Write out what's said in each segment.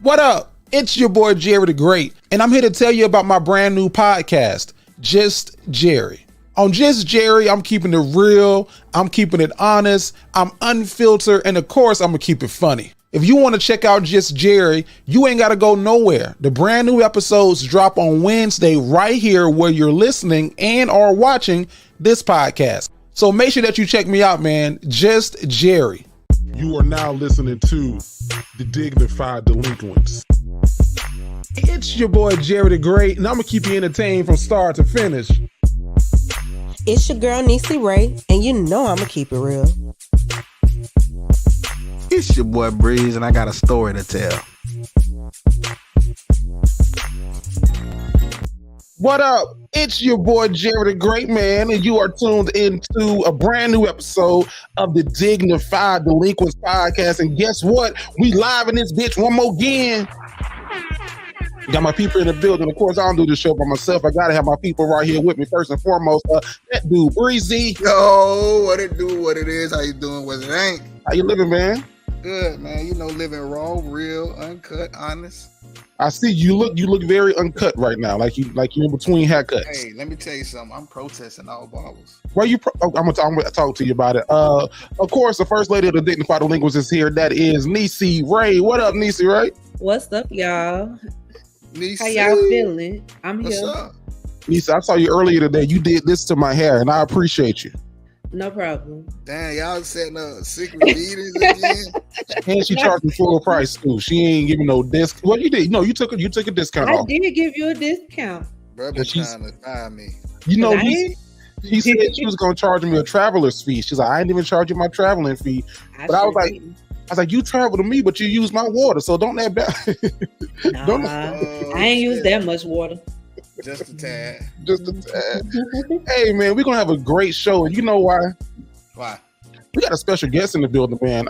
What up? It's your boy Jerry the Great, and I'm here to tell you about my brand new podcast, Just Jerry. On Just Jerry, I'm keeping it real, I'm keeping it honest, I'm unfiltered, and of course, I'm gonna keep it funny. If you want to check out Just Jerry, you ain't got to go nowhere. The brand new episodes drop on Wednesday right here where you're listening and or watching this podcast. So make sure that you check me out, man. Just Jerry. You are now listening to the Dignified Delinquents. It's your boy Jerry the Great, and I'm going to keep you entertained from start to finish. It's your girl NEESYRAY, and you know I'm going to keep it real. It's your boy Breeze, and I got a story to tell. What up? It's your boy Jerry the Great, man, and you are tuned into a brand new episode of the Dignified Delinquents podcast. And guess what? We live in this bitch one more again. Got my people in the building. Of course, I don't do this show by myself. I gotta have my people right here with me. First and foremost, that dude Breezy. Yo, what it do, what it is, how you doing, what it ain't? How you living, man? Good, man. You know, living raw, real, uncut, honest. I see you look very uncut right now, like you're in between haircuts. Hey, let me tell you something. I'm protesting all barbers. Why you? I'm gonna talk to you about it. Of course, the first lady of the Dignified Delinquents is here. That is NEESYRAY. What up, NEESYRAY? What's up, y'all? Niecy. How y'all feeling? I'm What's here. up? NEESY, I saw you earlier today. You did this to my hair, and I appreciate you. No problem. Damn, y'all setting up secret meetings again? And she charged me full price too. She ain't giving no disc. What you did? No, you took a discount I off. did give you a discount. Bro, been trying to find me. You know, Right? she said she was gonna charge me a traveler's fee. She's like, I ain't even charge you my traveling fee. But I was like, didn't. you travel to me, but you use my water, so don't that bad. Don't I ain't used that much water. Just a tad. just a tad. Hey man, we're gonna have a great show, and you know why? Why? We got a special guest in the building, man.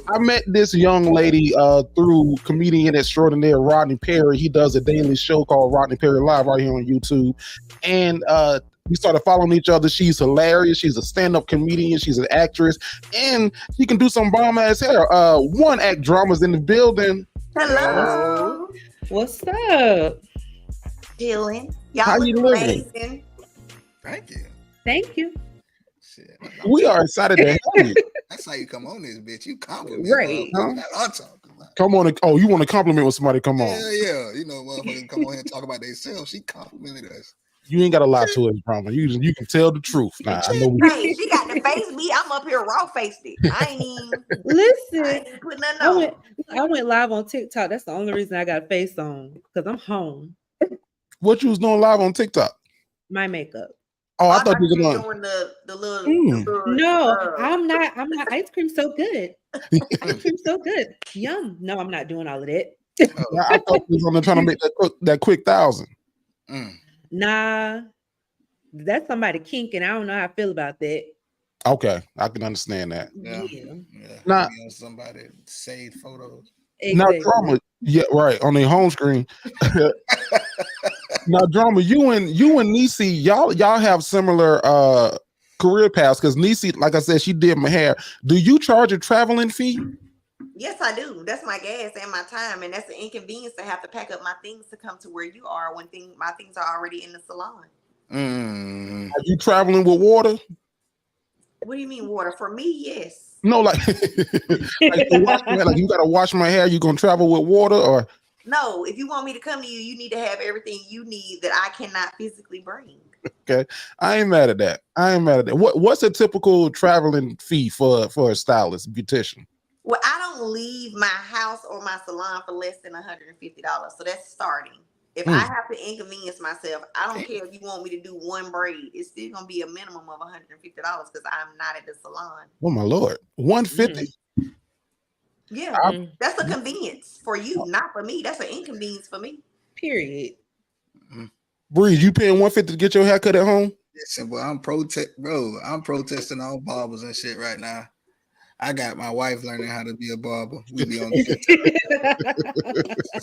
I met this young lady through comedian extraordinaire Rodney Perry. He does a daily show called Rodney Perry Live right here on YouTube. And we started following each other. She's hilarious. She's a stand-up comedian. She's an actress. And she can do some bomb-ass hair. One act drama's in the building. Hello. What's up? Chilling. Y'all How look you living? amazing. Thank you. Thank you. Shit. We are excited to have you. That's how you come on this bitch. You compliment. Right. That's what I'm talking about. Come on. Oh, you want to compliment when somebody come on. Yeah. You know, motherfuckers come on here and talk about themselves. She complimented us. You ain't got to lie to us, Drama. You can tell the truth. Nah, I know. Hey, she got the face beat. I'm up here raw faced it. I ain't even Listen, put nothing on. I went live on TikTok. That's the only reason I got a face on because I'm home. What you was doing live on TikTok? My makeup. Oh, I thought you were doing doing. the little. No, I'm not. Ice cream's so good. Ice cream's so good. Yum. No, I'm not doing all of that. I thought you was on there trying to make that quick 1,000. Nah, that's somebody kinking. I don't know how I feel about that. Okay, I can understand that. Yeah. Nah. Somebody saved photos. Exactly. Now, Drama, yeah, right on their home screen. Now, Drama, you and Niecy, y'all have similar career paths because Niecy, like I said, she did my hair. Do you charge a traveling fee? Yes, I do. That's my gas and my time, and that's an inconvenience to have to pack up my things to come to where you are when my things are already in the salon. Are you traveling with water? What do you mean water? For me, yes. No, like, like you gotta wash my hair. You gonna travel with water or? No, if you want me to come to you, you need to have everything you need that I cannot physically bring. Okay, I ain't mad at that. What's a typical traveling fee for a stylist, beautician? Well, I don't leave my house or my salon for less than $150. So that's starting. If I have to inconvenience myself, I don't care if you want me to do one braid. It's still gonna be a minimum of $150 because I'm not at the salon. Oh my Lord, $150. Yeah, that's a convenience for you, not for me. That's an inconvenience for me. Period. Breeze, you paying $150 to get your hair cut at home? Listen, well, I'm protesting all barbers and shit right now. I got my wife learning how to be a barber. We be on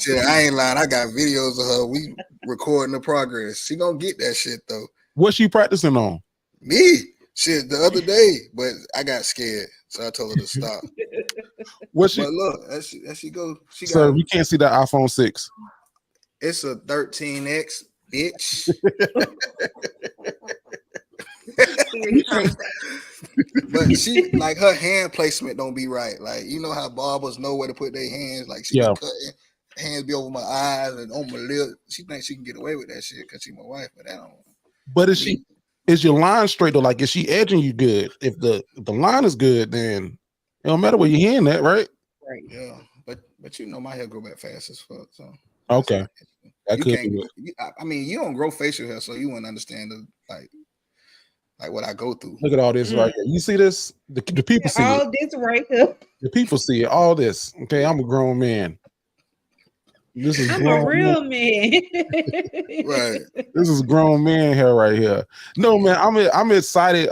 shit, I ain't lying. I got videos of her. We recording the progress. She gonna get that shit though. What's she practicing on? Me? Shit, the other day, but I got scared, so I told her to stop. What's she? But look, as she go, Sir, we can't see that iPhone 6. It's a 13X, bitch. But she like her hand placement don't be right. Like you know how barbers know where to put their hands. Like she be cutting, hands be over my eyes and on my lip. She thinks she can get away with that shit because she's my wife, but that don't. But is your line straight though? Like is she edging you good? If the line is good, then it don't matter where your hand at, right? Right. Yeah, but you know my hair grow back fast as fuck. So okay, that could be it. I mean, you don't grow facial hair, so you wouldn't understand like what I go through. Look at all this right here. You see this? The people see all this right here. The people see it. All this. Okay, I'm a grown man. I'm a real man. Right. This is grown man hair right here. No, man, I'm excited.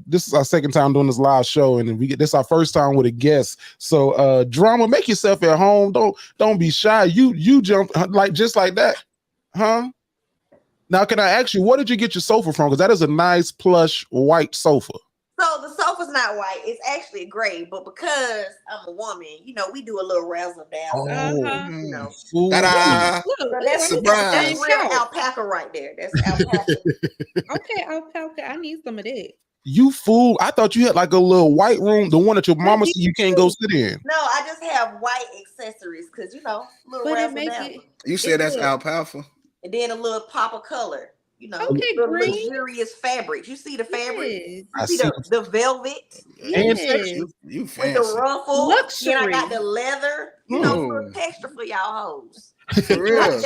This is our second time doing this live show, and this our first time with a guest. So Drama, make yourself at home. Don't be shy. You jump like just like that. Huh? Now, can I ask you, where did you get your sofa from? Because that is a nice plush white sofa. So the sofa's not white; it's actually gray. But because I'm a woman, we do a little razzle dazzle. Ta-da! That's real alpaca right there. That's alpaca. Okay, alpaca. I need some of that. You fool! I thought you had like a little white room, the one that your mama said you can't go sit in. No, I just have white accessories because little razzle dazzle. You said that's alpaca. And then a little pop of color, okay, green. Luxurious fabrics. You see the fabric? Yes. You see the velvet? Yes. You fancy. With the ruffle. Luxury. Then I got the leather. For texture for y'all hoes. For real.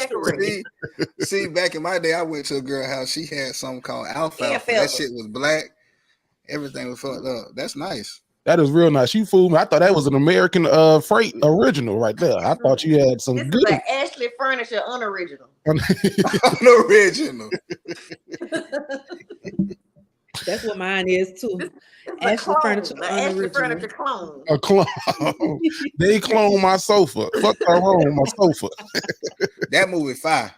See, back in my day, I went to a girl house. She had something called alfalfa. That shit was black. Everything was fucked up. That's nice. That is real nice. You fooled me. I thought that was an American freight original right there. I thought you had some this good. Is an Ashley Furniture unoriginal. Unoriginal. That's what mine is too. It's Ashley a clone, Furniture the Ashley unoriginal. Furniture clone. A clone. They clone my sofa. Fuck Tyrone, my sofa. That movie fire.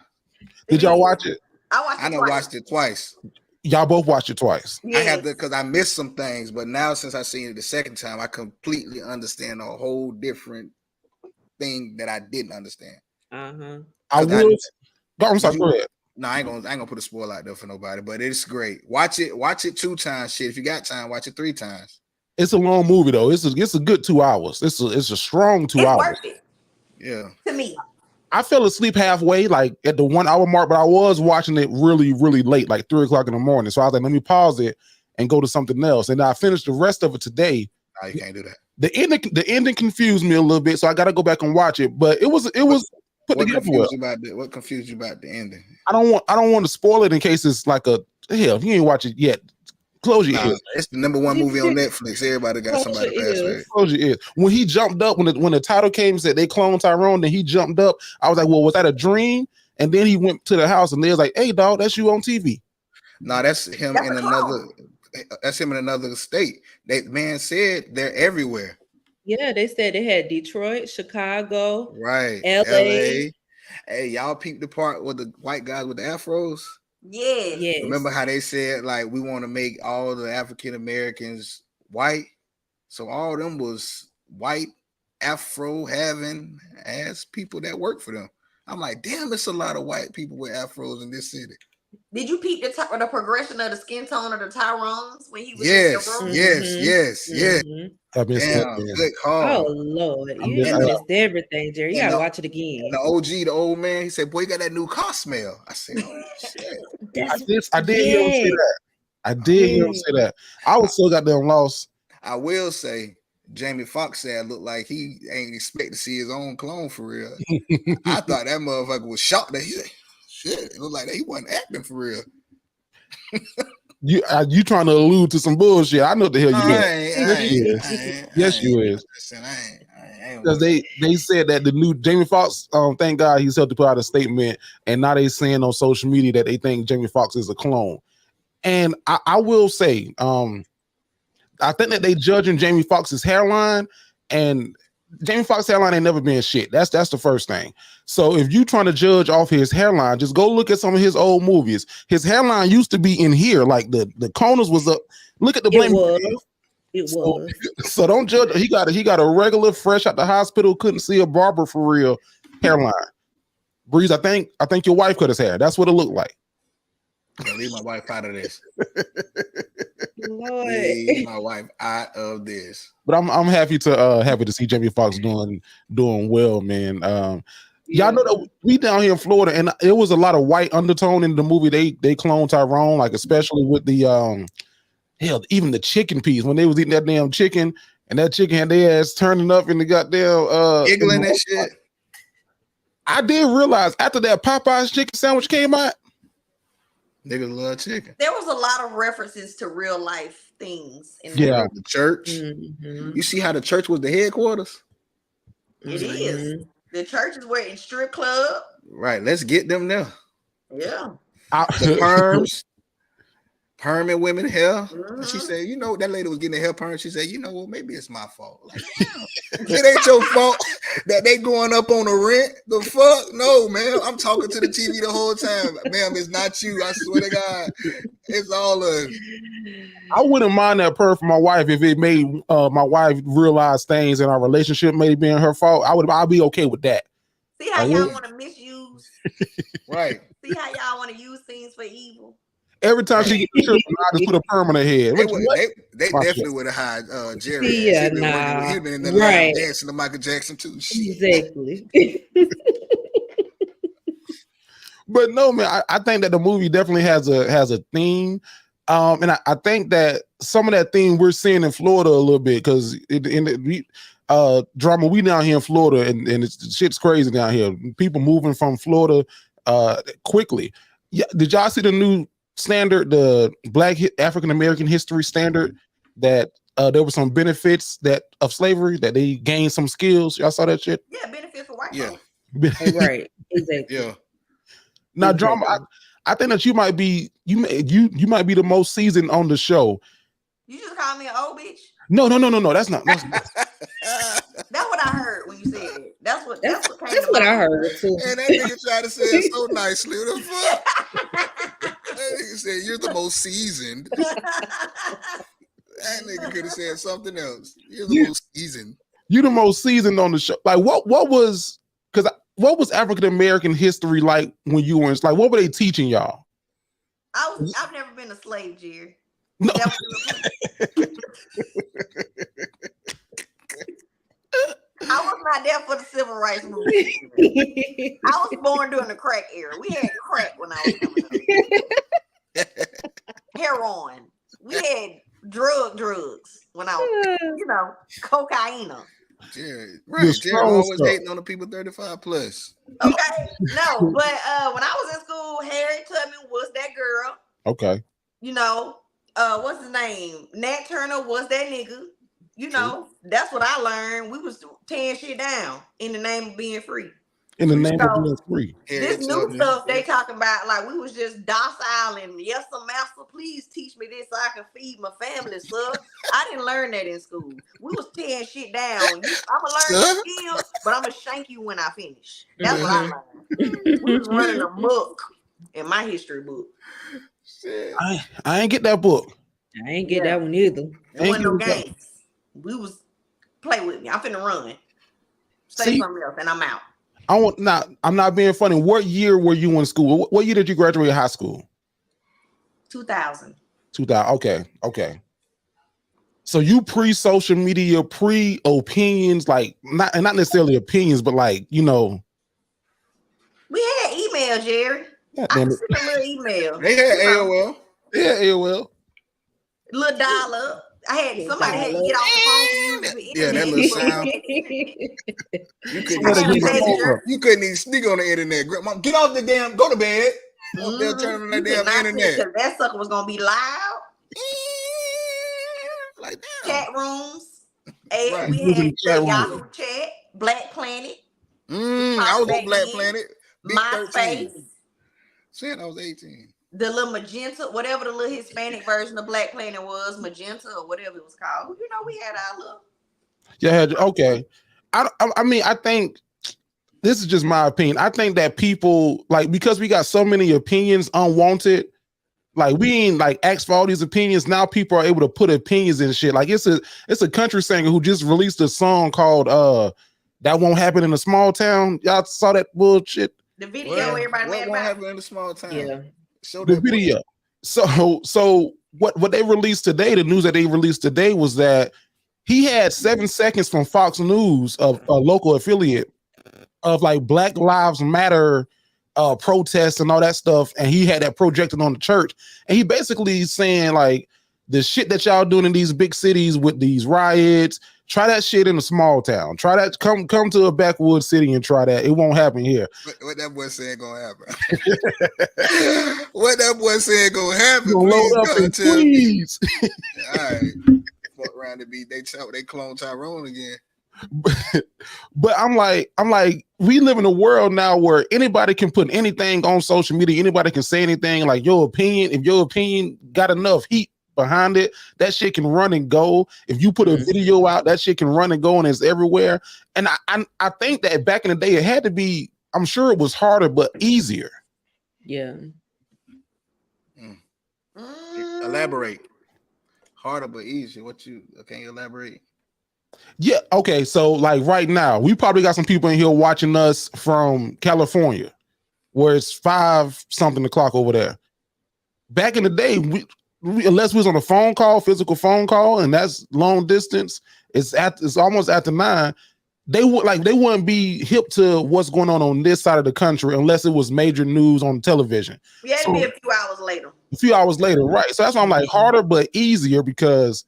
Did y'all watch it? I watched it twice. Y'all both watched it twice. Yes. I have to because I missed some things, but now since I seen it the second time, I completely understand a whole different thing that I didn't understand. I will. I'm sorry. Go ahead. No, I ain't gonna put a spoiler out there for nobody, but it's great. Watch it 2 times. Shit, if you got time, watch it 3 times. It's a long movie though. It's a good 2 hours. It's a strong 2 hours. Worth it. Yeah. To me. I fell asleep halfway, like at the 1 hour mark, but I was watching it really, really late, like 3 o'clock in the morning. So I was like, let me pause it and go to something else. And I finished the rest of it today. No, you can't do that. The ending confused me a little bit, so I got to go back and watch it. But it was put together well. What confused you about the ending? I don't want to spoil it in case it's like hell. If you ain't watch it yet, close your ears. It's the #1 movie on Netflix. Everybody got somebody password. Close your ears. When he jumped up, when the title came and said they cloned Tyrone, then he jumped up. I was like, well, was that a dream? And then he went to the house and they was like, hey, dog, that's you on TV. No, that's him in another. That's him in another state. That man said they're everywhere. Yeah, they said they had Detroit, Chicago, right, LA. Hey, y'all peep the part with the white guys with the afros? Yeah. Remember how they said like we want to make all the African Americans white? So all of them was white afro having ass people that work for them. I'm like, damn, it's a lot of white people with afros in this city. Did you peep the progression of the skin tone of the Tyrones when he was yes. I missed damn, good call. Oh Lord, you missed everything, Jerry. You gotta watch it again. The OG, the old man, he said, "Boy, you got that new car smell." I said, "Oh shit." I did hear him say that. I did hear him say that. I was so goddamn lost. I will say, Jamie Foxx said looked like he ain't expect to see his own clone for real. I thought that motherfucker was shocked that he said, shit, it looked like that he wasn't acting for real. You trying to allude to some bullshit? I know what the hell you doing. Yes, you is. Because they said that the new Jamie Foxx, thank God he's helped to put out a statement, and now they saying on social media that they think Jamie Foxx is a clone. And I will say, I think that they judging Jamie Foxx's hairline, and Jamie Foxx's hairline ain't never been shit. That's the first thing. So if you trying to judge off his hairline, just go look at some of his old movies. His hairline used to be in here, like the corners was up. Look at the blame. It was. So don't judge. He got a regular, fresh out the hospital, couldn't see a barber for real hairline. Breeze, I think your wife cut his hair. That's what it looked like. Leave my wife out of this. Lord. Leave my wife out of this. But I'm happy to see Jamie Foxx doing well, man. Y'all know that we down here in Florida, and it was a lot of white undertone in the movie. They cloned Tyrone, like especially with the hell, even the chicken piece when they was eating that damn chicken, and that chicken had their ass turning up in the goddamn giggling and shit. I did realize after that Popeye's chicken sandwich came out, niggas love chicken. There was a lot of references to real life things in the church. Mm-hmm. You see how the church was the headquarters? It is. The churches were in strip club. Right. Let's get them there. Yeah. The perms. Perming women hair. And she said, you know, that lady was getting a hair perm. She said, you know what, maybe it's my fault. Like, it ain't your fault that they going up on the rent. The fuck? No, man. I'm talking to the TV the whole time. Ma'am, it's not you. I swear to God. It's all us. I wouldn't mind that perm for my wife if it made my wife realize things in our relationship maybe being her fault. I'd be okay with that. See how y'all want to misuse? Right. See how y'all want to use things for evil? Every time she gets the trip, I just put a perm on her head. They definitely would have hired Jerry. Yeah, he'd been in the line dancing to Michael Jackson too. Exactly. But no, man, I think that the movie definitely has a theme. And I think that some of that theme we're seeing in Florida a little bit because drama, we down here in Florida and it's shit's crazy down here. People moving from Florida quickly. Yeah, did y'all see the new standard, the Black African American history standard, that there were some benefits of slavery, that they gained some skills? Y'all saw that shit? Yeah, benefits for white folks. Right, exactly. Yeah. Now, drama, I think that you might be you might be the most seasoned on the show. You just call me an old bitch? No. That's not. That's what I heard when you said it. That's what came to what I mind. heard too. And that nigga tried to say it so nicely. What the fuck? That nigga said you're the most seasoned. That nigga could have said something else. You're the most seasoned. You the most seasoned on the show. Like what was African American history like when you were in, like what were they teaching y'all? I've never been a slave, Jerry. No. I was not there for the civil rights movement. I was born during the crack era. We had crack when I was coming up. Heroin. We had drugs when I was, cocaine. Jerry, right? Jerry always hating on the people 35 plus. Okay, no, but when I was in school, Harriet Tubman was that girl. Okay. What's his name? Nat Turner was that nigga. That's what I learned. We was tearing shit down in the name of being free. In the name of being free. This new stuff they talking about, like we was just docile and yes, sir, master, please teach me this so I can feed my family, sir. I didn't learn that in school. We was tearing shit down. I'm gonna learn the skills, but I'm gonna shank you when I finish. That's what I learned. We was running a book in my history book. I ain't get that book. I ain't get that one either. It wasn't no games. We was play with me. I'm finna run. Say something else, and I'm out. I'm not being funny. What year were you in school? What year did you graduate high school? 2000. 2000. Okay. So you pre-social media, pre-opinions, like not necessarily opinions, but like We had email, Jerry. I sent a little email. They had AOL. Yeah, AOL. Little dial up. Somebody had to get off the phone to use the that little sound. You couldn't even sneak on the internet. Mom, get off the damn, go to bed. They'll turn on that damn internet. That sucker was gonna be loud. Like chat rooms. Right. We had Yahoo Chat, Black Planet. I was on Black Planet. MySpace. Said I was 18. The little magenta, whatever the little Hispanic version of Black Planet was, magenta or whatever it was called. We had our little. Yeah. Okay. I mean, I think this is just my opinion. I think that people because we got so many opinions unwanted. Like we ain't asked for all these opinions. Now people are able to put opinions in shit. Like it's a country singer who just released a song called "That Won't Happen in a Small Town." Y'all saw that bullshit. The video everybody mad about. What happened in a small town? Yeah. Show the video. Boy. So what they released today, the news that they released today was that he had 7 seconds from Fox News, of a local affiliate, of Black Lives Matter protests and all that stuff, and he had that projected on the church, and he basically saying the shit that y'all doing in these big cities with these riots, try that shit in a small town. Try that. Come to a backwoods city and try that. It won't happen here. What that boy said gonna happen? What that boy said gonna happen? Please. All right. Fuck around to be they clone Tyrone again. But I'm like, we live in a world now where anybody can put anything on social media. Anybody can say anything. Like your opinion. If your opinion got enough heat behind it, that shit can run and go. If you put a video out, that shit can run and go, and it's everywhere. And I think that back in the day, it had to be. I'm sure it was harder, but easier. Yeah. Elaborate. Harder but easier. Can you elaborate? Yeah. Okay. So right now, we probably got some people in here watching us from California, where it's 5-something o'clock over there. Back in the day, unless we was on a phone call, physical phone call, and that's long distance, it's almost after 9. They wouldn't be hip to what's going on this side of the country unless it was major news on television. Yeah, it'd be a few hours later. A few hours later, right? So that's why I'm harder but easier, because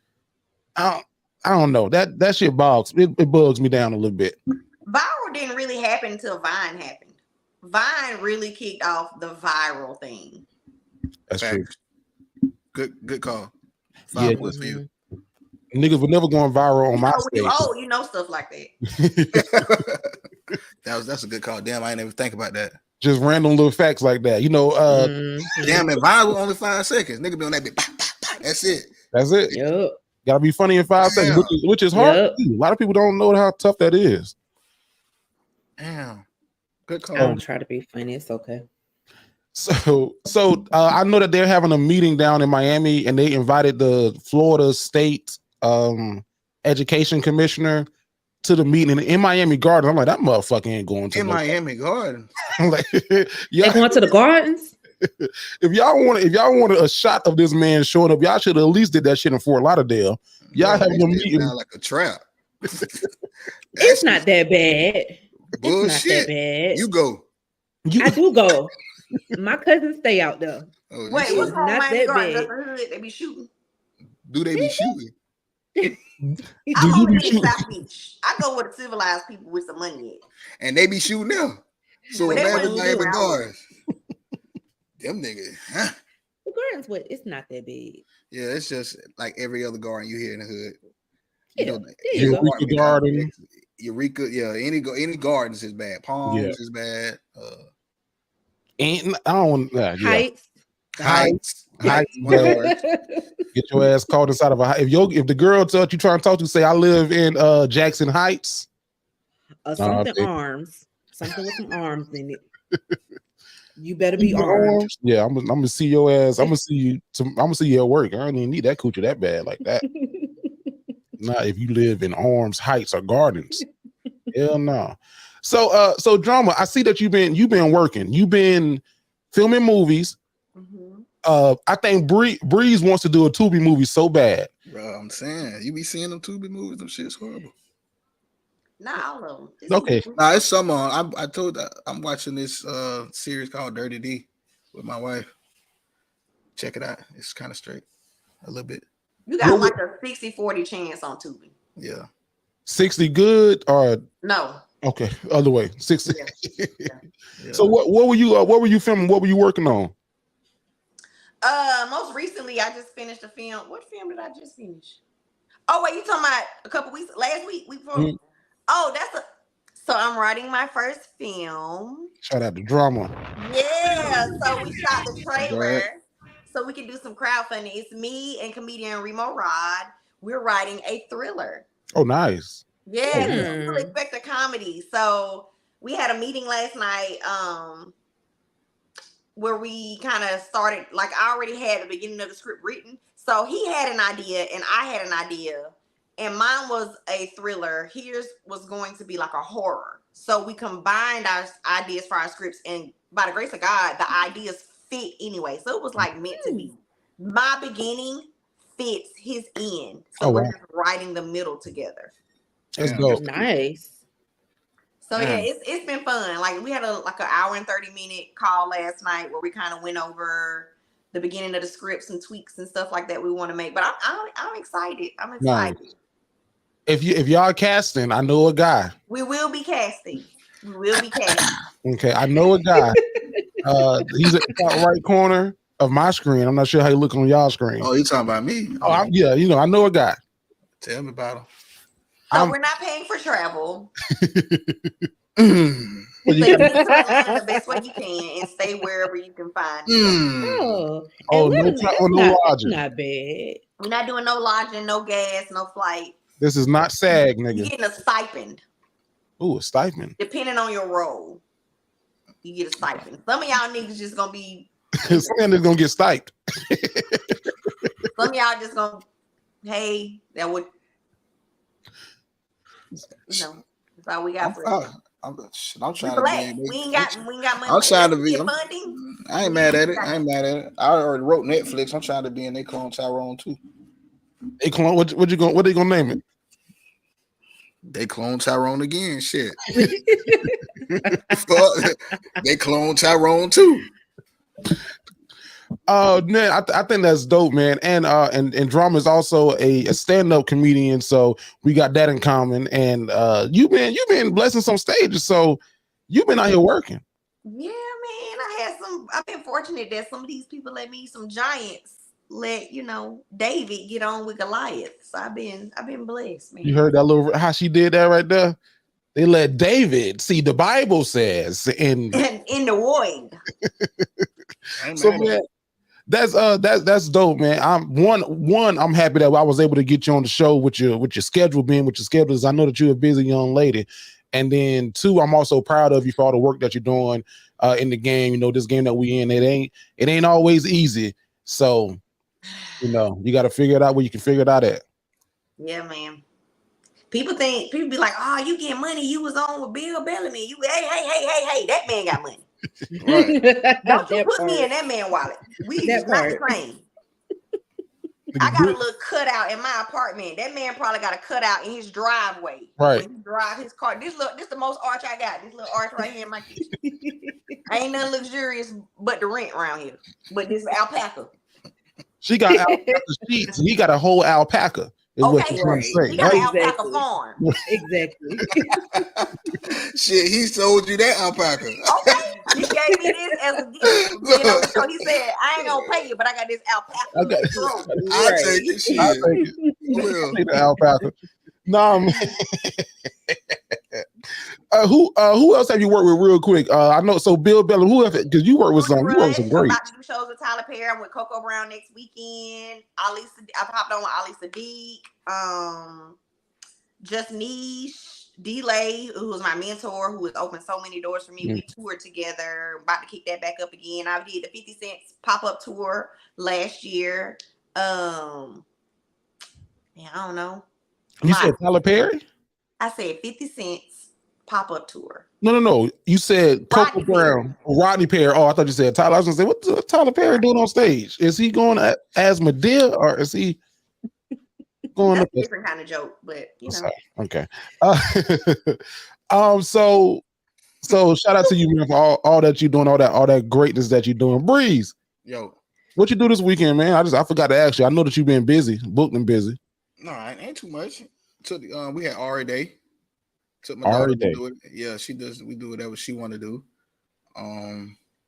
I don't know, that shit bugs me down a little bit. Viral didn't really happen until Vine happened. Vine really kicked off the viral thing. That's true. Good call. 5 plus view. Niggas were never going viral on my stage. Oh, stuff like that. That's a good call. Damn, I didn't even think about that. Just random little facts like that. Damn, if I was only 5 seconds, nigga be on that bit. That's it. That's it. Yep. Gotta be funny in 5 seconds, which is hard. Yep. A lot of people don't know how tough that is. Damn. Good call. I don't try to be funny. It's okay. So I know that they're having a meeting down in Miami, and they invited the Florida State Education Commissioner to the meeting in Miami Gardens. I'm like, that motherfucker ain't going to Miami Gardens. I'm like, They going to the gardens? If y'all wanted a shot of this man showing up, y'all should have at least did that shit in Fort Lauderdale. Y'all have a meeting like a trap. It's not that bad. Bullshit. It's not that bad. You go. I do go. My cousins stay out there. Wait, what's on Miami Gardens? That's the hood. They be shooting. Do they be shooting? I'm over here in South Beach. I go with the civilized people with some money. And they be shooting them. So imagine Miami Gardens. Them niggas, huh? The gardens, it's not that big. Yeah, it's just like every other garden you hear in the hood. Eureka Garden. Eureka, yeah. Any gardens is bad. Palms is bad. And I don't want Heights. Get your ass caught inside of a. If the girl tells you trying to talk to, say I live in Jackson Heights. Something arms. Something with some arms in it. You better be armed. Yeah, I'm gonna see your ass. I'm gonna see you. I'm gonna see you at work. I don't even need that coochie that bad like that. Not if you live in Arms Heights or Gardens. Hell no. So Drama. I see that you've been working. You've been filming movies. Mm-hmm. I think Breeze wants to do a Tubi movie so bad. Bro, I'm saying you be seeing them Tubi movies. Them shit's horrible. Not all of them. Okay. Nah, it's some on. I told I'm watching this series called Dirty D with my wife. Check it out. It's kind of straight. A little bit. You got like a 60-40 chance on Tubi. Yeah. 60 good or no? Okay, other way. 60. Yeah. So what were you filming? What were you working on? Most recently I just finished a film. What film did I just finish? Oh wait, you talking about a couple weeks last week before? Mm-hmm. Oh, so I'm writing my first film. Shout out to Drama. Yeah, so we shot the trailer so we can do some crowdfunding. It's me and comedian Remo Rod. We're writing a thriller. Oh, nice. Yeah, people expect a comedy. So we had a meeting last night where we kind of started, like I already had the beginning of the script written. So he had an idea and I had an idea. And mine was a thriller. His was going to be like a horror. So we combined our ideas for our scripts. And by the grace of God, the ideas fit anyway. So it was like meant to be. My beginning fits his end. So we're just writing the middle together. That's dope. Nice. So it's been fun. Like we had an hour and 30-minute call last night where we kind of went over the beginning of the scripts and tweaks and stuff like that we want to make. But I'm excited. I'm excited. Nice. If y'all casting, I know a guy. We will be casting. Okay, I know a guy. He's at the top right corner of my screen. I'm not sure how he look on y'all screen. Oh, you talking about me? Oh, I know a guy. Tell me about him. So we're not paying for travel. Well, you the best way you can and stay wherever you can find. No lodging. Not bad. We're not doing no lodging, no gas, no flight. This is not SAG, nigga. You're getting a stipend. Ooh, a stipend. Depending on your role, you get a stipend. Some of y'all niggas just gonna be. Some niggas gonna get stiped. Some of y'all just gonna, hey, that would. That's all we got for you. I'm trying to be. We ain't got money. I'm trying to be. Funding. I ain't mad at it. I already wrote Netflix. I'm trying to be in They Clone Tyrone too. They clone. What they gonna name it? They clone Tyrone again. Shit. They clone Tyrone too. Man, I think that's dope, man. And Drama is also a stand-up comedian, so we got that in common. And you've been blessing some stages, so you've been out here working. Yeah, man. I've been fortunate that some of these people some giants let David get on with Goliath. So I've been blessed, man. You heard that how she did that right there? They let David see the Bible says, and in the void. so man, that's dope, man. I'm happy that I was able to get you on the show with your schedule being with your schedules. I know that you're a busy young lady, and then two, I'm also proud of you for all the work that you're doing in the game. You know, this game that we in, it ain't always easy. So, you know, you got to figure it out where you can figure it out at. Yeah, man. People be like, "Oh, you get money? You was on with Bill Bellamy. You, hey, that man got money." Right. Don't you put me in that man wallet. We is not the same. I got a little cutout in my apartment. That man probably got a cutout in his driveway. Right. When he drive his car. This the most arch I got. This little arch right here in my kitchen. Ain't nothing luxurious but the rent around here. But this alpaca. She got alpaca sheets. He got a whole alpaca. Is okay, what you're trying to say. He got Right? an alpaca farm. Exactly. Shit, he sold you that alpaca. Okay, he gave me this as a gift. You know, so he said, "I ain't gonna pay you, but I got this alpaca." I'll take it. Shit. I'll take it. Will. Take the alpaca. Nah, man. Who else have you worked with real quick? I know. So Bill Bellamy, who else? Because you work with some. You work with some I'm great. about to do shows with Tyler Perry. I'm with Coco Brown next weekend. I popped on with Ali Sadiq. Just Niche, D-Lay, who was my mentor, who has opened so many doors for me. We toured together. About to kick that back up again. I did the 50 Cent pop-up tour last year. I don't know. You said Tyler Perry? I said 50 Cent's pop-up tour. No. You said Coco Brown, Rodney Perry. Oh, I thought you said Tyler. I was gonna say, what's Tyler Perry doing on stage? Is he going as Madea, or is he going? That's a different kind of joke, but you know. Okay. So shout out to you, man, for all that you're doing, all that greatness that you're doing. Breeze, yo, what you do this weekend, man? I forgot to ask you. I know that you've been busy, booked and busy. No, ain't too much. Took we had Ari Day. Took my daughter to do it. Yeah, she does. We do whatever she want to do.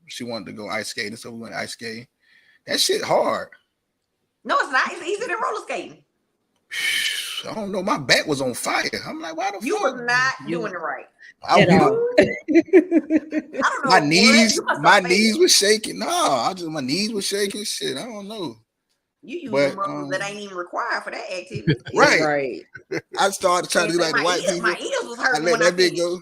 She wanted to go ice skating, so we went ice skating. That shit hard. No, it's not. It's easier than roller skating. I don't know. My back was on fire. I'm like, why the fuck? You was not doing it right. I don't know. My knees were shaking. No, my knees were shaking. Shit, I don't know. You use muscles that ain't even required for that activity. Right. I started trying to do like the white people. My ears was hurting. I let that bit go.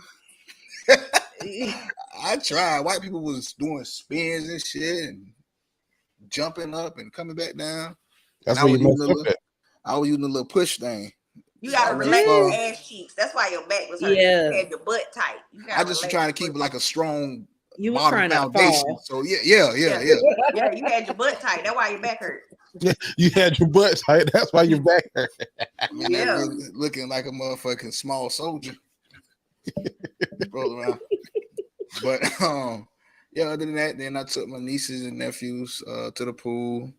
I tried. White people was doing spins and shit and jumping up and coming back down. That's what you messed up. I was using a little push thing. You gotta relax your ass cheeks. That's why your back was hurting. Yeah. You had your butt tight. I just was trying to keep like a strong you were trying foundation. To fall. So yeah. Yeah, you had your butt tight. That's why your back hurt. Yeah, you had your butt tight. That's why your back hurt. Looking like a motherfucking small soldier. Roll around. But other than that, then I took my nieces and nephews to the pool.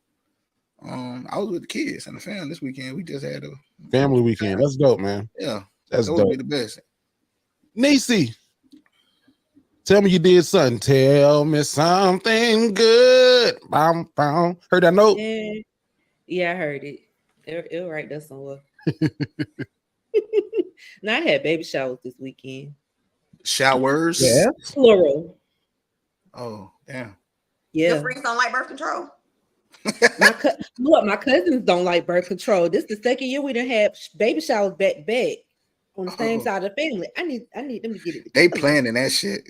I was with the kids and the family this weekend. We just had a family weekend. That's dope, man. Yeah, that's dope. Would be the best. Niecy, tell me you did something. Tell me something good. Bam, bam. Heard that note? Yeah, I heard it. It'll right there somewhere. Now I had baby showers this weekend. Showers? Yeah. Plural. Oh, damn. Yeah. Your friends don't like birth control? My cousins don't like birth control. This is the second year we done had baby showers back on the same side of the family. I need them to get it. They planning that shit.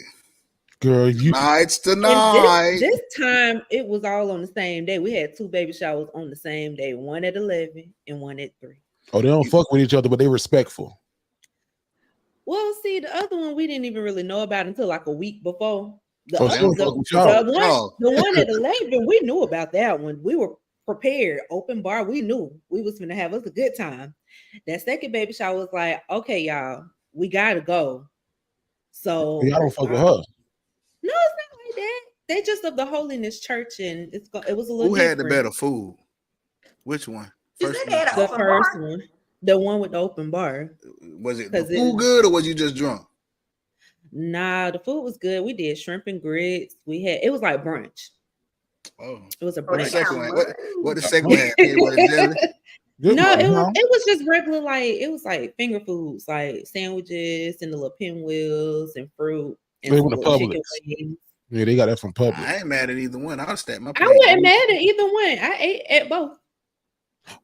Girl, tonight's the night. This time it was all on the same day. We had 2 baby showers on the same day, one at 11 and one at 3. Oh, they don't fuck with each other, but they respectful. Well, see, the other one we didn't even really know about until like a week before. The one at 11, we knew about that one. We were prepared. Open bar, we knew we was gonna have us a good time. That second baby shower was like, okay, y'all, we gotta go. So y'all don't fuck with her. No, it's not like that. They just of the Holiness Church, and it was a little. Who had the better food? Which one? The first one, the one with the open bar. Was it the food good, or was you just drunk? Nah, the food was good. We did shrimp and grits. It was like brunch. Oh, it was a brunch. What the second one? What the second one? Good no, money, it huh? was just regular, like it was like finger foods, like sandwiches and the little pinwheels and fruit and They some went to little chicken Publix. wings. Yeah, they got that from Publix. I ain't mad at either one. I'll stack my I plate. wasn't mad at either one. I ate at both.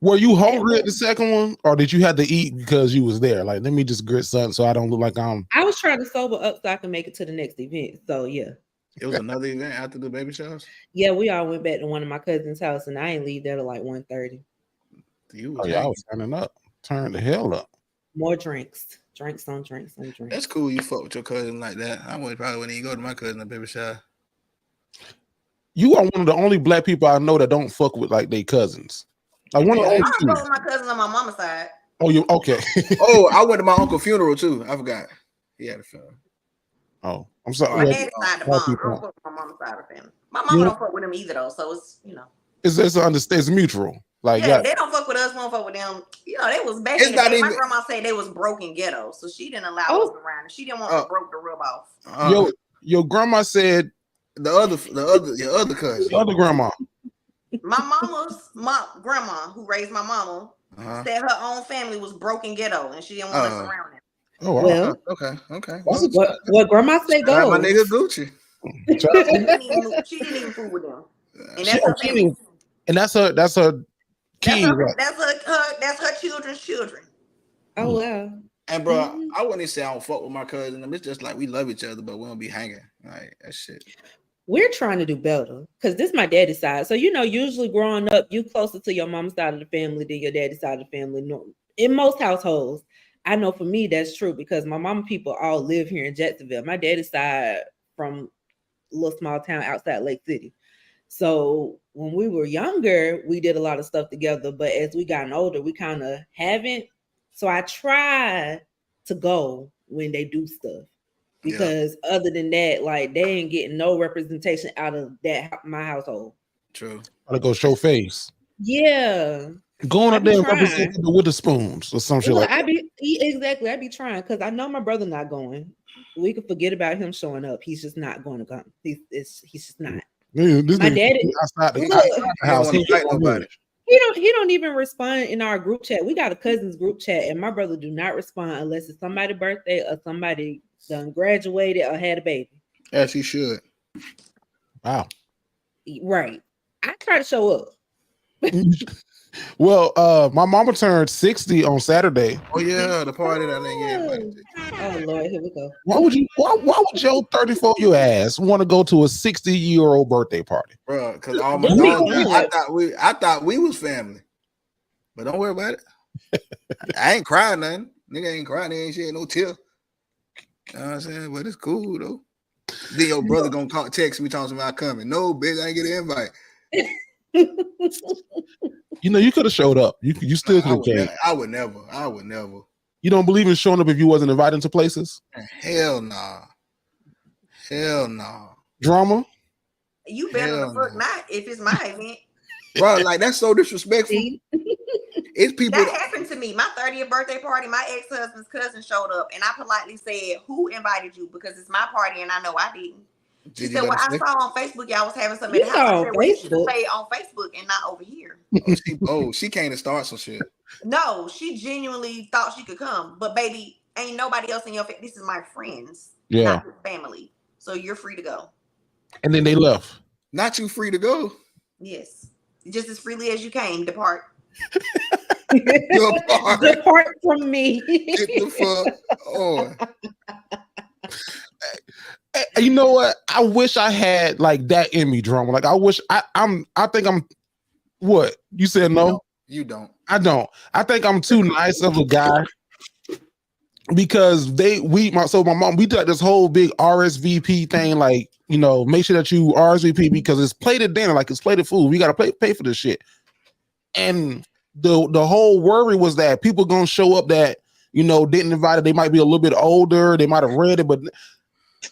Were you hungry at the second one, or did you have to eat because you was there? Like, let me just grit something so I don't look like I'm. I was trying to sober up so I can make it to the next event. So yeah. It was another event after the baby showers. Yeah, we all went back to one of my cousin's house, and I ain't leave there till like 1:30. Oh yeah, I was turning up, turn the hell up. More drinks on drinks. That's cool. You fuck with your cousin like that. I probably wouldn't even go to my cousin's baby shower. You are one of the only black people I know that don't fuck with like their cousins. Like one of the I only don't fuck with my cousins on my mama's side. Oh, you okay? Oh, I went to my uncle's funeral too. I forgot. He had a funeral. Oh, I'm sorry. My dad's side the bomb. I don't fuck with my mama's side of the family. My mama don't fuck with them either though. So it's it's mutual. Like yeah, they don't fuck with us. We don't fuck with them. You know, they was back in the day. My grandma said they was broken ghetto, so she didn't allow us around. She didn't want to broke the rub off. Your grandma said your other cousin, the other grandma. My grandma who raised my mama said her own family was broken ghetto, and she didn't want us around them. Oh wow. Well, okay. What grandma say goes. My nigga Gucci. She didn't even fool with them, and that's her family. And that's her key. That's her children's children. Oh wow. And bro, I wouldn't even say I don't fuck with my cousin. It's just like we love each other, but we don't be hanging. Like that shit. We're trying to do better because this is my daddy's side. So usually growing up, you closer to your mom's side of the family than your daddy's side of the family. No, in most households, I know for me that's true because my mama people all live here in Jacksonville. My daddy's side from a little small town outside Lake City. So when we were younger, we did a lot of stuff together. But as we gotten older, we kind of haven't. So I try to go when they do stuff. Because other than that, like they ain't getting no representation out of my household. True. Gotta go show face. Yeah. Going up there and representing with the spoons or some shit like that. I be trying because I know my brother not going. We could forget about him showing up. He's just not going to come. He's just not. Yeah, my daddy outside the house. He don't even respond in our group chat. We got a cousins group chat, and my brother do not respond unless it's somebody's birthday or somebody done graduated or had a baby. As he should. Wow. Right. I try to show up. Well, my mama turned 60 on Saturday. Oh yeah, the party that I didn't get. Oh Lord, here we go. Why would your 34-year ass want to go to a 60-year-old birthday party? Bro, because all my dogs, I thought we was family. But don't worry about it. I ain't crying nothing. Nigga ain't crying, ain't shit, no tear. You know what I'm saying? But it's cool though. Then your brother gonna text me talking about coming. No, bitch, I ain't get an invite. You could have showed up. You still could have came. I would never. You don't believe in showing up if you wasn't invited to places? Hell nah. Drama? You better the fuck not if it's my event. Bro, like that's so disrespectful. It's people that happened to me. My 30th birthday party, my ex-husband's cousin showed up, and I politely said, "Who invited you?" Because it's my party, and I know I didn't. She said, "Well, I saw on Facebook y'all was having something at the house." I said, "Well, you should play on Facebook and not over here." She came to start some shit. No, she genuinely thought she could come, but baby, ain't nobody else in your family. This is my friends, not your family. So you're free to go. And then they left. Not you free to go. Yes, just as freely as you came. Depart. Depart from me. Get the fuck on. You know what? I wish I had like that in me, drama. Like I wish I think I'm what? You said no? You don't. I don't. I think I'm too nice of a guy because my mom, we did like this whole big RSVP thing, like, make sure that you RSVP because it's plated dinner, like it's plated food. We gotta pay for this shit. And the whole worry was that people gonna show up that didn't invite it. They might be a little bit older, they might have read it, but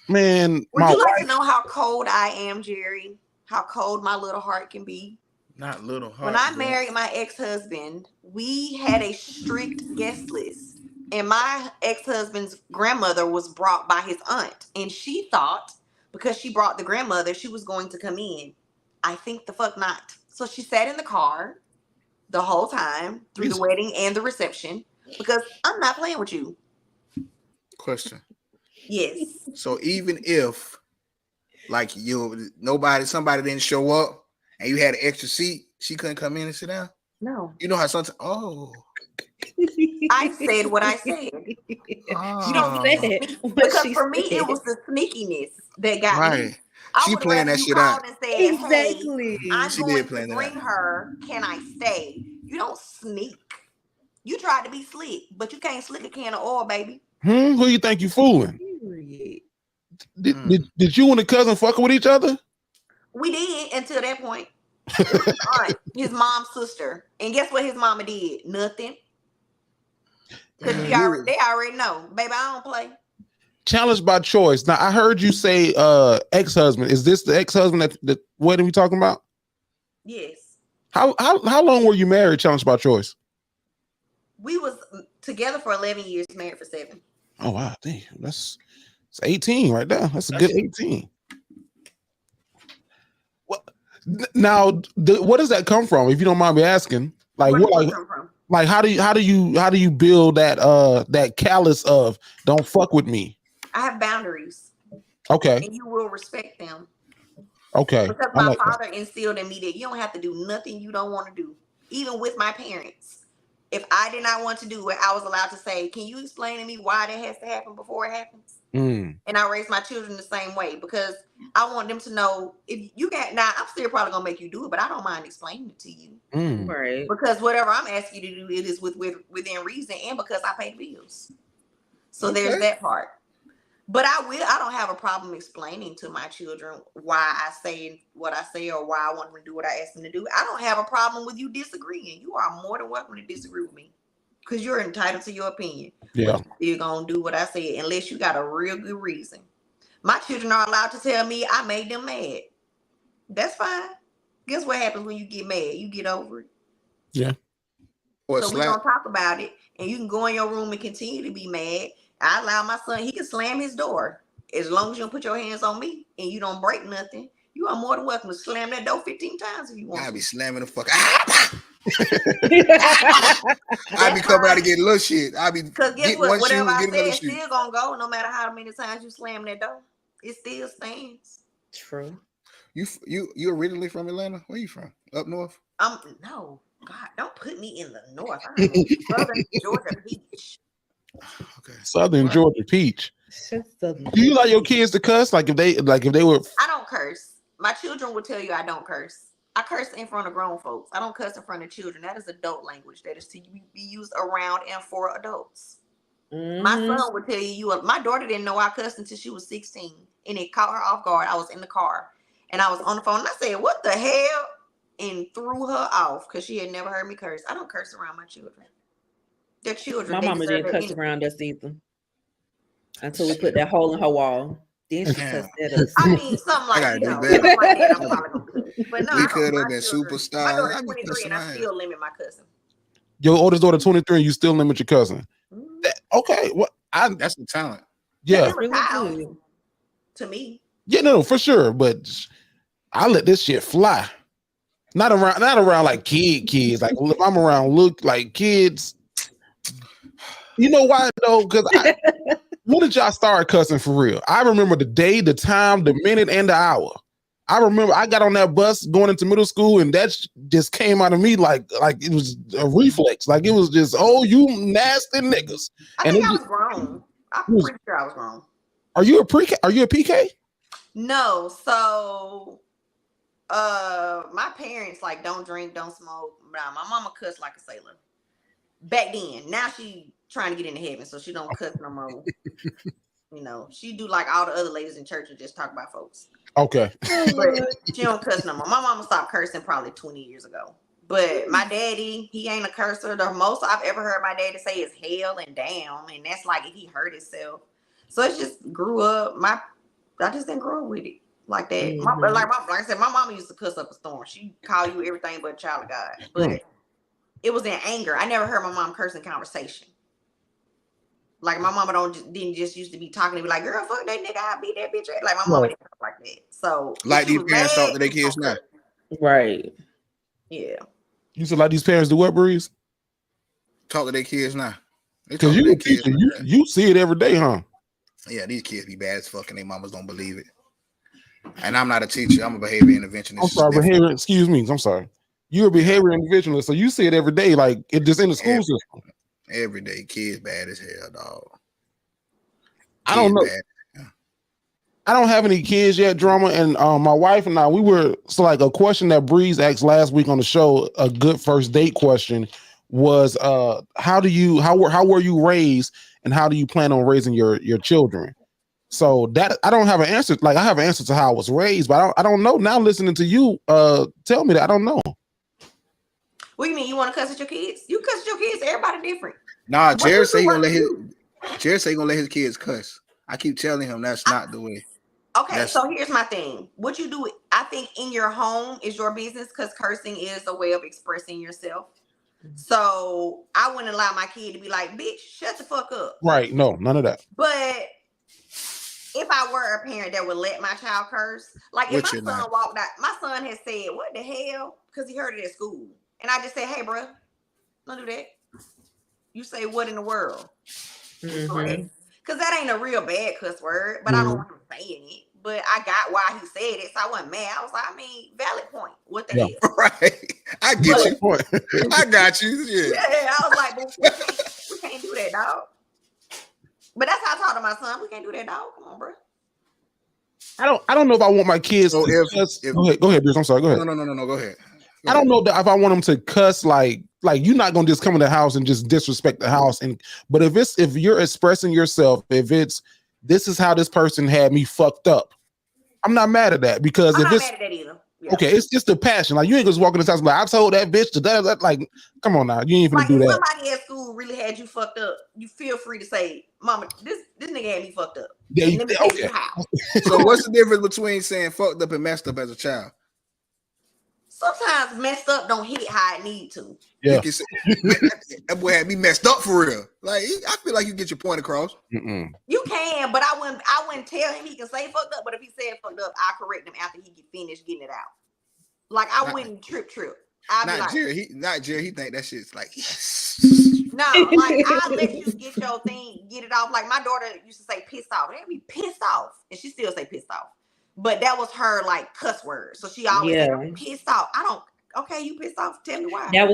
man, would you like to know how cold I am, Jerry? How cold my little heart can be? Not little heart. When I married my ex-husband, we had a strict guest list, and my ex-husband's grandmother was brought by his aunt, and she thought because she brought the grandmother, she was going to come in. I think the fuck not. So she sat in the car. the whole time through the wedding and the reception because I'm not playing with you. Question. Yes. So even if like somebody didn't show up and you had an extra seat, she couldn't come in and sit down? No. You know how sometimes I said what I said. Oh. You don't say because for me it was the sneakiness that got me. She playing that shit out. And said, exactly. Hey, I'm going to bring her. Can I stay? You don't sneak. You tried to be slick, but you can't slick a can of oil, baby. Who you think you fooling? Did you and the cousin fucking with each other? We did until that point. His mom's sister. And guess what his mama did? Nothing. Because they already know. Baby, I don't play. Challenged by choice. Now I heard you say ex-husband. Is this the ex-husband that what are we talking about? Yes. How long were you married, challenged by choice? We was together for 11 years, married for 7. Oh wow, damn. It's 18 right there. That's a good 18. What now what does that come from, if you don't mind me asking? Like where does it come from? Like how do you build that callous of don't fuck with me? I have boundaries. Okay. And you will respect them. Okay. Because my father instilled in me that you don't have to do nothing you don't want to do. Even with my parents. If I did not want to do it, I was allowed to say, can you explain to me why that has to happen before it happens? And I raise my children the same way because I want them to know if you got now, I'm still probably gonna make you do it, but I don't mind explaining it to you. Right. Because whatever I'm asking you to do, it is within reason and because I pay the bills. So there's that part. But I don't have a problem explaining to my children why I say what I say or why I want them to do what I ask them to do. I don't have a problem with you disagreeing. You are more than welcome to disagree with me because you're entitled to your opinion. Yeah. You're going to do what I say unless you got a real good reason. My children are allowed to tell me I made them mad. That's fine. Guess what happens when you get mad? You get over it. Yeah. So we're going to talk about it and you can go in your room and continue to be mad. I allow my son, he can slam his door. As long as you don't put your hands on me and you don't break nothing, you are more than welcome to slam that door 15 times if you want. I'll be slamming the fuck. I'll be coming out to get little shit. I'll be because guess what? Whatever I say, it's shoe. still gonna go no matter how many times you slam that door. It still stands. True. You originally from Atlanta? Where you from? Up north? No. God, don't put me in the north. I'm in Southern Georgia Peach. Okay. Southern Georgia Peach. Do you like your kids to cuss? Like if they were I don't curse. My children will tell you I don't curse. I curse in front of grown folks. I don't cuss in front of children. That is adult language. That is to be used around and for adults. My son would tell you, my daughter didn't know I cussed until she was 16. And it caught her off guard. I was in the car. And I was on the phone. And I said, what the hell? And threw her off because she had never heard me curse. I don't curse around my children. They're children. My mama didn't cuss around us either. Until we put that hole in her wall. Then she cussed at us. I mean, something like that. I'm probably gonna do. But no, we could have been superstars. My daughter's 23 and I still limit my cousin. Your oldest daughter 23 and you still limit your cousin. Okay. Well, that's the talent. Yeah. Really to me. Yeah, no, for sure. But I let this shit fly. Not around like kids. Like if I'm around like kids. You know why though? Because when did y'all start cussing for real? I remember the day, the time, the minute, and the hour. I remember I got on that bus going into middle school, and that just came out of me like it was a reflex. Like it was just, oh, you nasty niggas. I think I was grown. I'm pretty sure I was grown. Are you a pre-K? Are you a PK? No. So, my parents like don't drink, don't smoke. Nah, my mama cussed like a sailor. Back then. Now she trying to get into heaven, so she don't cuss no more. You know, she do like all the other ladies in church and just talk about folks. Okay. But she don't cuss no more. My mama stopped cursing probably 20 years ago. But my daddy, he ain't a curser. The most I've ever heard my daddy say is hell and damn. And that's like if he hurt himself. So it just grew up. I just didn't grow up with it like that. Mm-hmm. Like I said, my mama used to cuss up a storm. She call you everything but a child of God. But it was in anger. I never heard my mom curse in conversation. Like my mama didn't just used to be talking to me like, girl, fuck that nigga, I beat that bitch. Like my mama didn't talk like that. So like these parents talk to their kids now. Right. Yeah. You said like these parents do what, Breeze? Talk to their kids now. Because you a teacher, you see it every day, huh? Yeah, these kids be bad as fuck and their mamas don't believe it. And I'm not a teacher. I'm a behavior interventionist. I'm sorry, excuse me. I'm sorry. You're a behavior interventionist, so you see it every day, like it just in the school system. Every day, kids bad as hell, dog. I don't know. I don't have any kids yet, Drama, and my wife and I, we were like a question that Breeze asked last week on the show, a good first date question was how were you raised and how do you plan on raising your children? So that I don't have an answer. Like I have an answer to how I was raised, but I don't know. Now listening to you tell me that I don't know. What do you mean? You want to cuss at your kids? You cuss at your kids. Everybody different. Nah, Jared say he gonna let his kids cuss. I keep telling him that's not the way. Okay, so here's my thing. What you do, I think in your home is your business because cursing is a way of expressing yourself. So I wouldn't allow my kid to be like, bitch, shut the fuck up. Right. No, none of that. But if I were a parent that would let my child curse, like if my son walked out, my son has said, what the hell? Because he heard it at school. And I just say, hey, bro, don't do that. You say what in the world? Correct. Because that ain't a real bad cuss word, but I don't want him saying it. But I got why he said it, so I wasn't mad. I was like, I mean, valid point. What the hell? Right. I get you. I got you. Yeah. I was like, but we can't do that, dog. But that's how I talk to my son. We can't do that, dog. Come on, bro. I don't know if I want my kids to cuss. Go ahead, Bruce. I'm sorry. Go ahead. No. Go ahead. I don't know that if I want them to cuss like you're not gonna just come in the house and just disrespect the house. But if you're expressing yourself, if it's this is how this person had me fucked up, I'm not mad at that because I'm not mad at that either. Yeah. Okay, it's just the passion. Like you ain't just walking in the house like I told that bitch to that. Like, come on now, you ain't gonna do that. Somebody at school really had you fucked up. You feel free to say, "Mama, this nigga had me fucked up." Yeah, let me tell you how. So what's the difference between saying fucked up and messed up as a child? Sometimes messed up don't hit how it need to. Yeah, that boy had me messed up for real. Like I feel like you get your point across. You can, but I wouldn't tell him he can say fucked up. But if he said fucked up, I correct him after he get finished getting it out. Like I wouldn't trip. I'd be like, Jerry. He think that shit's like no, like I let you get your thing, get it off. Like my daughter used to say pissed off. They'd be pissed off, and she still say pissed off. But that was her like cuss word. So she always said, I'm pissed off. Okay, you pissed off. Tell me why. That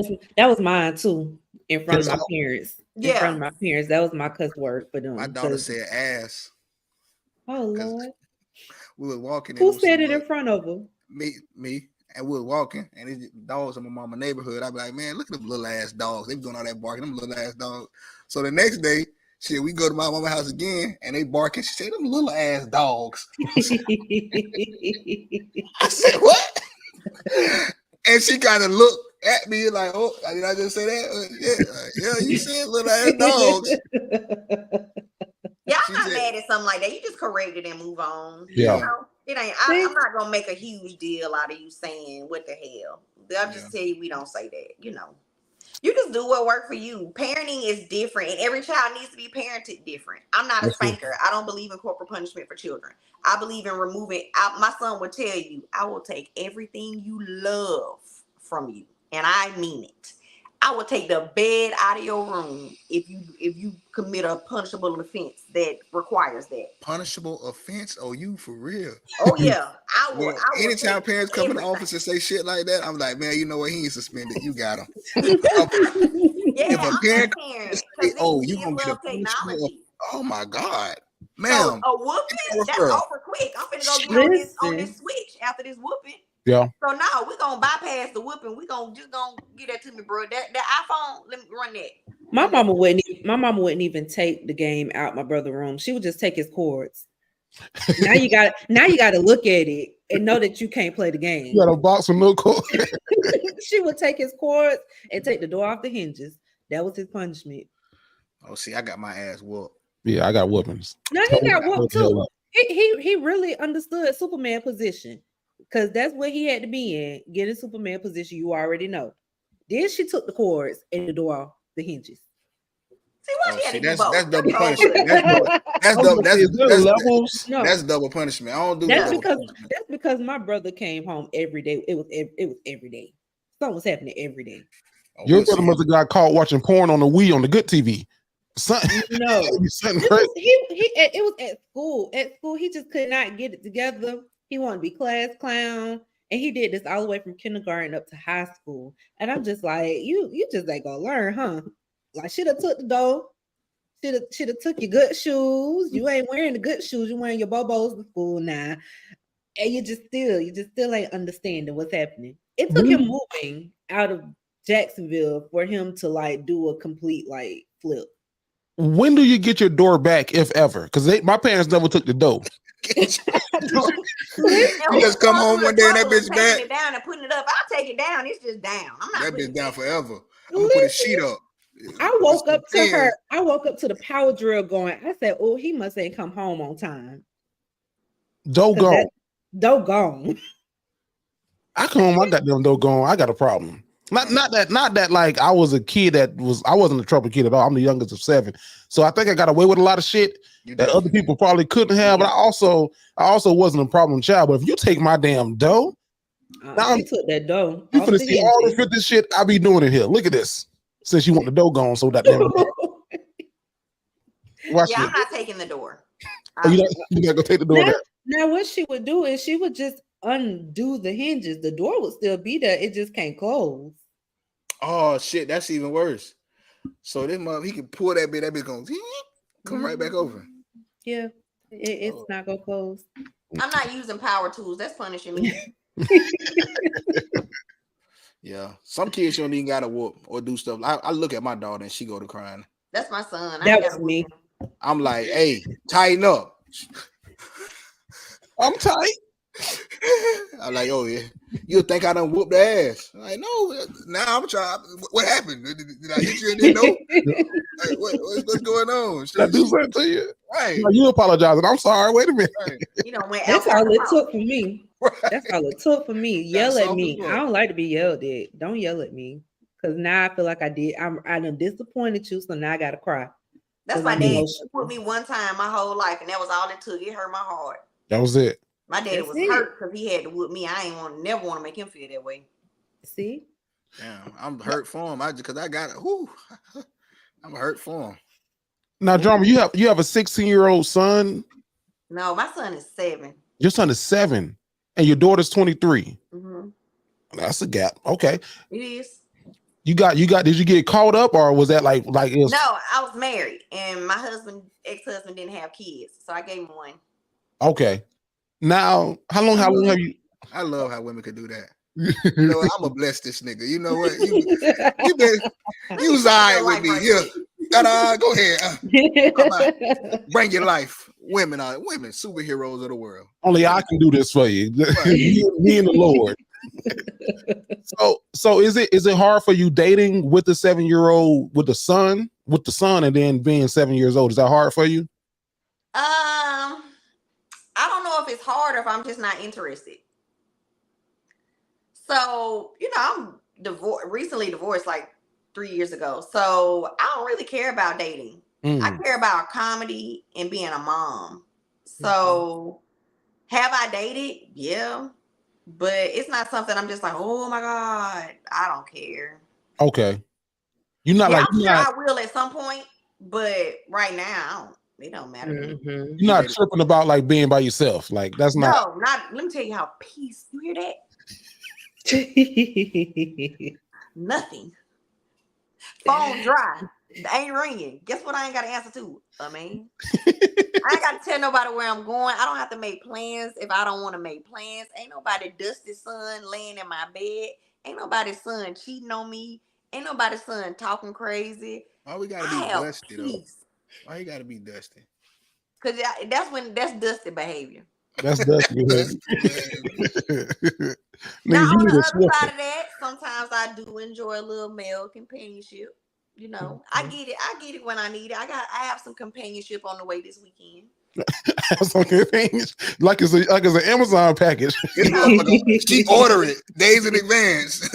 was mine too. In front of my parents. In front of my parents. That was my cuss word for them. My daughter said ass. Oh Lord. We were walking. Who said it in front of her? Me. And we were walking, and these dogs in my mama's neighborhood. I'd be like, man, look at them little ass dogs. They be doing all that barking, them little ass dogs. So the next day, we go to my mama's house again, and they barking. She said, them little ass dogs. I said, what? And she kind of looked at me like, oh, did I just say that? Yeah, you said little ass dogs. Yeah, I'm not mad at something like that. You just correct it and move on. Yeah. You know? It ain't. I'm not gonna make a huge deal out of you saying what the hell. They'll just tell you we don't say that. You know, you just do what works for you. Parenting is different, and every child needs to be parented different. I'm not a spanker. I don't believe in corporal punishment for children. I believe in removing. My son would tell you, I will take everything you love from you, and I mean it. I will take the bed out of your room if you commit a punishable offense that requires that. Punishable offense? Oh, you for real? Oh yeah, I will. Anytime parents come in the office and say shit like that, I'm like, man, you know what? He ain't suspended. You got him. If a parent say, oh, you gonna get a punishment? Oh my god, ma'am. A whooping? That's over quick. I'm finna go get on this switch after this whooping. Yeah. So now we're gonna bypass the whooping. We gonna get that to me, bro. That iPhone, let me run that. My mama wouldn't even take the game out my brother's room. She would just take his cords. Now you gotta look at it and know that you can't play the game. You got a box with no cord. She would take his cords and take the door off the hinges. That was his punishment. Oh, see, I got my ass whooped. Yeah, I got whoopings. No, he got whooped too. He really understood Superman position. Because that's what he had to be in. Get in Superman position, you already know. Then she took the cords and the door off the hinges. See, why she had to do that's both? double punishment. That's double punishment. I don't do that. That's because my brother came home every day. It was every day. Something was happening every day. Your brother must have got caught watching porn on the Wii on the good TV. No, it was at school. At school, he just could not get it together. He wanted to be class clown, and he did this all the way from kindergarten up to high school. And I'm just like, you just ain't gonna learn, huh? Like, should have took the dough. Should have took your good shoes. You ain't wearing the good shoes. You wearing your bobos to school now, and you just still ain't understanding what's happening. It took him moving out of Jacksonville for him to like do a complete like flip. When do you get your door back, if ever? Because my parents never took the dough. You just come home one day and that bitch back. It down and putting it up. I'll take it down. It's just down. I'm not that bitch down forever. I'm Listen, gonna put a sheet up. I woke up to her. I woke up to the power drill going. I said, "Oh, he must ain't come home on time." Dough gone. Dough gone. I come home. I got them dough gone. I got a problem. Not that like I was a kid I wasn't a trouble kid at all. I'm the youngest of 7. So I think I got away with a lot of shit that other people probably couldn't have. But I also wasn't a problem child. But if you take my damn dough, now you took that dough. You finna see all the 50 shit I be doing in here. Look at this. Since you want the dough gone, so that damn Watch I'm not taking the door. You not gonna take the door. Now what she would do is she would just undo the hinges. The door would still be there. It just can't close. Oh shit, that's even worse. So this mother, he can pull that bit. That bitch gonna come right back over. Yeah, it's not gonna close. I'm not using power tools. That's punishing me. Yeah, some kids don't even gotta whoop or do stuff. I look at my daughter and she go to crying. That's my son. That was me. I'm like, hey, tighten up. I'm tight. I'm like, oh yeah, you think I done whooped the ass? I'm like, no. Now I'm trying. What happened? Did I hit you and didn't know? Like, what's going on? I do something to you. Right. You apologizing. I'm sorry. Wait a minute. Right. You know, that's all it took for me. That's all it took for me. Yell at me. I don't like to be yelled at. Don't yell at me. Because now I feel like I done disappointed you, so now I gotta cry. That's my dad. He put me one time my whole life, and that was all it took. It hurt my heart. That was it. My daddy was hurt because he had to whoop me. I never want to make him feel that way. See? Yeah, I'm hurt for him. Because I got it. I'm hurt for him. Now, Drama, you have a 16-year-old son? No, my son is 7. Your son is 7, and your daughter's 23. Mm-hmm. That's a gap. Okay. It is. You got. Did you get caught up, or was that like it was? No, I was married, and my ex-husband didn't have kids, so I gave him one. Okay. Now, how long have you? I love how women could do that. You know what? I'm gonna bless this nigga. You know what? You was all right with me. Yeah. Go ahead. Bring your life. Women, superheroes of the world. Only I can do this for you. Right. me and the Lord. So is it hard for you dating with the 7-year-old with the son, and then being 7 years old? Is that hard for you? I don't know if it's hard or if I'm just not interested. So, I'm recently divorced like 3 years ago. So I don't really care about dating. I care about comedy and being a mom. So have I dated? Yeah. But it's not something I'm just like, oh my God, I don't care. Okay. You're not I'm sure I will at some point, but right now, it don't matter. You're not tripping about like being by yourself. Like that's not. No, not. Let me tell you how peace. You hear that? Nothing. Phone dry. Ain't ringing. Guess what? I ain't got to answer to. I ain't got to tell nobody where I'm going. I don't have to make plans if I don't want to make plans. Ain't nobody dusty son laying in my bed. Ain't nobody's son cheating on me. Ain't nobody's son talking crazy. Why we gotta be dusty though? Why you gotta be dusty? Because that's dusty behavior. That's dusty behavior. Now on the other side of that, sometimes I do enjoy a little male companionship. I get it when I need it. I have some companionship on the way this weekend. Some companionship, like it's an Amazon package. She order it days in advance.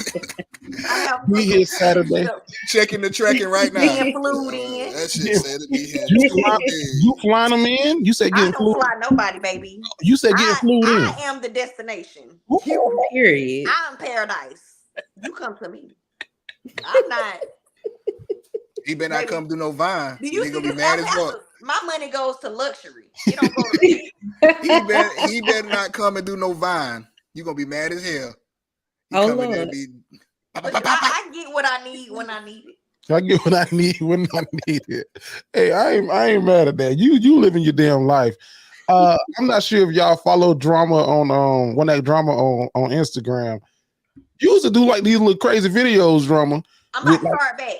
Be here Saturday. Checking the tracking right now. Being flued in. That shit said to be here. You flying them in? You said getting flued? I don't fly nobody, baby. You said getting flued in. I am the destination. Period. I'm paradise. You come to me. I'm not. He better not come do no Vine. Do you They see gonna this? be mad as fuck. My money goes to luxury. It don't go to he better not come and do no Vine. You gonna be mad as hell. Oh Lord. I get what I need when I need it. I get what I need when I need it. Hey, I ain't mad at that. You living your damn life. I'm not sure if y'all follow drama on one that drama on Instagram. You used to do like these little crazy videos, drama. I'm about to start back.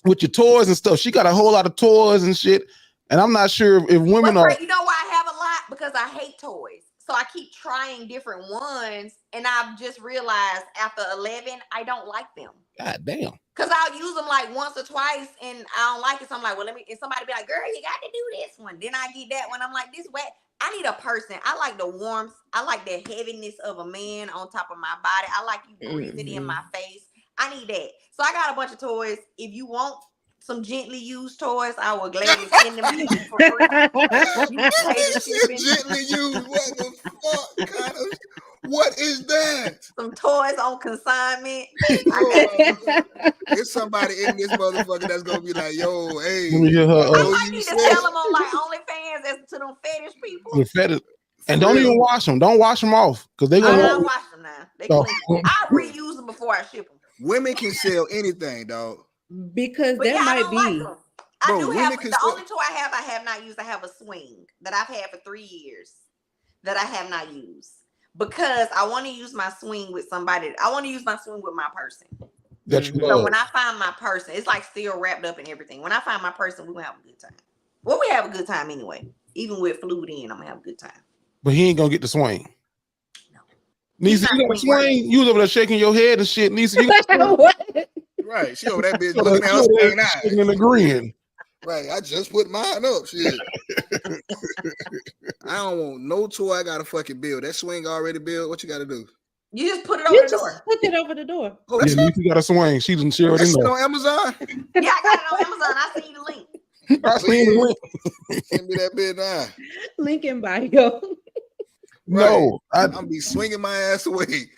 With your toys and stuff. She got a whole lot of toys and shit. And I'm not sure if women are. You know why I have a lot? Because I hate toys. So I keep trying different ones. And I've just realized after 11, I don't like them. God damn. Because I'll use them like once or twice and I don't like it. So I'm like, well, let me, and somebody be like, girl, you got to do this one. Then I get that one. I'm like, this wet. I need a person. I like the warmth. I like the heaviness of a man on top of my body. I like you breathing in my face. I need that. So I got a bunch of toys. If you want some gently used toys, I will gladly send them to you for free. Gently used. What the fuck kind of? What is that? Some toys on consignment. There's somebody in this motherfucker that's gonna be like, yo, hey. Let me hear her. I might need to sell them on like OnlyFans as to them fetish people. The fetish. And don't even wash them. Don't wash them off because they're gonna. I don't wash them now. They clean. I reuse them before I ship them. Women can sell anything, dog. Because that might be. Like I do have the only toy I have not used. I have a swing that I've had for 3 years that I have not used because I want to use my swing with somebody. I want to use my swing with my person. So when I find my person, it's like still wrapped up in everything. When I find my person, we will have a good time. Well, we have a good time anyway. Even with fluid in, I'm gonna have a good time. But he ain't gonna get the swing. No. Nisa, you got a swing? You was over there shaking your head and shit. Nisa, you got a what? Right. She over that bitch looking at us shaking and agreeing. Right. I just put mine up. Shit. I don't want no toy I gotta fucking build. That swing already built. What you gotta do? You just put it over the door. Put it over the door. Oh, yeah, Nisa got a swing. She didn't share it in there. On Amazon? Yeah, I got it on Amazon. I seen the link. I seen the link. Send me that bit now. Link in bio. No, I'm gonna be swinging my ass away.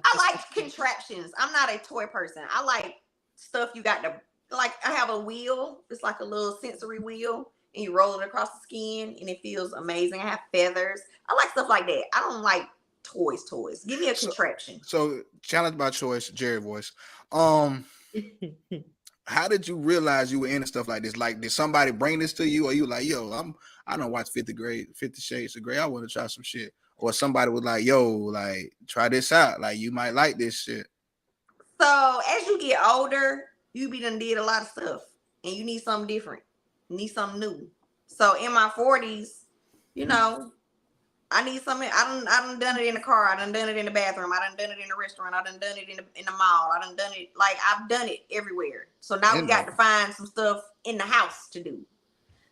I like contraptions. I'm not a toy person. I like stuff you got to like. I have a wheel. It's like a little sensory wheel, and you roll it across the skin, and it feels amazing. I have feathers. I like stuff like that. I don't like toys. Give me a contraption. So challenge by choice, Jerry voice. How did you realize you were into stuff like this? Like, did somebody bring this to you, or you like, yo, I don't watch 50 Shades of Grey. I want to try some shit. Or somebody was like, yo, like, try this out. Like, you might like this shit. So as you get older, you be done did a lot of stuff. And you need something different. You need something new. So in my 40s, you know, I need something. I done it in the car. I done it in the bathroom. I done it in the restaurant. I done it in the mall. I done it, like, I've done it everywhere. So now we got to find some stuff in the house to do.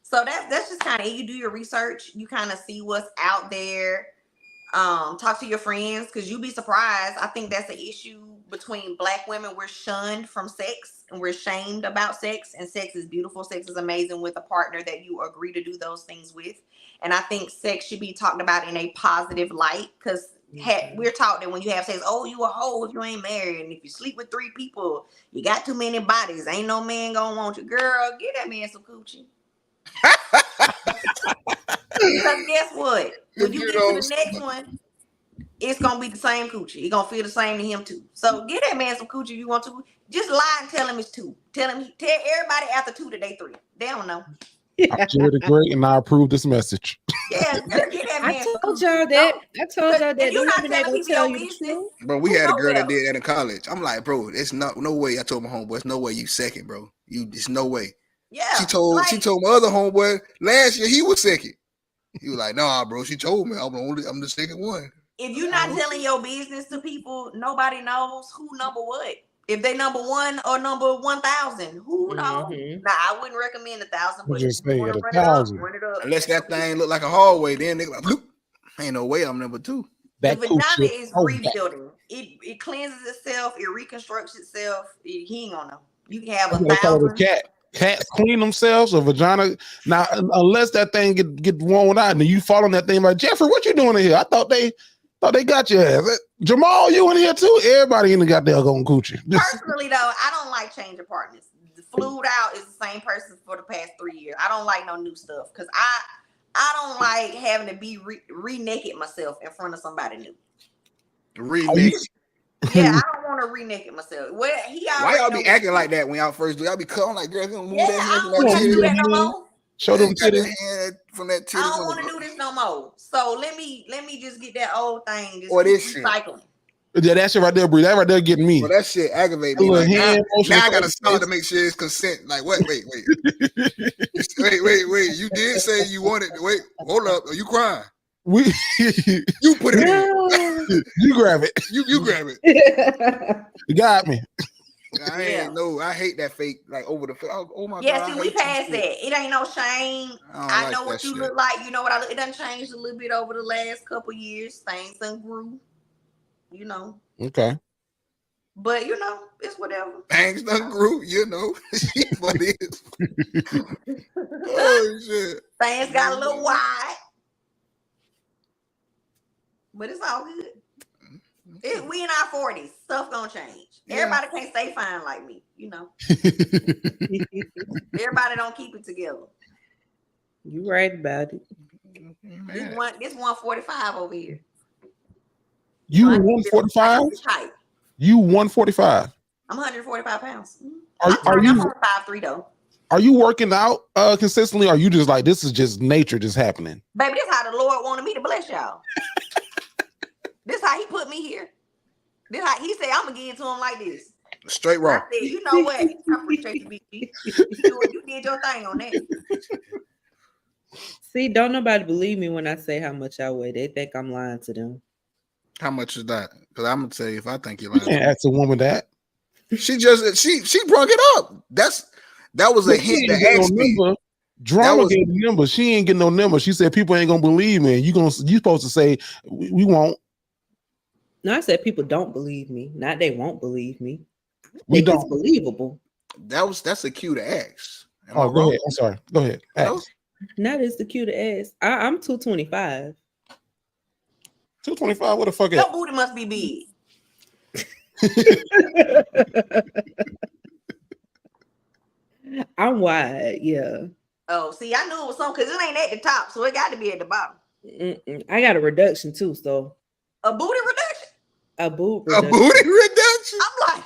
So that's just kind of, you do your research. You kind of see what's out there. Talk to your friends because you'd be surprised. I think that's an issue between Black women. We're shunned from sex and we're shamed about sex, and sex is beautiful. Sex is amazing with a partner that you agree to do those things with. And I think sex should be talked about in a positive light because we're taught that when you have sex, oh, you a hoe if you ain't married. And if you sleep with 3 people, you got too many bodies. Ain't no man gonna want you. Girl, get that man some coochie. Because guess what? When you get to the next one, it's gonna be the same coochie. It's gonna feel the same to him too. So get that man some coochie if you want to. Just lie and tell him it's 2. Tell everybody after 2 that they 3. They don't know. Jerry the Great, and I approve this message. Yeah, get that man. I told y'all that. You're not telling tell you the truth. Bro, we had a girl that did that in college. I'm like, bro, it's no way. I told my homeboy, it's no way you second, bro. It's no way. Yeah. She told my other homeboy last year he was second. He was like, nah, bro. She told me I'm the second one. If you're not telling your business to people, nobody knows who number what. If they number 1 or number 1,000, who knows? Now I wouldn't recommend 1,000, but just say run 1,000. it up. Unless that thing look like a hallway, then they like, bloop. Ain't no way I'm number 2. The vagina is rebuilding. It cleanses itself. It reconstructs itself. He ain't gonna know. You can have 1,000. Cats clean themselves, a vagina. Now, unless that thing get worn out, and you fall on that thing like, Jeffrey, what you doing in here? I thought they Thought they got your ass. Jamal, you in here too? Everybody in the goddamn going coochie. Personally, though, I don't like changing partners. The flued out is the same person for the past 3 years. I don't like no new stuff because I don't like having to be re-naked myself in front of somebody new. Re-naked? Yeah, I don't want to re-naked myself. Well, why y'all be acting like that when y'all first do? Y'all be calling like, girl, if you don't move I that don't want to do that no more. Show them titties. From that titties. I don't want to do this no more. So let me just get that old thing. Just or this recycling. Shit. Yeah, that shit right there, Bree. That right there getting me. Well, that shit aggravate me. Like, now I gotta start to make sure it's consent. Like, wait. wait. You did say you wanted. Wait, hold up. Are you crying? You put it in. You grab it. You grab it. You got me. I hate that fake, like over the face. Oh my God. Yeah, see, we passed that. It ain't no shame. I know what you look like. You know what I look. It done changed a little bit over the last couple years. Things done grew. You know. Okay. But it's whatever. Things done grew. What is? Oh shit. Things got a little wide. But it's all good. We in our 40s. Stuff gonna change. Yeah. Everybody can't stay fine like me, Everybody don't keep it together. You right about it. This 145 over here. You 145? You 145? I'm 145 pounds. Are you 5'3" though? Are you working out consistently? Or are you just like, this is just nature just happening? Baby, this is how the Lord wanted me to bless y'all. This how he put me here. This how he said, I'm gonna give it to him like this. Straight raw. I said, you know what? I appreciate you, BG. You did your thing on that. See, don't nobody believe me when I say how much I weigh. They think I'm lying to them. How much is that? Because I'm gonna tell you if I think you're lying. You can't ask a woman that. She brought it up. That was a hint to ask me. Drama gave the number. She ain't getting no number. She said people ain't gonna believe me. You supposed to say we won't. No, I said people don't believe me. Not they won't believe me. We don't. It's believable. That's a cue to ask. Go ahead. I'm sorry. Go ahead. Ask. That is the cue to ask. I'm 225. 225. What the fuck? Your booty must be big. I'm wide. Yeah. Oh, see, I knew it was something because it ain't at the top, so it got to be at the bottom. I got a reduction too, so a booty reduction. A booty reduction. I'm like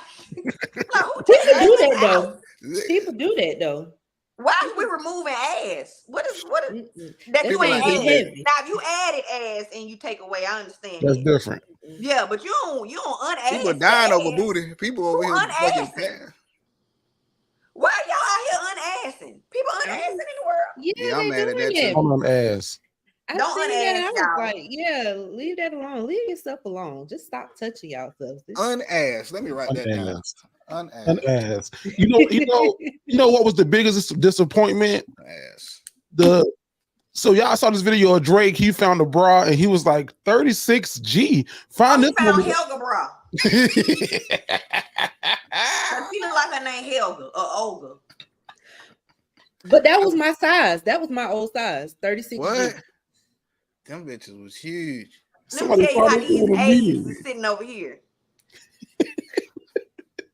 who people do that though? People do that though. Why are we removing ass? What is that? You ain't heavy. Now, if you added ass and you take away, I understand. That's different. Yeah, but you don't unass. People dying over booty. People over here fucking pan. Why y'all out here unassing? People unassing in the world. Yeah, I'm mad at that too. I'm ass. Don't unass, y'all. Like, yeah, leave that alone. Leave yourself alone. Just stop touching yourself. Unass. Let me write that down. Unass. You know what was the biggest disappointment? Ass. So y'all saw this video of Drake. He found a bra and he was like 36G. Found Helga bra. She look like her name Helga or Olga. But that was my size. That was my old size. 36G. What? Them bitches was huge. Let me tell you how these A's is sitting over here.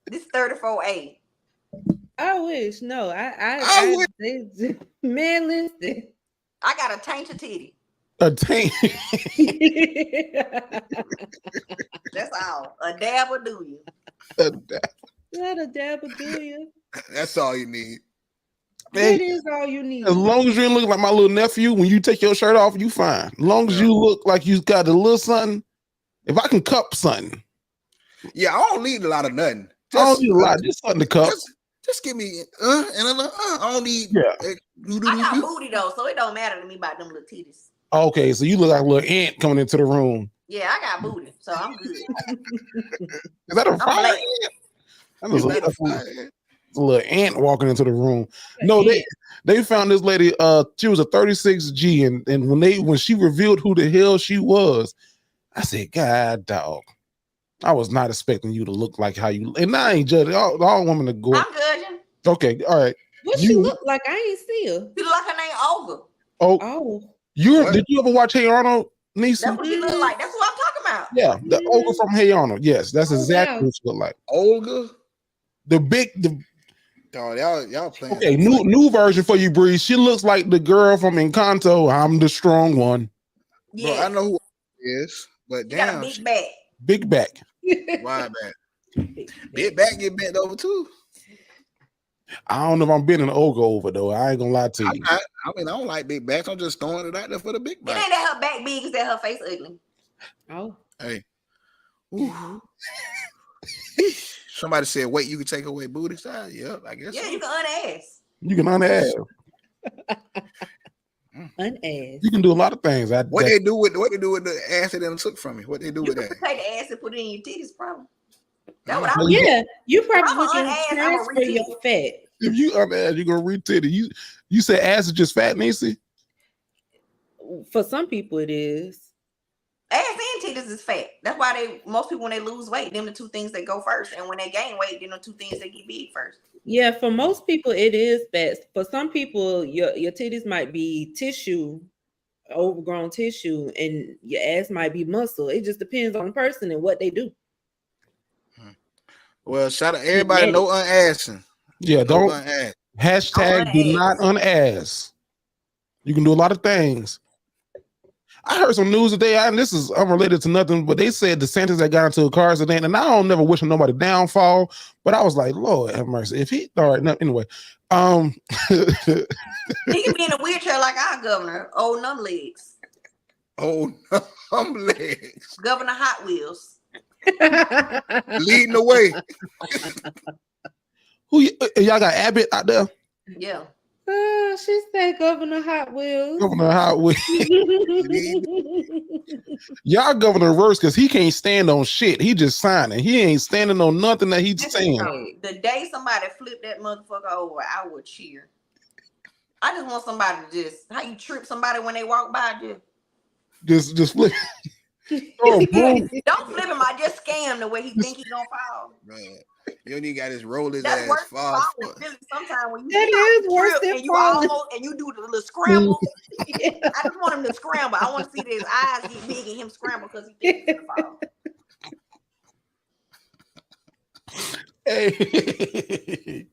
This 34A. I wish. No, I wish. Man, listen. I got a tainted titty. A taint. That's all. A dab will do you. Not a dab will do you. That's all you need. That is all you need. As long as you look like my little nephew, when you take your shirt off, you fine. As long as you look like you got a little something. If I can cup something. Yeah, I don't need a lot of nothing. I don't need a lot. Just something to cup. Just give me I don't need. I got booty though, so it don't matter to me about them little titties. Okay, so you look like a little ant coming into the room. Yeah, I got booty, so I'm good. Is that a fire ant? That was a little ant walking into the room. No, they found this lady. She was a 36G, and when she revealed who the hell she was, I said, God, dog. I was not expecting you to look like how you. And I ain't judging. All women are good. I'm judging. Okay, all right. What she look like? I ain't see her. She look like her name Olga. Oh. Did you ever watch Hey Arnold, Nisa? That's what she look like. That's what I'm talking about. Yeah, the Olga from Hey Arnold. Yes, that's exactly what she look like. Olga, the dog, y'all playing. Okay, new version for you, Bree. She looks like the girl from Encanto. I'm the strong one. Yeah, bro, I know who it is, but she damn, got a big back. Big back. Wide back. Big back get bent over too. I don't know if I'm bending Olga over though. I ain't gonna lie to you. I don't like big backs. I'm just throwing it out there for the big back. It ain't that her back big, it's that her face ugly. Oh. Hey. Somebody said, wait, you can take away booty size? Yep, I guess. Yeah, so. you can unass. You can unass. Unass. You can do a lot of things. What they do with the ass that they took from me? What they do with that? Take the ass and put it in your titties, probably. That's what I would do. You probably can transfer your fat. If you unass, you're gonna retitty. You say ass is just fat, Niecy? For some people, it is. Ass and titties is fat. That's why most people when they lose weight, them the two things that go first, and when they gain weight, them the two things that get big first. Yeah, for most people, it is fat. For some people, your titties might be tissue, overgrown tissue, and your ass might be muscle. It just depends on the person and what they do. Well, shout out everybody. No unassing. Yeah, don't hashtag do not unass. You can do a lot of things. I heard some news today, and this is unrelated to nothing, but they said DeSantis that got into a car accident, and I don't never wish nobody downfall, but I was like, Lord have mercy. If he, all right, no, anyway. He can be in a wheelchair like our governor, old numb legs. Old numb legs. Governor Hot Wheels. Leading the way. Who y'all got Abbott out there? Yeah. She said Governor Hot Wheels. Governor Hot Wheels. Y'all Governor worse because he can't stand on shit. He just signing. He ain't standing on nothing that he's saying. The day somebody flipped that motherfucker over, I would cheer. I just want somebody to just how you trip somebody when they walk by, just flip. Oh, don't flip him. I just scam the way he think he gonna fall. Man, you only got his roll his That's ass worse far. Sometimes when you that is worse than and you almost and you do the little scramble. I just want him to scramble. I want to see his eyes get big and him scramble because he thinks he's gonna fall. Hey.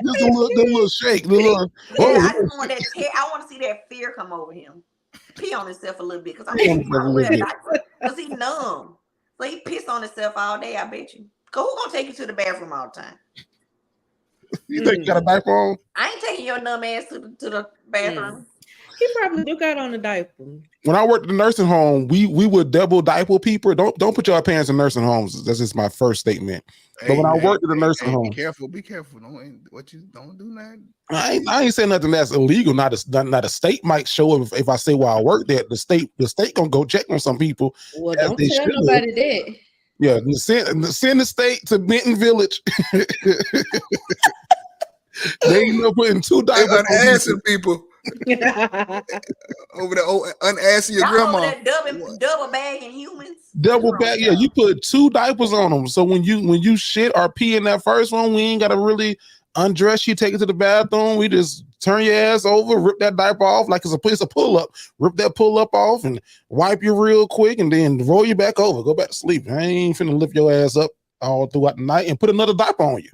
Just a little shake. I just want that. I want to see that fear come over him. Pee on himself a little bit because he's numb. So he pissed on himself all day. I bet you. Cause who gonna take you to the bathroom all the time? You think you got a diaper on? I ain't taking your numb ass to the bathroom. He probably do got on a diaper. When I worked at the nursing home, we would double diaper people. Don't put your parents in nursing homes. That's just my first statement. But when I worked at the nursing home, be careful. Don't do that. I ain't saying nothing that's illegal. Not a state might show if I say where I work there. The state gonna go check on some people. Well, don't tell nobody that. Yeah, send the state to Benton Village. They end up putting 2 diapers on unassing people. Over there, unassing your grandma. Double bagging humans. Double bag, yeah. You put 2 diapers on them, so when you shit or pee in that first one, we ain't gotta really undress you, take it to the bathroom. We just turn your ass over, rip that diaper off like it's a pull up. Rip that pull up off and wipe you real quick, and then roll you back over. Go back to sleep. I ain't finna lift your ass up all throughout the night and put another diaper on you.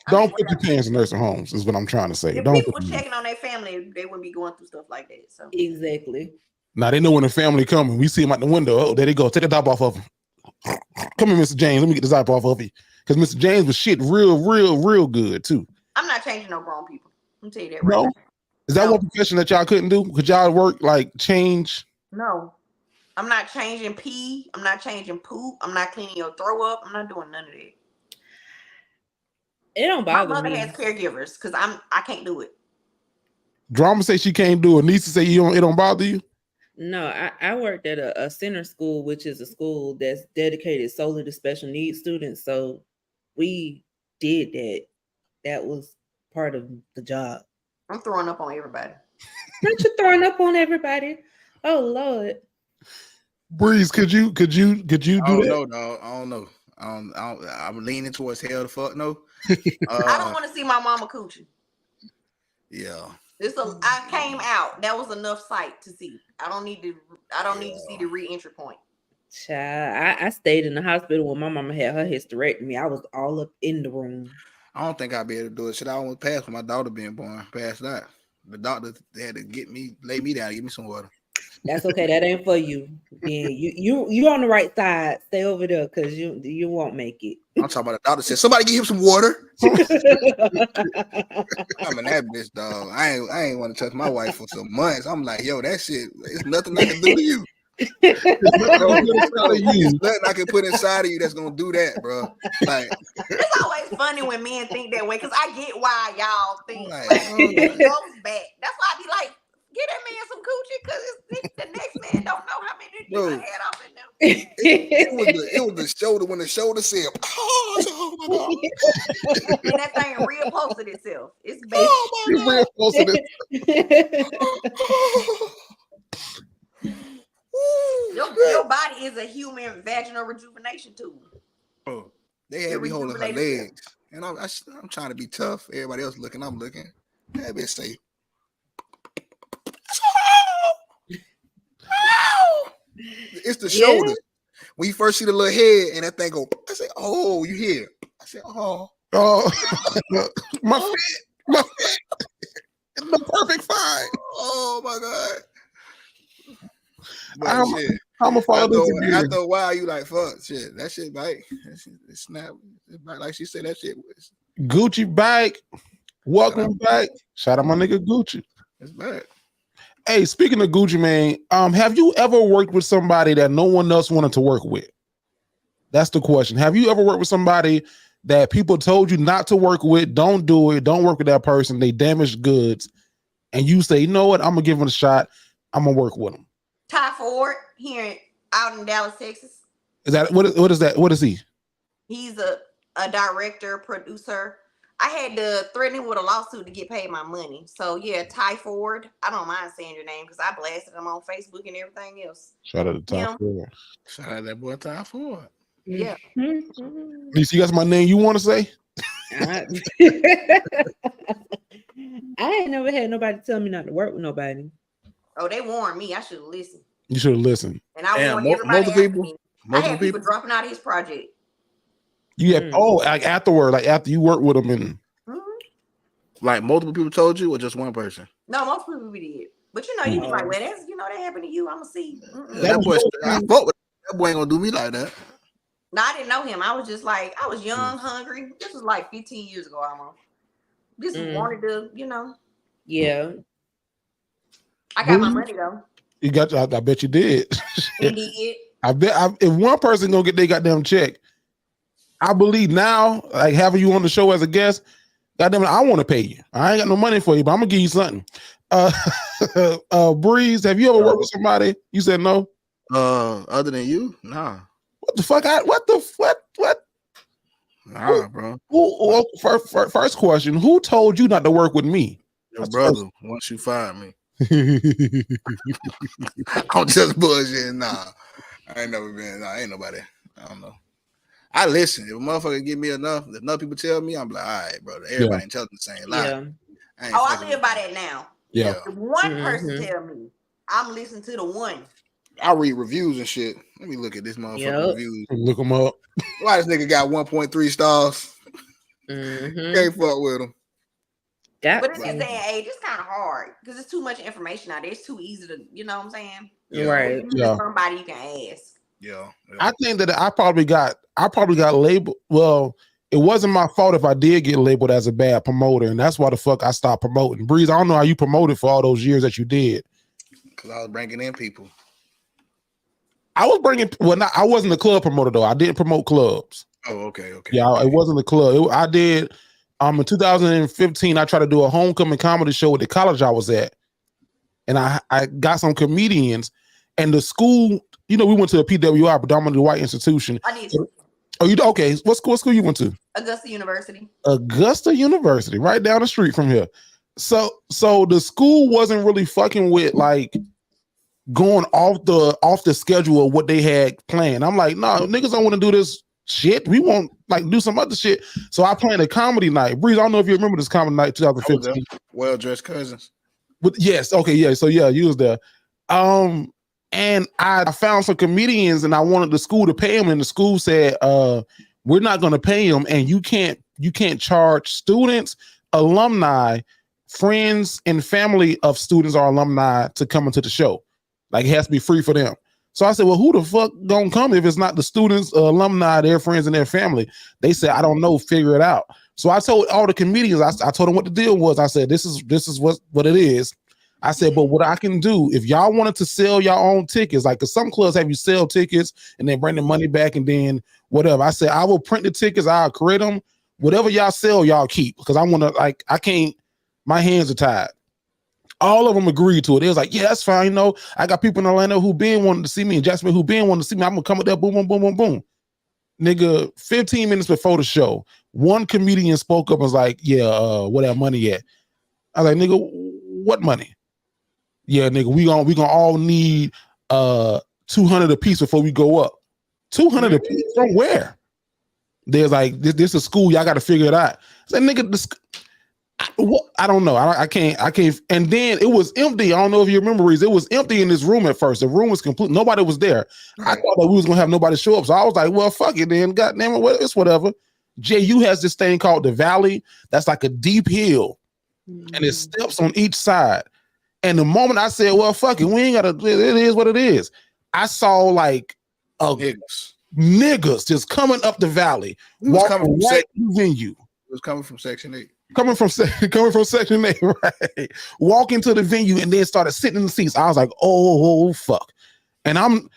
Don't put your parents in nursing homes is what I'm trying to say. If people were checking on their family, they wouldn't be going through stuff like that. So exactly. Now they know when the family coming. We see them out the window. Oh, there they go. Take a diaper off of them. Come here, Mr. James. Let me get the diaper off of you. Because Mr. James was shit real good too. I'm not changing no grown people. I'm tell you that right now. Is that one profession that y'all couldn't do? Could y'all work like change? No. I'm not changing pee. I'm not changing poop. I'm not cleaning your throw up. I'm not doing none of that. It don't bother me. My mother has caregivers because I can't do it. Drama say she can't do it. Nisa say it don't bother you. No, I worked at a center school, which is a school that's dedicated solely to special needs students. So we did that. That was part of the job. I'm throwing up on everybody. Aren't you throwing up on everybody? Oh Lord. Breeze, could you do that? No, dog. I don't know. I'm leaning towards hell the fuck no. I don't want to see my mama coochie. Yeah. I came out. That was enough sight to see. I don't need to see the re-entry point. Child, I stayed in the hospital when my mama had her hysterectomy. I was all up in the room. I don't think I'd be able to do it. Shit, I almost passed with my daughter being born. Past that. The doctor had to lay me down, give me some water. That's okay. That ain't for you. Yeah, you on the right side. Stay over there because you won't make it. I'm talking about the doctor said, somebody give him some water. I'm in that bitch, dog. I ain't want to touch my wife for some months. I'm like, yo, that shit, it's nothing I can do to you. There's nothing I can put inside of you that's gonna do that, bro. Like, it's always funny when men think that way because I get why y'all think like it goes back. That's why I be like, get that man some coochie because the next man don't know how many you had off in them. It was the shoulder when the shoulder said, oh my God. And that thing reupholstered itself. It's basic. Oh my God. Your body is a human vaginal rejuvenation tool. Oh, they had me holding her legs. And I'm trying to be tough. Everybody else looking, I'm looking. That bitch say, it's the shoulders. When you first see the little head and that thing go, I say, oh, you hear? I say, oh, my feet, it's the perfect fine. Oh my God. I'm gonna follow this again. After a while, you like, fuck, shit. That shit bite. It snap. Like she said, that shit was Gucci back. Welcome back. Shout out my nigga Gucci. It's back. Hey, speaking of Gucci, man, have you ever worked with somebody that no one else wanted to work with? That's the question. Have you ever worked with somebody that people told you not to work with? Don't do it. Don't work with that person. They damaged goods. And you say, you know what? I'm going to give them a shot. I'm going to work with them. Ty Ford here out in Dallas, Texas. Is that what is that? What is he? He's a director, producer. I had to threaten him with a lawsuit to get paid my money. So yeah, Ty Ford. I don't mind saying your name because I blasted him on Facebook and everything else. Shout out to Ty Ford. Shout out that boy Ty Ford. Yeah. You see, that's my name you want to say? I ain't never had nobody tell me not to work with nobody. Oh, they warned me. I should have listened. You should have listened. And I warned everybody after me. I had people dropping out of his project. You had like afterward, like after you worked with him, and like multiple people told you, or just one person? No, multiple people did. But you know, you be like, well, that's that happened to you. I'ma see. That boy, I fought with that boy ain't gonna do me like that. No, I didn't know him. I was just like, I was young, hungry. This was like 15 years ago almost. Just wanted to, Yeah. I got my money though. You got. I bet you did. He did. I bet if one person gonna get their goddamn check, I believe now, like having you on the show as a guest, goddamn it, I want to pay you. I ain't got no money for you, but I'm gonna give you something. Breeze, have you ever worked with somebody? You said no. Other than you, nah. What the fuck? What? Nah, bro. First question: who told you not to work with me? Your brother. Once you fired me. I'm just bullshitting. Nah, I ain't never been. Nah, ain't nobody. I don't know. I listen. If a motherfucker give me enough people tell me, I'm like, all right, brother. Everybody ain't telling the same lie. Yeah. I live by that now. Yeah. If one person tell me, I'm listening to the one. I read reviews and shit. Let me look at this motherfucker reviews. Look them up. Why this nigga got 1.3 stars? Can't fuck with him. But in this day and age, it's kind of hard because it's too much information out there. It's too easy to, you know what I'm saying? Yeah. Right. Somebody you can ask. Yeah. I think that I probably got labeled. Well, it wasn't my fault if I did get labeled as a bad promoter, and that's why the fuck I stopped promoting. Breeze, I don't know how you promoted for all those years that you did. Because I was bringing in people. I wasn't a club promoter though. I didn't promote clubs. Oh, okay. Yeah, it wasn't a club. I did. In 2015, I tried to do a homecoming comedy show at the college I was at, and I got some comedians, and the school. We went to a PWI, predominantly white institution. I did. Oh, you okay? What school you went to? Augusta University. Augusta University, right down the street from here. So the school wasn't really fucking with like going off the schedule of what they had planned. I'm like, no, niggas don't want to do this shit. We want like do some other shit. So I planned a comedy night. Breeze, I don't know if you remember this comedy night 2015. Well Dressed Cousins. But yes, okay, yeah. So yeah, you was there. And I found some comedians, and I wanted the school to pay them, and the school said, "We're not going to pay them, and you can't charge students, alumni, friends, and family of students or alumni to come into the show. Like it has to be free for them." So I said, "Well, who the fuck gonna come if it's not the students, alumni, their friends, and their family?" They said, "I don't know, figure it out." So I told all the comedians, I told them what the deal was. I said, "This is what it is." I said, "But what I can do, if y'all wanted to sell your own tickets, like, cause some clubs have you sell tickets and then bring the money back and then whatever." I said, "I will print the tickets, I'll create them. Whatever y'all sell, y'all keep. Because I want to, like, I can't, my hands are tied." All of them agreed to it. They was like, "Yeah, that's fine. You know, I got people in Atlanta who been wanting to see me, and Jasmine who been wanting to see me. I'm gonna come up there, boom, boom, boom, boom, boom." Nigga, 15 minutes before the show, one comedian spoke up and was like, "Yeah, where that money at?" I was like, "Nigga, what money?" "Yeah, nigga, we gonna all need 200 a piece before we go up." 200 a piece from where? There's like this is school. Y'all got to figure it out. I said, "Nigga, this." I don't know. I can't. And then it was empty. I don't know if you remember, Reese. It was empty in this room at first. The room was complete. Nobody was there. Right. I thought that we was gonna have nobody show up. So I was like, "Well, fuck it then. God damn it, it's whatever." JU has this thing called the Valley. That's like a deep hill, and there's steps on each side. And the moment I said, "Well, fuck it, we ain't gotta. It is what it is," I saw like niggas just coming up the valley, walking right to the venue. It was coming from Section 8. Coming from Section 8, right? Walking to the venue and then started sitting in the seats. I was like, "Oh fuck!" And I'm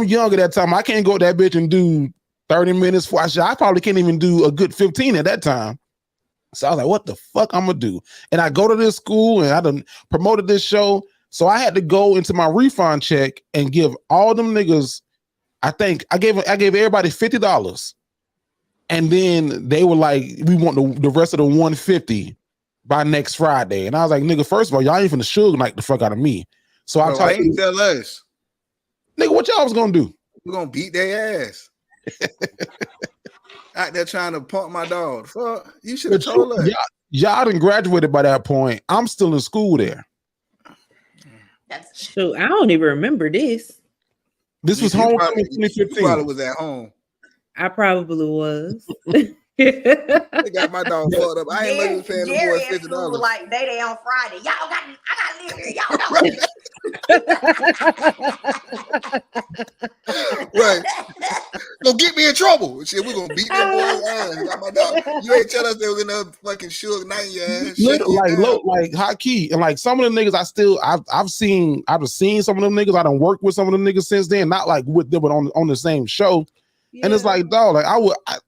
young at that time. I can't go to that bitch and do 30 minutes for a show. I probably can't even do a good 15 at that time. So I was like, "What the fuck I'm gonna do?" And I go to this school and I done promoted this show. So I had to go into my refund check and give all them niggas. I think I gave everybody $50. And then they were like, "We want the rest of the 150 by next Friday." And I was like, "Nigga, first of all, y'all ain't finna sugar like the fuck out of me." So I told you, tell us, nigga, what y'all was gonna do? We're gonna beat their ass. Out there trying to pump my dog. Fuck, you should have told us. Y'all done graduated by that point. I'm still in school there. That's true. I don't even remember this. This was home in 2015. You probably was at home. I probably was. They got my dog fucked up. I ain't looking paying the boy $50. Like they on Friday. Y'all got, I gotta live here. Y'all know. Right. Gonna get me in trouble. Shit, we're gonna beat that boy's ass. Got my dog. You ain't tell us they was in the fucking Suge Knight your ass. Like hot key. And like some of the niggas I've seen some of them niggas. I done worked with some of them niggas since then. Not like with them, but on the same show. Yeah. And it's like, dog,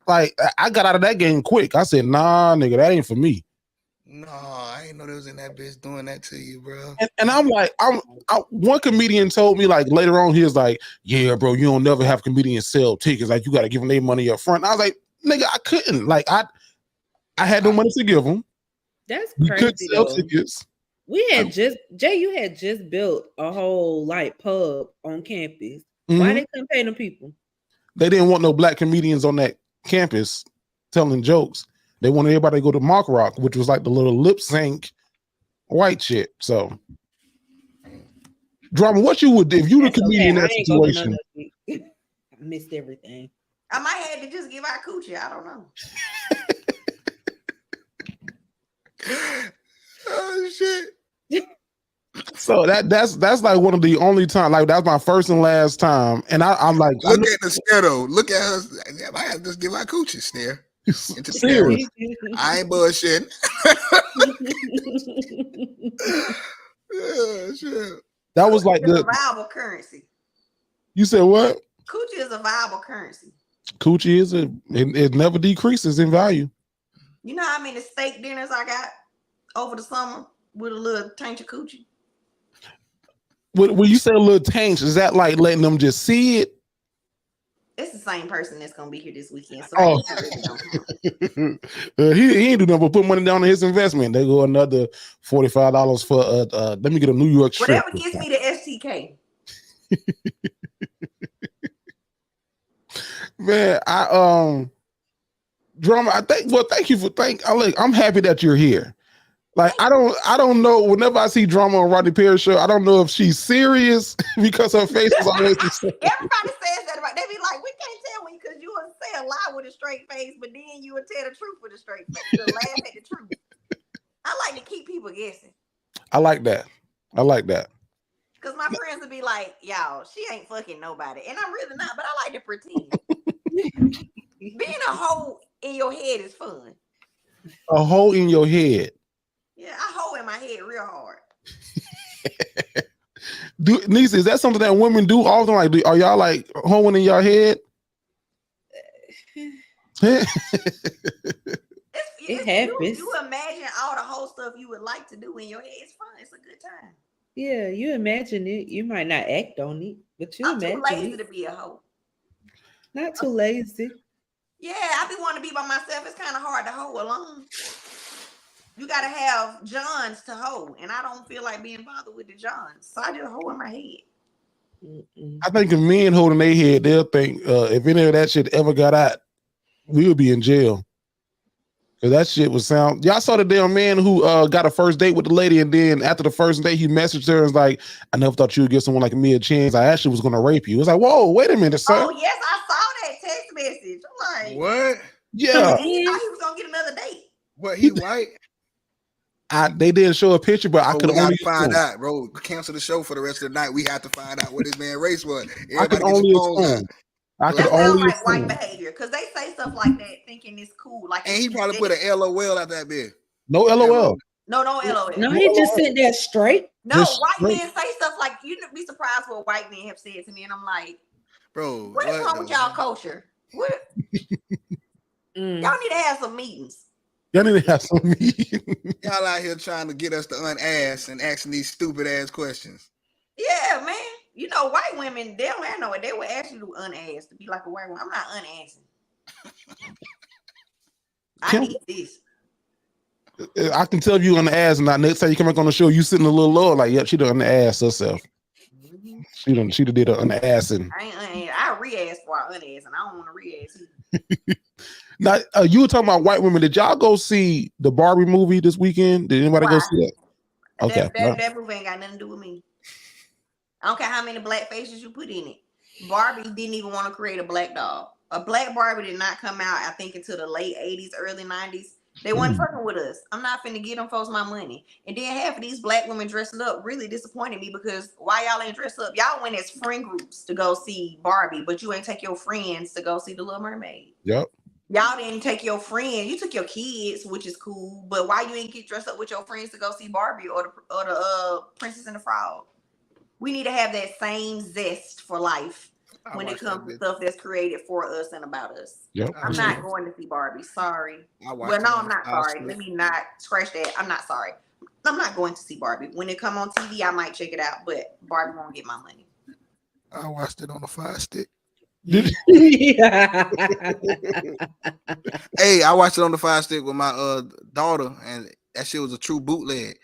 like I got out of that game quick. I said, "Nah, nigga, that ain't for me." No, I ain't know they was in that bitch doing that to you, bro. And I'm like, one comedian told me like later on, he was like, "Yeah, bro, you don't never have comedians sell tickets. Like you got to give them their money up front." I was like, "Nigga, I couldn't. Like I had no money to give them." That's crazy. We couldn't sell tickets. JU had just built a whole like pub on campus. Why they couldn't pay them people? They didn't want no black comedians on that campus telling jokes. They wanted everybody to go to Mock Rock, which was like the little lip sync white shit. So, Drama, what you would do if you were a comedian in that situation? I missed everything. I might have to just give out coochie. I don't know. Oh shit. So that's like one of the only time, like that's my first and last time, and I'm like, look at the stare though. Look at her. I have to just give my coochie stare into the camera. I ain't bullshitting. Yeah, shit. That was like the viable currency. You said what? Coochie is a viable currency. Coochie is it never decreases in value. You know how many steak dinners I got over the summer with a little taint of coochie? When you say a little taint, is that like letting them just see it? It's the same person that's gonna be here this weekend. So he ain't do nothing but put money down on his investment. They go another $45 for let me get a New York strip. Whatever gets me the STK. Man, Drama, thank you for I'm happy that you're here. Like I don't know. Whenever I see drama on Rodney Perry show, I don't know if she's serious because her face is always the same. Everybody says that about. They be like, we can't tell when because you will say a lie with a straight face, but then you will tell the truth with a straight face. You'll laugh at the truth. I like to keep people guessing. I like that. Because my friends would be like, y'all, she ain't fucking nobody. And I'm really not, but I like to pretend. Being a hoe in your head is fun. A hole in your head. Yeah, I hoe in my head real hard. Nisa, is that something that women do often? Like, are y'all like hoeing in your head? It happens. You imagine all the whole stuff you would like to do in your head. It's fun. It's a good time. Yeah, you imagine it. You might not act on it, but you imagine too lazy it. to be a hoe. Not too lazy. Yeah, I be wanting to be by myself. It's kind of hard to hoe alone. You gotta have Johns to hoe, and I don't feel like being bothered with the Johns, so I just hoe in my head. I think if men holding their head, they'll think if any of that shit ever got out, we would be in jail. Cause that shit was sound. Y'all saw the damn man who got a first date with the lady, and then after the first date, he messaged her and was like, "I never thought you would give someone like me a chance. I actually was gonna rape you." It was like, "Whoa, wait a minute, sir." Oh yes, I saw that text message. I'm like, what? Yeah, he thought he was gonna get another date. What? He white? They didn't show a picture, but I could only find out, bro. Cancel the show for the rest of the night. We have to find out what this man race was. I could only assume. That sounds like white behavior because they say stuff like that thinking it's cool. Like, and he probably put an LOL at that bit. No LOL. No LOL. No, he just sent that straight. No, white men say stuff like, you'd be surprised what white men have said to me, and I'm like, bro, what is wrong with y'all culture? What? Y'all need to have some meetings. Y'all need to have some meetings. Y'all out here trying to get us to unass and asking these stupid ass questions. Yeah, man. You know, white women, they don't have no way. They would ask you to unass to be like a white woman. I'm not unassing. I need this. I can tell you on the ass, and next time you come back on the show, you sitting a little lower, like, yep, she done the ass herself. She done did her unassing. I re-ass for unass, and I don't want to re-ass. Now, you were talking about white women. Did y'all go see the Barbie movie this weekend? Did anybody go see that? Okay, that movie ain't got nothing to do with me. I don't care how many black faces you put in it. Barbie didn't even want to create a black doll. A black Barbie did not come out, I think, until the late 80s, early 90s. They weren't fucking with us. I'm not finna get them folks my money. And then half of these black women dressed up really disappointed me because why y'all ain't dressed up? Y'all went as friend groups to go see Barbie, but you ain't take your friends to go see The Little Mermaid. Yep. Y'all didn't take your friends. You took your kids, which is cool, but why you ain't get dressed up with your friends to go see Barbie or the Princess and the Frog? We need to have that same zest for life when it comes to stuff that's created for us and about us. Yep. I'm not going to see Barbie. Sorry. Well, no, I'm not sorry. Let me not scratch that. I'm not sorry. I'm not going to see Barbie. When it come on TV, I might check it out, but Barbie won't get my money. I watched it on the Fire Stick. Yeah. Hey, I watched it on the Fire Stick with my daughter, and that shit was a true bootleg.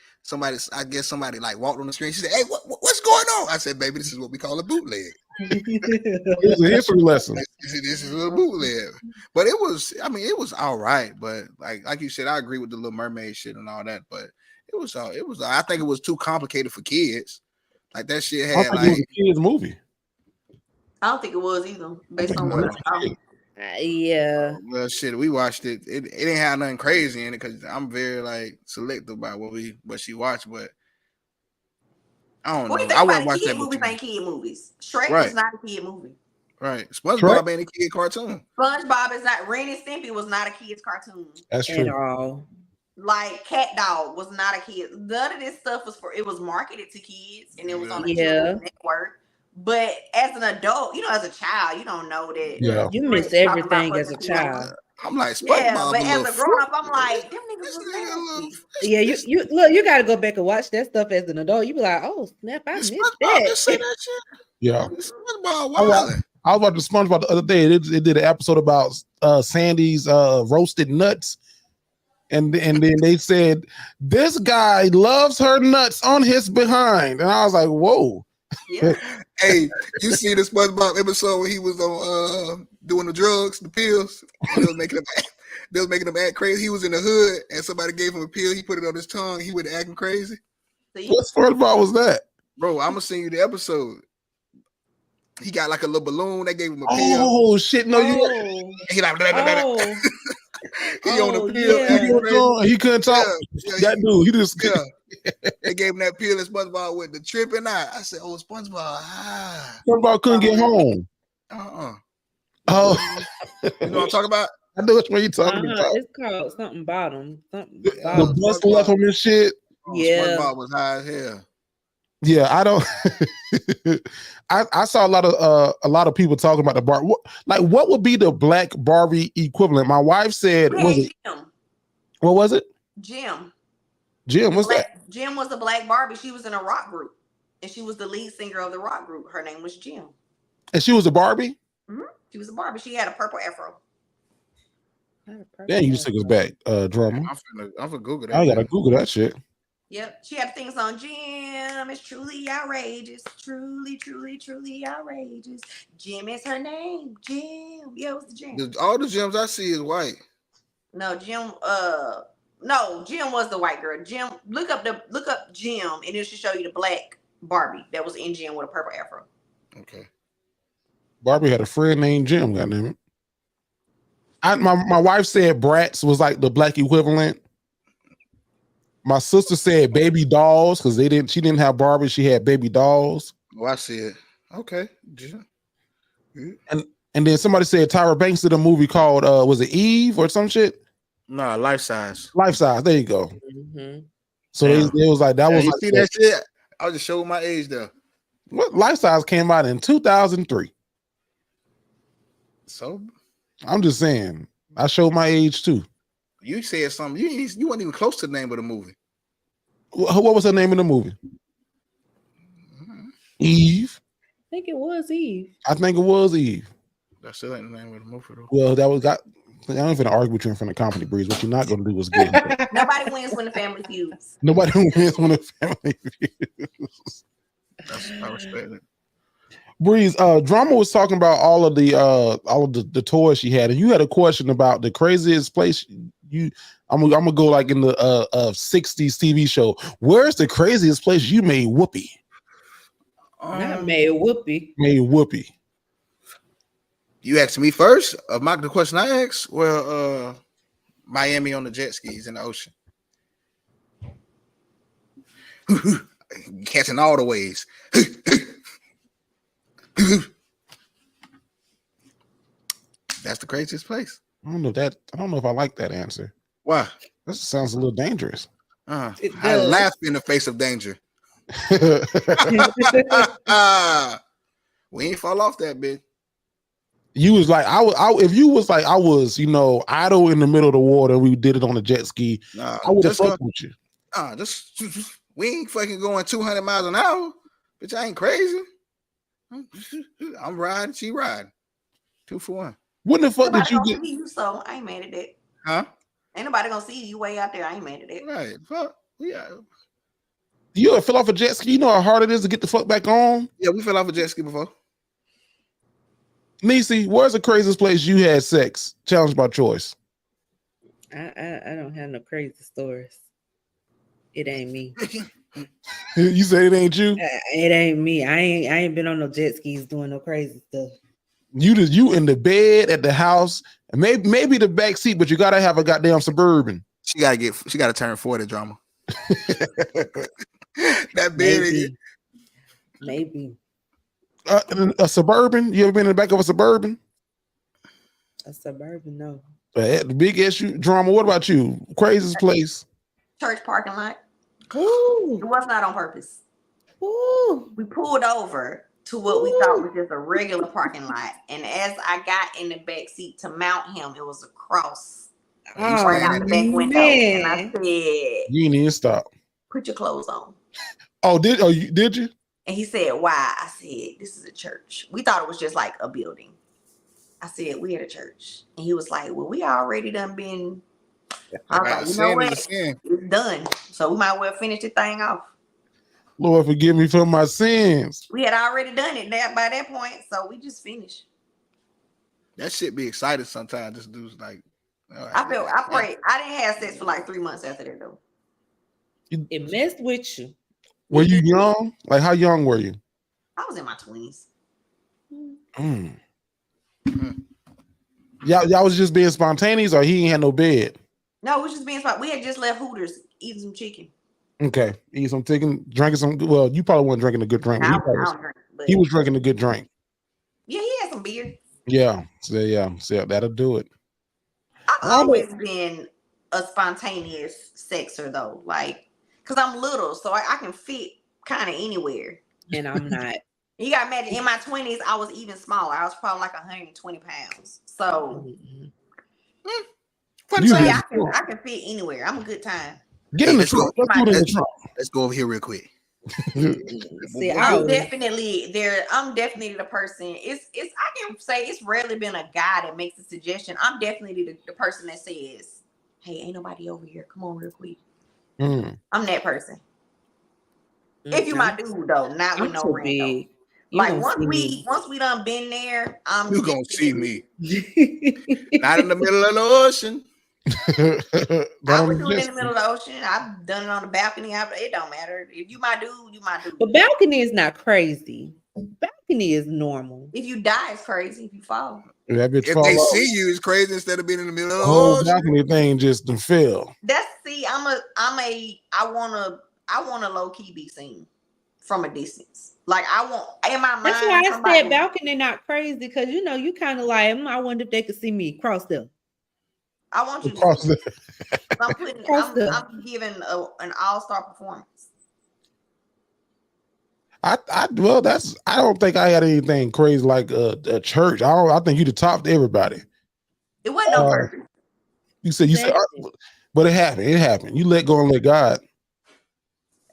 I guess somebody like walked on the screen. She said, "Hey, what's going on?" I said, "Baby, this is what we call a bootleg." It's a history lesson. This is a bootleg, but it was all right. But like you said, I agree with the Little Mermaid shit and all that. But it was. I think it was too complicated for kids. Like that shit had like it was a kids movie. I don't think it was either. Based on what yeah. Well, shit, we watched it. It didn't have nothing crazy in it because I'm very like selective about what she watched, but I don't know. I wouldn't watch that movie. Ain't kid movies. Shrek is not a kid movie. Right. SpongeBob ain't a kid cartoon. SpongeBob is not. Ren and Stimpy was not a kid's cartoon. That's true. At all. Like Cat Dog was not a kid. None of this stuff was marketed to kids, and it was on the children's network. But as an adult, as a child, you don't know that. Yeah. You miss everything as a child. I'm like, SpongeBob, but as a grown up, I'm like, them niggas was yeah, you look, you gotta go back and watch that stuff as an adult. You be like, oh snap, I missed that. Yeah. SpongeBob, I was watching SpongeBob the other day. It did an episode about Sandy's roasted nuts. And then they said, this guy loves her nuts on his behind. And I was like, whoa. Yeah. Hey, you see the SpongeBob episode where he was on doing the drugs, the pills? He was making they was making him act crazy. He was in the hood, and somebody gave him a pill. He put it on his tongue. He went acting crazy. What SpongeBob was that? Bro, I'm gonna send you the episode. He got like a little balloon. They gave him a pill. Oh shit! No, you. He like he on the Yeah. pill. He couldn't talk. That dude, he just They gave him that pill, and SpongeBob with the tripping eye. I said, "Oh, SpongeBob." SpongeBob couldn't get home. Oh, you know what I'm talking about? I know what you're talking about. It's called something bottom. Something the bus left him and shit. Yeah, SpongeBob was high as hell. Yeah, I don't. I saw a lot of people talking about the bar. What would be the black Barbie equivalent? My wife said, was it? Jim. What was it? Jim. What's that? Jim was a black Barbie. She was in a rock group, and she was the lead singer of the rock group. Her name was Jim. And she was a Barbie? Mm-hmm. She was a Barbie. She had a purple afro. Damn, you just took us back, drummer. I'm for Google that. I gotta Google that shit. Yep, she had things on Jim. It's truly outrageous. Truly, truly, truly outrageous. Jim is her name. Jim. Yeah, it was the Jim. All the Jims I see is white. No, Jim. No, Jim was the white girl. Jim. Look up Jim, and it should show you the black Barbie that was in Jim with a purple afro. Okay. Barbie had a friend named Jim. Goddamn it. My wife said Bratz was like the black equivalent. My sister said baby dolls because she didn't have Barbie, she had baby dolls. Oh, I see it. Okay. And then somebody said Tyra Banks did a movie called was it Eve or some shit? Nah, Life Size. Life Size. There you go. Mm-hmm. So it was like that was you like see that shit? I was just showing my age there. What Life Size came out in 2003. So I'm just saying, I showed my age too. You said something. You weren't even close to the name of the movie. What was the name of the movie? Eve. I think it was Eve. I think it was Eve. That still ain't the name of the movie though. Well, I ain't finna argue with you in front of Comedy Breeze. What you're not gonna do is get Nobody wins when the family feuds. Nobody wins when the family feuds. I respect it. Breeze, Drama was talking about all of the toys she had, and you had a question about the craziest place I'm gonna go like in the 60s TV show. Where's the craziest place you made whoopee? Not made whoopee. Made whoopee. You asked me first. The question I asked, well, Miami on the jet skis in the ocean. Catching all the waves. That's the craziest place. I don't know if I like that answer. Why? That sounds a little dangerous. I laugh in the face of danger. We ain't fall off that bitch. You was like, if you was like, I was, idle in the middle of the water, we did it on a jet ski, I would have fucked with you. We ain't fucking going 200 miles an hour. Bitch, I ain't crazy. I'm riding, she riding. 2 for 1. When the fuck did you get? You, so I ain't mad at that. Huh? Ain't nobody gonna see you way out there. I ain't mad at that. Right. Fuck. Yeah. You ever fell off a jet ski? You know how hard it is to get the fuck back on? Yeah, we fell off a jet ski before. Niecy, where's the craziest place you had sex? Challenge by choice. I don't have no crazy stories. It ain't me. You say it ain't you? It ain't me. I ain't been on no jet skis doing no crazy stuff. You in the bed at the house, and maybe the back seat, but you gotta have a goddamn Suburban. She gotta turn 40, Drama. That bed. Maybe. A Suburban? You ever been in the back of a Suburban? A Suburban, no. The big issue, Drama. What about you? Craziest place? Church parking lot. Ooh. It was not on purpose. Ooh. We pulled over to what we thought was just a regular parking lot, and as I got in the back seat to mount him, it was a cross right out the back window, and I said, "You need to stop. Put your clothes on." Did you? And he said, "Why?" I said, "This is a church." We thought it was just like a building. I said, "We at a church," and he was like, "Well, we already done been." I was like, "You know what? It's done. So we might well finish the thing off." Lord, forgive me for my sins. We had already done it by that point, so we just finished. That shit be excited sometimes. This dude's like, Right, I prayed. I didn't have sex for like 3 months after that though. It messed with you. Were you young? Like, how young were you? I was in my 20s. Y'all was just being spontaneous, or he ain't had no bed? No, we was just being spot. We had just left Hooters eating some chicken. Okay, eating some chicken, drinking some. Well, you probably weren't drinking a good drink. I don't drink, but He was drinking a good drink. yeah, he had some beer. Yeah, so that'll do it. I've always been a spontaneous sexer though, like, cause I'm little, so I can fit kind of anywhere. And I'm not. You got to imagine, in my 20s, I was even smaller. I was probably like 120 pounds. So, I can fit anywhere. I'm a good time. Get in the trunk. Let's go over here real quick. See, I'm definitely the person. It's I can say it's rarely been a guy that makes a suggestion. I'm definitely the person that says, "Hey, ain't nobody over here. Come on, real quick." I'm that person. If you my dude though, not with no ring. Like once we done been there, you gonna see me. Not in the middle of the ocean. I would do it in the middle of the ocean. I've done it on the balcony. It don't matter. If you my dude, you my dude. But balcony is not crazy. Balcony is normal. If you die, it's crazy. If you fall. If they off, see you, it's crazy instead of being in the middle of the whole balcony thing just to fail. I want to low key be seen from a distance. Like I want in my mind. That's why I said balcony not crazy, because you kind of like, I wonder if they could see me cross them. I want you to see I'm giving an all-star performance. I don't think I had anything crazy like a church. I think you the top to everybody. It wasn't no perfect. You said, but it happened. It happened. You let go and let God.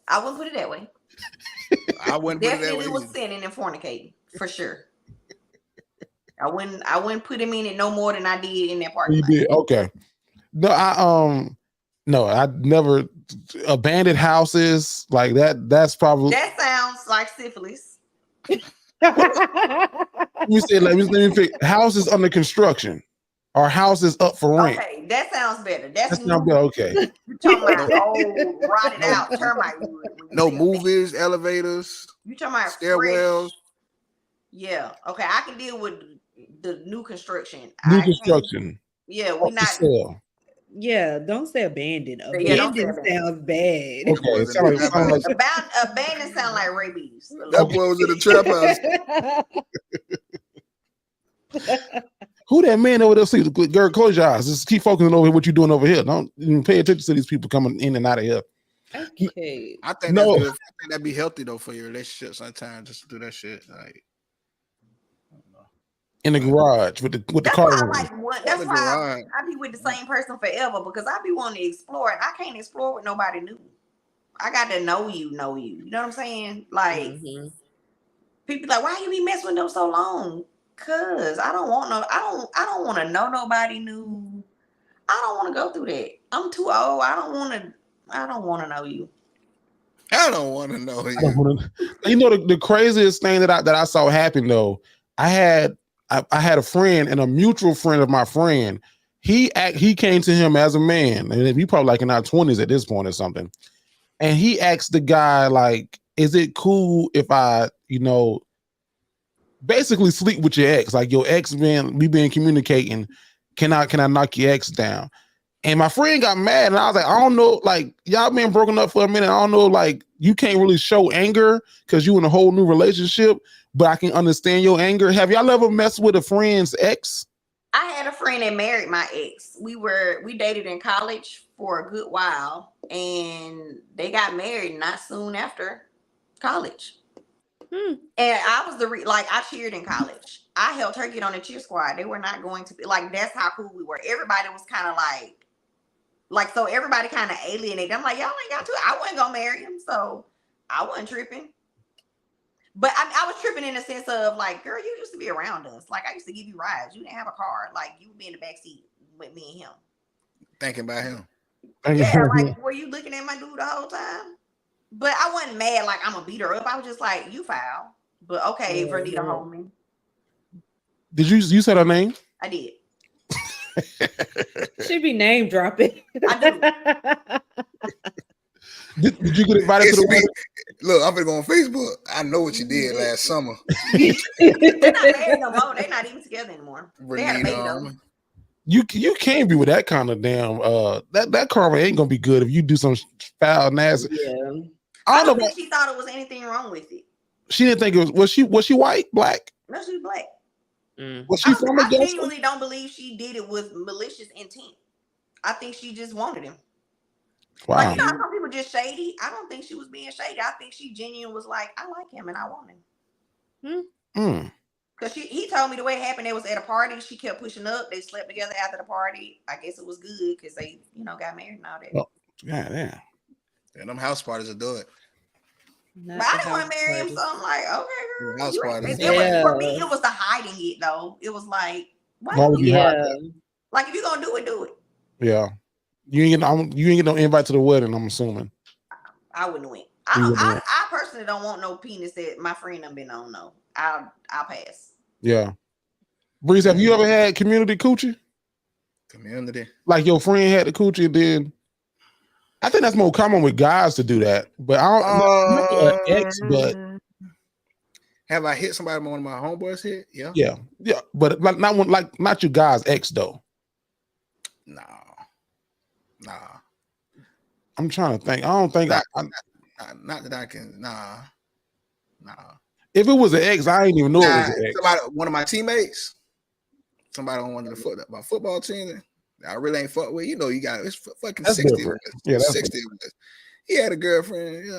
I wouldn't put it that way. I wouldn't definitely was sinning and fornicating for sure. I wouldn't put him in it no more than I did in that parking lot. You did, okay. No, I never abandoned houses like that. That's probably that sounds like syphilis. You said let me pick houses under construction or houses up for rent. Okay, that sounds better. That's not better. Okay. You're talking about old rotted out termite wood. No movies, elevators. You talking about stairwells? Yeah. Okay, I can deal with the new construction. Yeah, we're not. Yeah, don't say abandoned. Abandoned sounds bad. Okay, abandoned sounds like rabies. That boy was in the trap house. Who that man over there? See, girl, close your eyes. Just keep focusing over here. What you doing over here? Don't even pay attention to these people coming in and out of here. Okay. I think that's good. I think that'd be healthy though for your relationship sometimes, just to do that shit. Like in the garage with the car. That's why I be with the same person forever, because I be wanting to explore and I can't explore with nobody new. I got to know you. You know what I'm saying? Like people like, why you be messing with them so long? Cause I don't want to know nobody new. I don't want to go through that. I'm too old. I don't want to know you. I don't want to know you. You know the craziest thing that I saw happen though. I had a friend and a mutual friend of my friend. He came to him as a man, and he probably like in our 20s at this point or something. And he asked the guy like, "Is it cool if I, basically sleep with your ex? Like your ex we been communicating. Can I knock your ex down?" And my friend got mad, and I was like, I don't know, like y'all been broken up for a minute. I don't know, like you can't really show anger because you in a whole new relationship, but I can understand your anger. Have y'all ever messed with a friend's ex? I had a friend that married my ex. We dated in college for a good while, and they got married not soon after college. And I was I cheered in college. I helped her get on the cheer squad. They were not going to be like, that's how cool we were. Everybody was kind of like, so everybody kind of alienated. I'm like, y'all ain't got to. I wasn't gonna marry him, so I wasn't tripping. But I was tripping in the sense of like, girl, you used to be around us. Like I used to give you rides. You didn't have a car. Like you would be in the backseat with me and him. Thinking about him. Yeah, like were you looking at my dude the whole time? But I wasn't mad like I'm gonna beat her up. I was just like, you foul. But okay, Vernita hold me. Did you said her name? I did. She be name dropping. I do. Did you get invited to the wedding? Look, I'm gonna go on Facebook. I know what you did last summer. They're not married no more. They're not even together anymore. They had a baby though. You can't be with that kind of damn that karma ain't gonna be good if you do some foul nasty. Yeah. I don't think she thought it was anything wrong with it. She didn't think it was. Was she white, black? No, she's black. Was she from I genuinely don't believe she did it with malicious intent. I think she just wanted him. Wow. Like, you know, some people just shady. I don't think she was being shady. I think she genuinely was like, I like him and I want him. Because he told me the way it happened, it was at a party. She kept pushing up. They slept together after the party. I guess it was good because they, got married and all that. Oh, yeah, damn. And them house parties will do it. But I didn't want to marry him, so I'm like, okay, girl. House parties. For me, it was the hiding it though. It was like, why would you hide that? Like if you're gonna do it, do it. Yeah. You ain't get no invite to the wedding, I'm assuming. I wouldn't win. I personally don't want no penis that my friend done been on. No, I'll pass. Yeah. Breeze, have you ever had community coochie? Community. Like your friend had the coochie, then I think that's more common with guys to do that. But I don't ex, but have I hit somebody one of my homeboys hit? Yeah. Yeah. But not your guys' ex though. Nah. I'm trying to think. I don't think not that I can. Nah. If it was an ex, I didn't even know it was an ex. One of my teammates, somebody on one of my football team, I really ain't fuck with. You got it's fucking that's 60. Different. Yeah, that's 60. He had a girlfriend.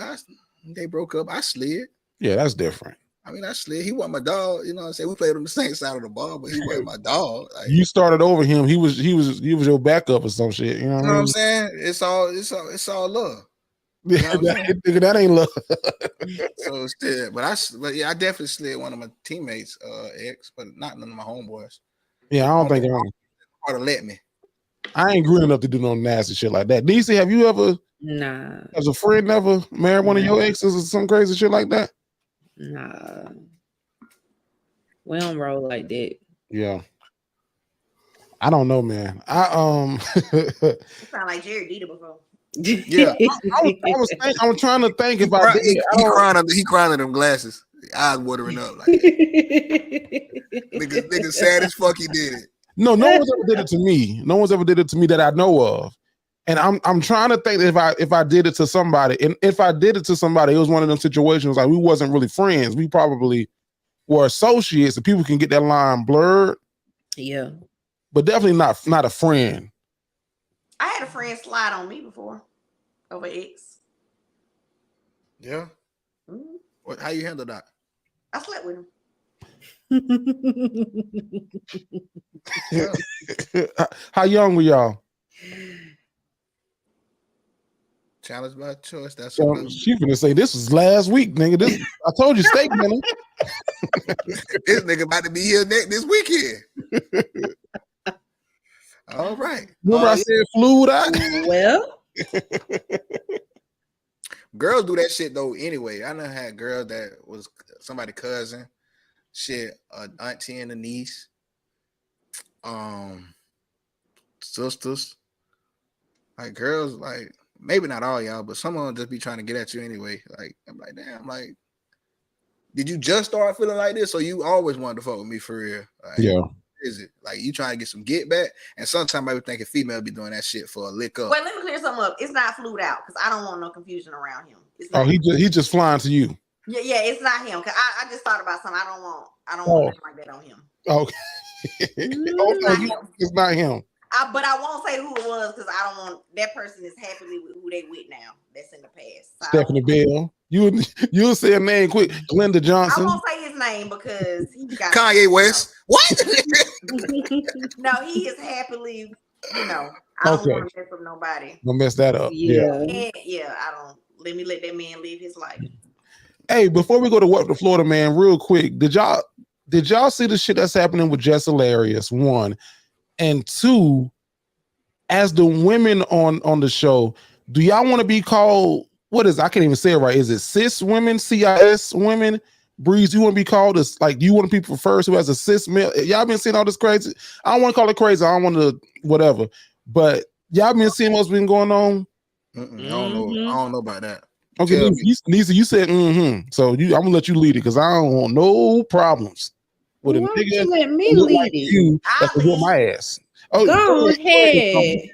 They broke up. I slid. Yeah, that's different. I mean, I slid. He wasn't my dog. You know what I'm saying? We played on the same side of the ball, but he wasn't my dog. Like, you started over him. He was your backup or some shit. You know what I'm saying? It's all love. You know that ain't love. So still, but yeah, I definitely slid one of my teammates' ex, but not none of my homeboys. Yeah, I don't think to let me. I ain't green enough to do no nasty shit like that. DC, have you ever as a friend never married one of your exes or some crazy shit like that? Nah. We don't roll like that. Yeah. I don't know, man. You sound like Jerry did it before. Yeah, I was trying to think if I did. He crying under them glasses, eyes watering up. Like nigga sad as fuck. He did it. No one's ever did it to me. No one's ever did it to me that I know of. And I'm trying to think if I did it to somebody, and if I did it to somebody, it was one of them situations like we wasn't really friends. We probably were associates, and people can get that line blurred. Yeah, but definitely not a friend. I had a friend slide on me before over ex. Yeah. Mm-hmm. How you handle that? I slept with him. How young were y'all? Challenge by choice. That's what she finna say. This was last week, nigga. I told you, steak dinner. This nigga about to be here this weekend. All right. Remember I said fluid out? Well, girls do that shit though. Anyway, I done had girls that was somebody's cousin, shit, an auntie and a niece, sisters, like girls, like maybe not all y'all, but some of them just be trying to get at you anyway. Like I'm like, damn, like, did you just start feeling like this, or you always wanted to fuck with me for real? Like, yeah. Is it like you trying to get some get back? And sometimes I would think a female be doing that shit for a lick up. Wait, let me clear something up. It's not flued out because I don't want no confusion around him. He just flying to you. Yeah, it's not him. Cause I just thought about something. I don't want nothing like that on him. Okay. It's not him. But I won't say who it was because I don't want that person is happily with who they with now. That's in the past. So Stephanie Bell. You'll say a name quick. Glenda Johnson. I won't say his name because he got Kanye West. What? No, he is happily, I don't want to mess with nobody. Don't mess that up. Yeah, I don't. Let me let that man live his life. Hey, before we go to What the Florida Man, real quick, did y'all see the shit that's happening with Jess Hilarious? 1 and 2. As the women on the show, do y'all want to be called? What is? I can't even say it right. Is it cis women? CIS women? Breeze, you want to be called as like you want to be preferred who has a cis male? Y'all been seeing all this crazy. I don't want to call it crazy. I don't want to whatever. But y'all been seeing what's been going on? I don't know about that. Okay, Nisa, you said so I'm gonna let you lead it because I don't want no problems with a nigga let me lead like you that can whip my ass. Oh, go ahead.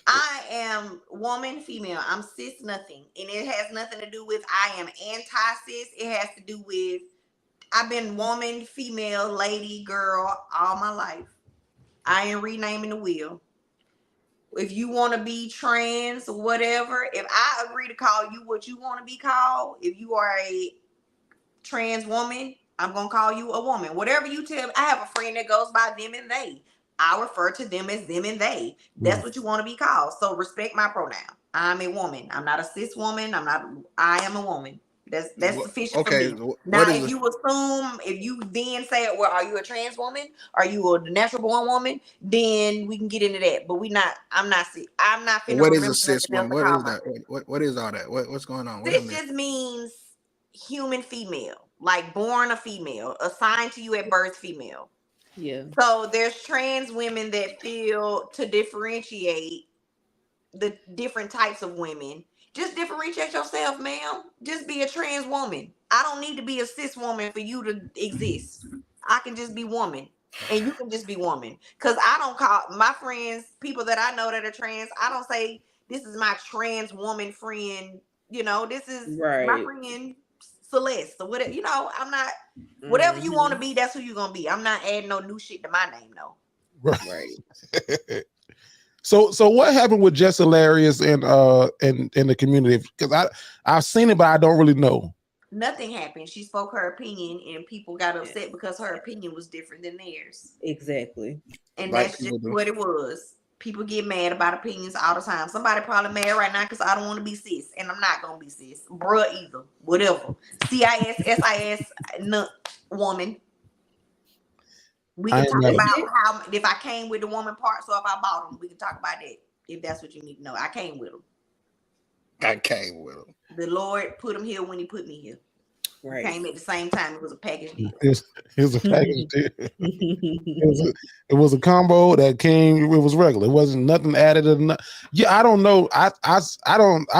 I am woman, female. I'm cis nothing. And it has nothing to do with I am anti-cis. It has to do with I've been woman, female, lady, girl all my life. I ain't renaming the wheel. If you want to be trans or whatever, if I agree to call you what you want to be called, if you are a trans woman, I'm going to call you a woman. Whatever you tell me, I have a friend that goes by them and they. I refer to them as them and they. That's what you want to be called. So respect my pronoun. I'm a woman. I'm not a cis woman. I am a woman. That's sufficient for me. Now, if you assume, if you then say, well, are you a trans woman? Are you a natural born woman? Then we can get into that. But I'm not finna. What is a cis woman? What is that? What is all that? What's going on? This just means human female, like born a female, assigned to you at birth female. Yeah. So there's trans women that feel to differentiate the different types of women. Just differentiate yourself, ma'am. Just be a trans woman. I don't need to be a cis woman for you to exist. I can just be woman. And you can just be woman. Because I don't call my friends, people that I know that are trans, I don't say, this is my trans woman friend. You know, this is my friend Celeste or whatever. You know, I'm not, whatever you want to be, that's who you're going to be. I'm not adding no new shit to my name, though. Right. So what happened with Jess Hilarious and in the community? Because I've seen it, but I don't really know. Nothing happened. She spoke her opinion, and people got upset because her opinion was different than theirs. Exactly. And that's just what it was. People get mad about opinions all the time. Somebody probably mad right now because I don't want to be cis, and I'm not gonna be cis, bruh either. Whatever. CIS, SIS, woman. We can talk about how if I came with the woman part, so if I bought them, we can talk about that. If that's what you need to know, I came with them. The Lord put them here when He put me here. Right. Came at the same time. It was a package deal. It was a package deal. It was a combo that came. It was regular. It wasn't nothing added. Yeah, I don't know. I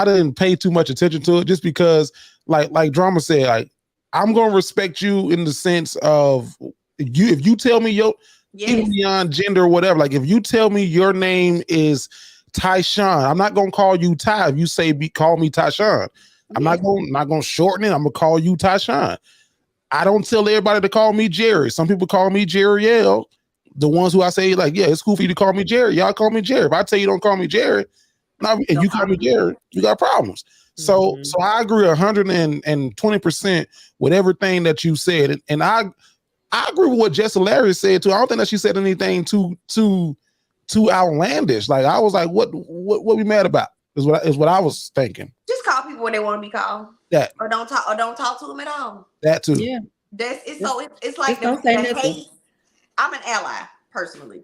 didn't pay too much attention to it just because, like Drama said, like I'm gonna respect you in the sense of. If you tell me even beyond gender or whatever, like if you tell me your name is Tyshawn, I'm not gonna call you Ty. If you say call me Tyshawn, I'm not gonna shorten it. I'm gonna call you Tyshawn. I don't tell everybody to call me Jerry. Some people call me Jerry L. The ones who I say like, yeah, it's cool for you to call me Jerry. Y'all call me Jerry. If I tell you don't call me Jerry, and you call me Jerry, you got problems. So I agree 120% with everything that you said, and I agree with what Jess Hilarious said too. I don't think that she said anything too outlandish. Like I was like, what we mad about? Is what I was thinking. Just call people what they want to be called. That or don't talk to them at all. That too. Yeah. It's like the hate. I'm an ally personally.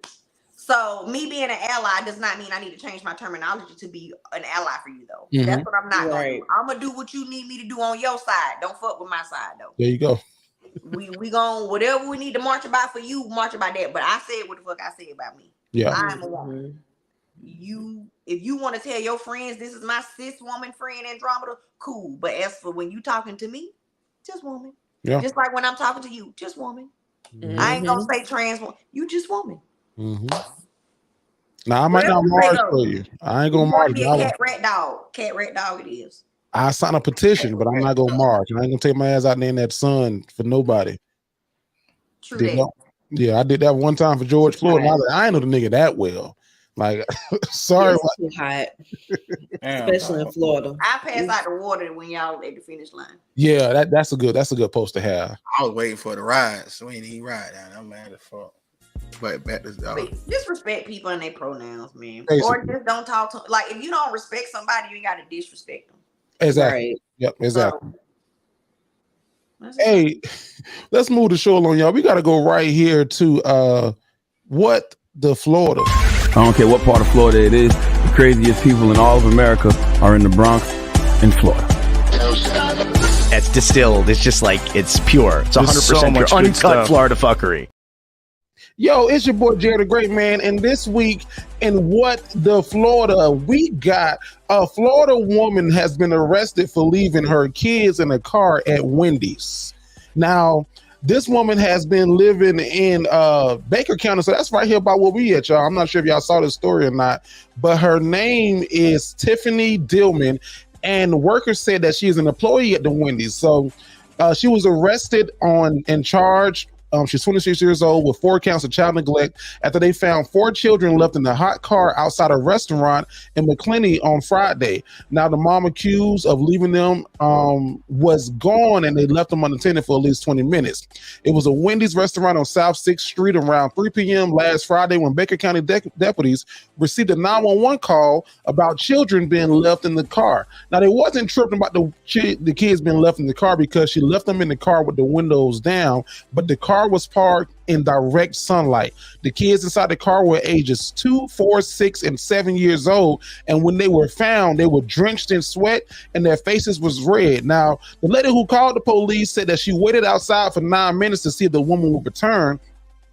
So me being an ally does not mean I need to change my terminology to be an ally for you though. Mm-hmm. That's what I'm not gonna do. I'm gonna do what you need me to do on your side. Don't fuck with my side though. There you go. We gon' whatever we need to march about for you, march about that. But I said what the fuck I said about me. Yeah, I'm a woman. If you want to tell your friends this is my cis woman friend Andromeda, cool. But as for when you talking to me, just woman. Yeah. Just like when I'm talking to you, just woman. Mm-hmm. I ain't gonna say trans woman. You just woman. Mm-hmm. Now I might not march for you. I ain't gonna march. Cat rat dog it is. I sign a petition, but I'm not gonna march. I ain't gonna take my ass out there in that sun for nobody. True that. Yeah, I did that one time for George Floyd. And I was like, I ain't know the nigga that well. Like, sorry. It's too hot, especially in Florida. I pass out the water when y'all at the finish line. Yeah, that's a good post to have. I was waiting for the ride, so we didn't even ride down. I'm mad as fuck. But back to just respect people and their pronouns, man. Basically. Or just don't talk to like if you don't respect somebody, you ain't gotta disrespect them. Exactly. Right. Yep, exactly. Hey, let's move the show along, y'all. We gotta go right here to what the Florida. I don't care what part of Florida it is. The craziest people in all of America are in the Bronx in Florida. It's distilled. It's just like it's pure. It's 100% pure, uncut Florida fuckery. Yo, it's your boy Jerry the Great Man, and this week in What the Florida, we got a Florida woman has been arrested for leaving her kids in a car at Wendy's. Now, this woman has been living in Baker County, so that's right here by where we at, y'all. I'm not sure if y'all saw this story or not, but her name is Tiffany Dillman, and workers said that she is an employee at the Wendy's. So she was arrested and charged. She's 26 years old with 4 counts of child neglect after they found 4 children left in the hot car outside a restaurant in McClenny on Friday. Now, the mom accused of leaving them was gone, and they left them unattended for at least 20 minutes. It was a Wendy's restaurant on South 6th Street around 3 p.m. last Friday when Baker County deputies received a 911 call about children being left in the car. Now, they wasn't tripping about the kids being left in the car because she left them in the car with the windows down, but the car was parked in direct sunlight. The kids inside the car were ages 2, 4, 6, and 7 years old, and when they were found, they were drenched in sweat and their faces was red. Now, the lady who called the police said that she waited outside for 9 minutes to see if the woman would return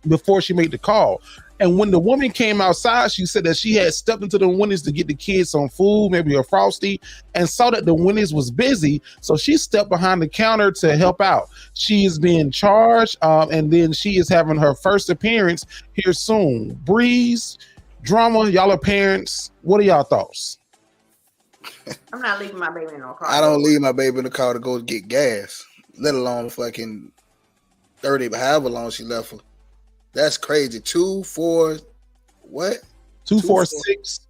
before she made the call. And when the woman came outside, she said that she had stepped into the Wendy's to get the kids some food, maybe a Frosty, and saw that the Wendy's was busy. So she stepped behind the counter to help out. She is being charged, and then she is having her first appearance here soon. Breeze, drama, y'all are parents. What are y'all thoughts? I'm not leaving my baby in no car. I don't leave my baby in the car to go get gas, let alone fucking 30, but however long she left for. That's crazy. 2, 4, what? 2, 4, 6.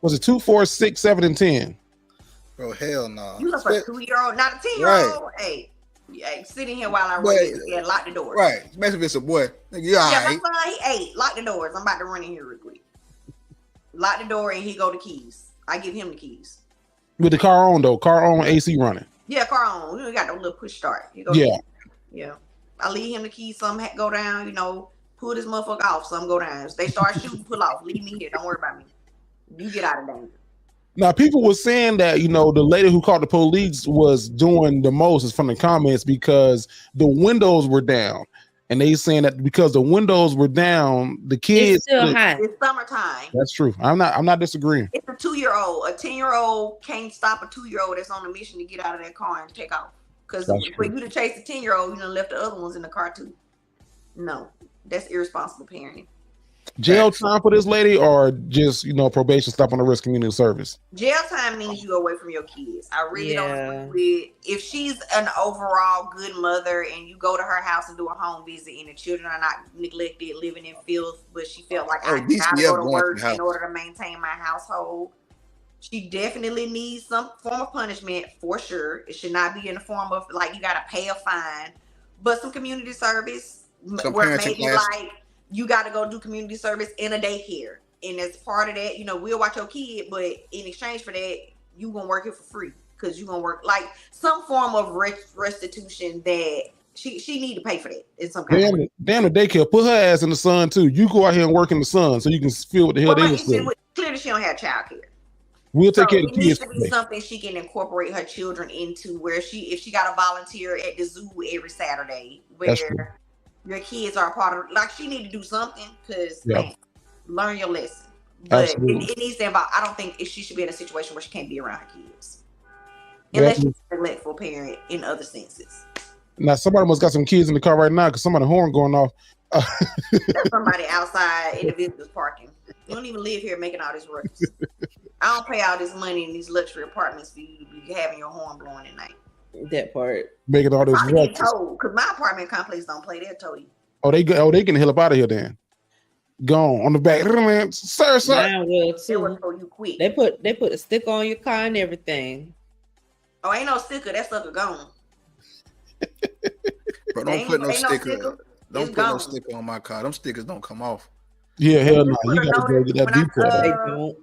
Was it 2, 4, 6, 7, and 10? Bro, hell no. You look like a 2-year-old, not a 10-year-old. Right. Hey, sit in here while I run it and lock the doors. Right. Especially if it's a boy. Yeah, my son, he 8. Lock the doors. I'm about to run in here real quick. Lock the door and he go the keys. I give him the keys. With the car on though. Car on, AC running. Yeah, car on. You got the little push start. Yeah. I leave him the keys. Some go down, pull this motherfucker off, some go down. If they start shooting, pull off. Leave me here. Don't worry about me. You get out of danger. Now, people were saying that, the lady who called the police was doing the most is from the comments because the windows were down. And they saying that because the windows were down, the kids. It's still hot. It's summertime. That's true. I'm not disagreeing. It's a 2-year-old. A 10-year-old can't stop a 2-year-old that's on a mission to get out of that car and take off. Because for you to chase the 10-year-old, you done left the other ones in the car too. No. That's irresponsible parenting. Jail time for this lady or just, probation, stop on the risk, community service? Jail time means you away from your kids. I really don't agree with if she's an overall good mother and you go to her house and do a home visit and the children are not neglected, living in filth, but she felt like I gotta go to work in order to maintain my household. She definitely needs some form of punishment for sure. It should not be in the form of like you gotta pay a fine, but some community service. Where maybe like you got to go do community service in a daycare, and as part of that, we'll watch your kid, but in exchange for that, you gonna work here for free because you gonna work like some form of restitution that she need to pay for that in some kind of way. Damn the daycare, put her ass in the sun too. You go out here and work in the sun so you can feel what the hell they do. Clearly, she don't have childcare. We'll take care of the kids. It needs to be something she can incorporate her children into, where if she got to volunteer at the zoo every Saturday, where your kids are a part of, like she need to do something because learn your lesson. But it needs to involve. I don't think she should be in a situation where she can't be around her kids, unless she's a neglectful parent in other senses. Now somebody must got some kids in the car right now because somebody's horn going off. That's somebody outside in the business parking. You don't even live here making all this ruckus. I don't pay all this money in these luxury apartments for you to be having your horn blowing at night. That part. Making all this ruckus. Because my apartment complex don't play, they'll tow you. They getting the hell up out of here then. Gone on the back. Sir. Mine will too. They will tow you quick. They put a sticker on your car and everything. Oh, ain't no sticker. That sucker gone. Bro, don't put no sticker. Don't put no sticker on my car. Them stickers don't come off. Yeah, hell no. You gotta go get that detail.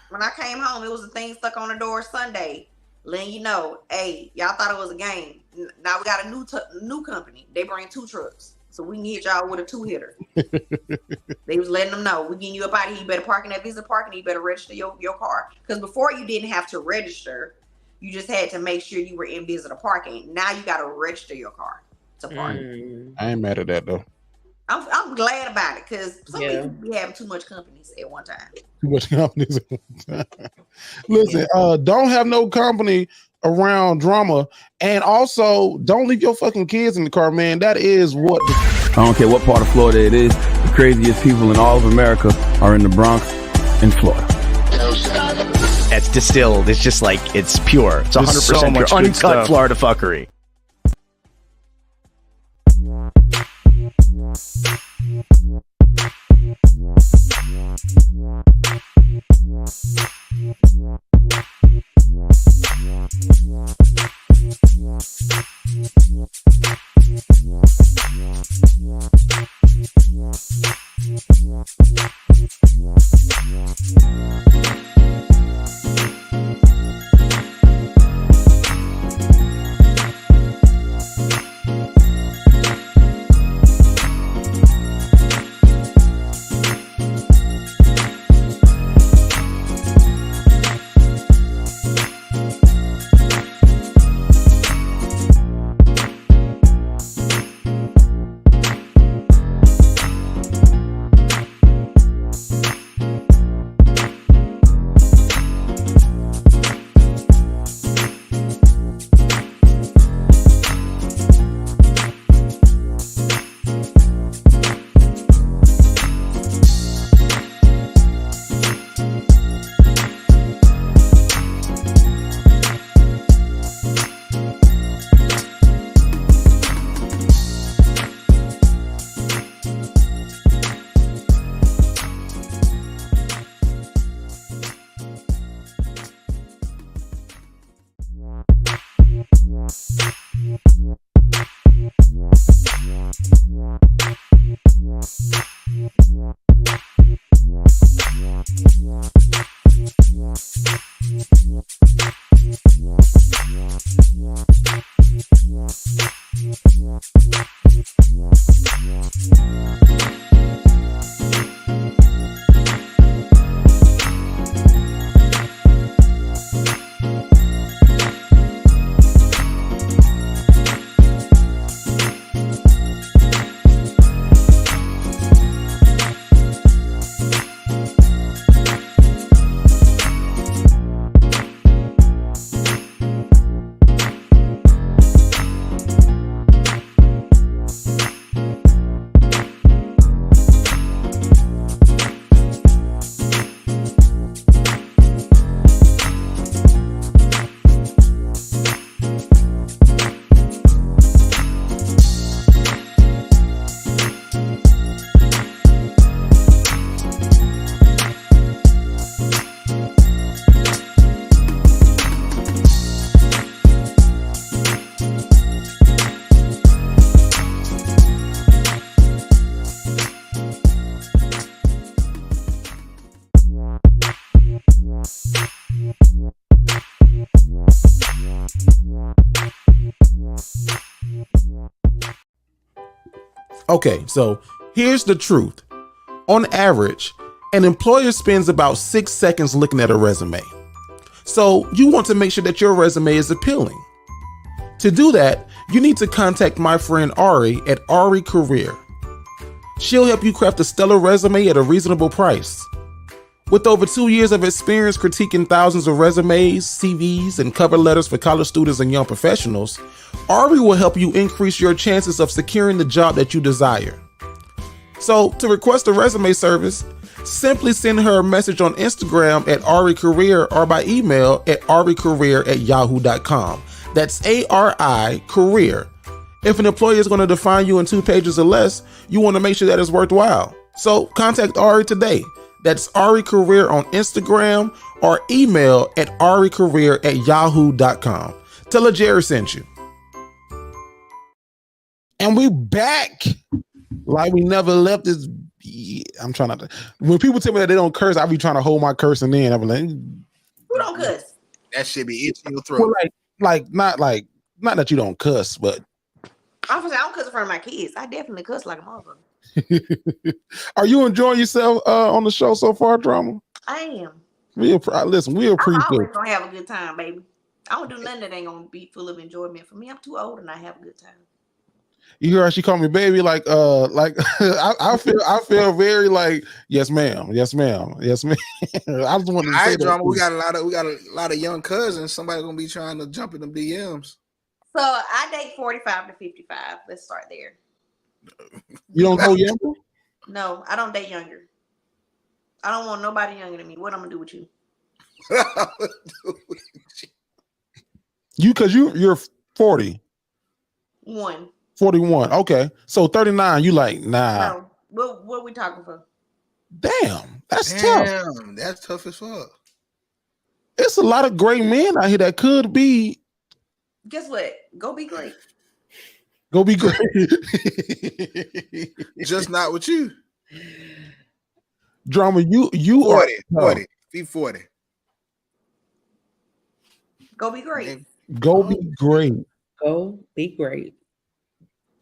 When I came home, it was a thing stuck on the door Sunday. Letting you know, hey, y'all thought it was a game. Now we got a new company. They bring 2 trucks. So we can hit y'all with a 2-hitter. They was letting them know, we getting you up out of here. You better park in that visit parking. You better register your car. Because before you didn't have to register. You just had to make sure you were in visitor parking. Now you got to register your car to park. I ain't mad at that though. I'm glad about it because some people be having too much companies at one time. Too much companies. Listen, don't have no company around drama, and also don't leave your fucking kids in the car, man. That is what. I don't care what part of Florida it is. The craziest people in all of America are in the Bronx in Florida. It's distilled. It's just like it's pure. It's 100% pure, uncut Florida fuckery. Okay, so here's the truth. On average, an employer spends about 6 seconds looking at a resume. So you want to make sure that your resume is appealing. To do that, you need to contact my friend Ari at Ari Career. She'll help you craft a stellar resume at a reasonable price. With over 2 years of experience critiquing thousands of resumes, CVs, and cover letters for college students and young professionals, Ari will help you increase your chances of securing the job that you desire. So, to request a resume service, simply send her a message on Instagram at Ari Career or by email at aricareer@yahoo.com. That's ARI Career. If an employer is going to define you in 2 pages or less, you want to make sure that it's worthwhile. So, contact Ari today. That's Ari Career on Instagram or email at aricareer@yahoo.com. Tell her Jerry sent you. And we back like we never left this. I'm trying not to. When people tell me that they don't curse, I be trying to hold my cursing in. I be like, who don't cuss? That shit be itching your throat. Well, not that you don't cuss, but I don't cuss in front of my kids. I definitely cuss like a motherfucker. Are you enjoying yourself on the show so far, Drama? I am. We appreciate I'm always gonna have a good time, baby. I don't do nothing that ain't gonna be full of enjoyment for me. I'm too old and I have a good time. You hear her? She called me baby. Like I feel very like yes, ma'am, yes, ma'am, yes, ma'am. I just wanted to say drama. that. We got a lot of young cousins. Somebody gonna be trying to jump in the DMs. So I date 45 to 55. Let's start there. You don't go younger? No, I don't date younger. I don't want nobody younger than me. What I'm gonna do with you? Because you're 40. 41. Okay. So 39, you like, nah. No. What are we talking for? Damn, that's tough. That's tough as fuck. It's a lot of great men out here that could be. Guess what? Go be great. Go be great. Just not with you. Drama, you 40. Be 40. Go be great. Go be great. Go be great.